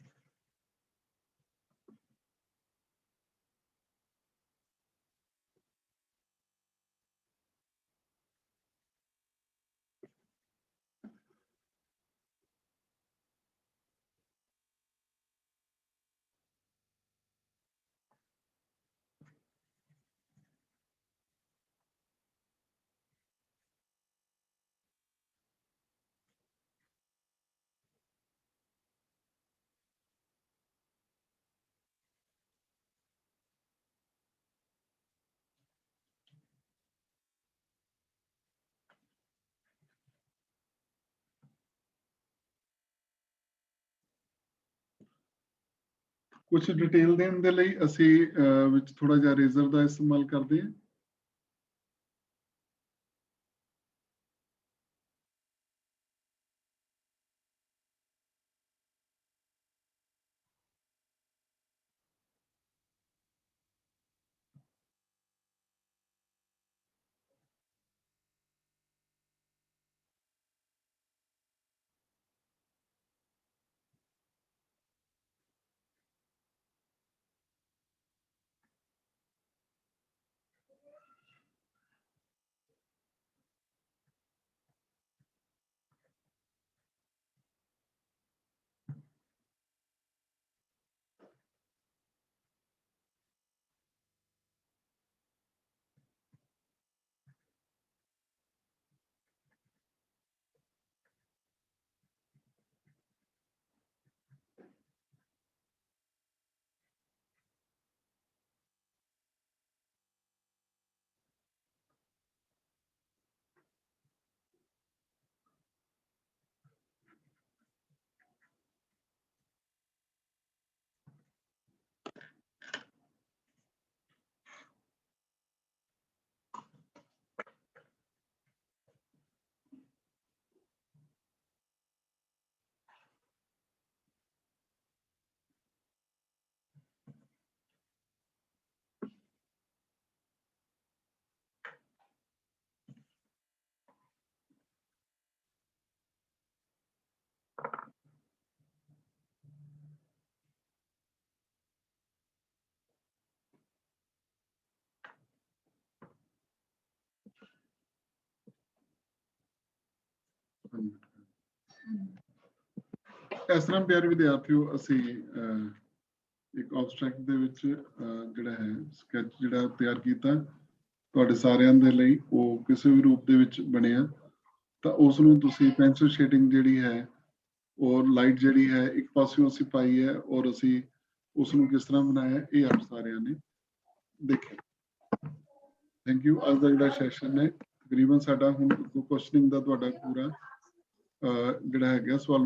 ਕੁਝ ਡਿਟੇਲ ਦੇਣ ਦੇ ਲਈ ਅਸੀਂ ਵਿੱਚ ਥੋੜਾ ਜਿਹਾ ਰੇਜ਼ਰ ਦਾ ਇਸਤੇਮਾਲ ਕਰਦੇ ਹਾਂ। ਇਸ ਤਰ੍ਹਾਂ ਪਿਆਰੇ ਵਿਦਿਆਰਥੀਓ ਅਸੀਂ ਇੱਕ ਆਬਸਟ੍ਰੈਕਟ ਦੇ ਵਿੱਚ ਜਿਹੜਾ ਹੈ ਸਕੈਚ ਜਿਹੜਾ ਤਿਆਰ ਕੀਤਾ ਤੁਹਾਡੇ ਸਾਰਿਆਂ ਦੇ ਲਈ, ਉਹ ਕਿਸੇ ਵੀ ਰੂਪ ਦੇ ਵਿੱਚ ਬਣਿਆ, ਤਾਂ ਉਸ ਨੂੰ ਤੁਸੀਂ ਪੈਨਸਿਲ ਸ਼ੇਡਿੰਗ ਜਿਹੜੀ ਹੈ ਔਰ ਲਾਈਟ ਜਿਹੜੀ ਹੈ ਇੱਕ ਪਾਸਿਓਂ ਅਸੀਂ ਪਾਈ ਹੈ ਔਰ ਅਸੀਂ ਉਸ ਨੂੰ ਕਿਸ ਤਰ੍ਹਾਂ ਬਣਾਇਆ ਇਹ ਆਪ ਸਾਰਿਆਂ ਨੇ ਦੇਖਿਆ। Thank you. ਅੱਜ ਦਾ ਜਿਹੜਾ ਸੈਸ਼ਨ ਹੈ ਤਕਰੀਬਨ ਸਾਡਾ ਹੁਣ ਕੁਐਸਚਨਿੰਗ ਦਾ ਤੁਹਾਡਾ ਪੂਰਾ ਜਿਹੜਾ ਹੈਗਾ ਸਵਾਲ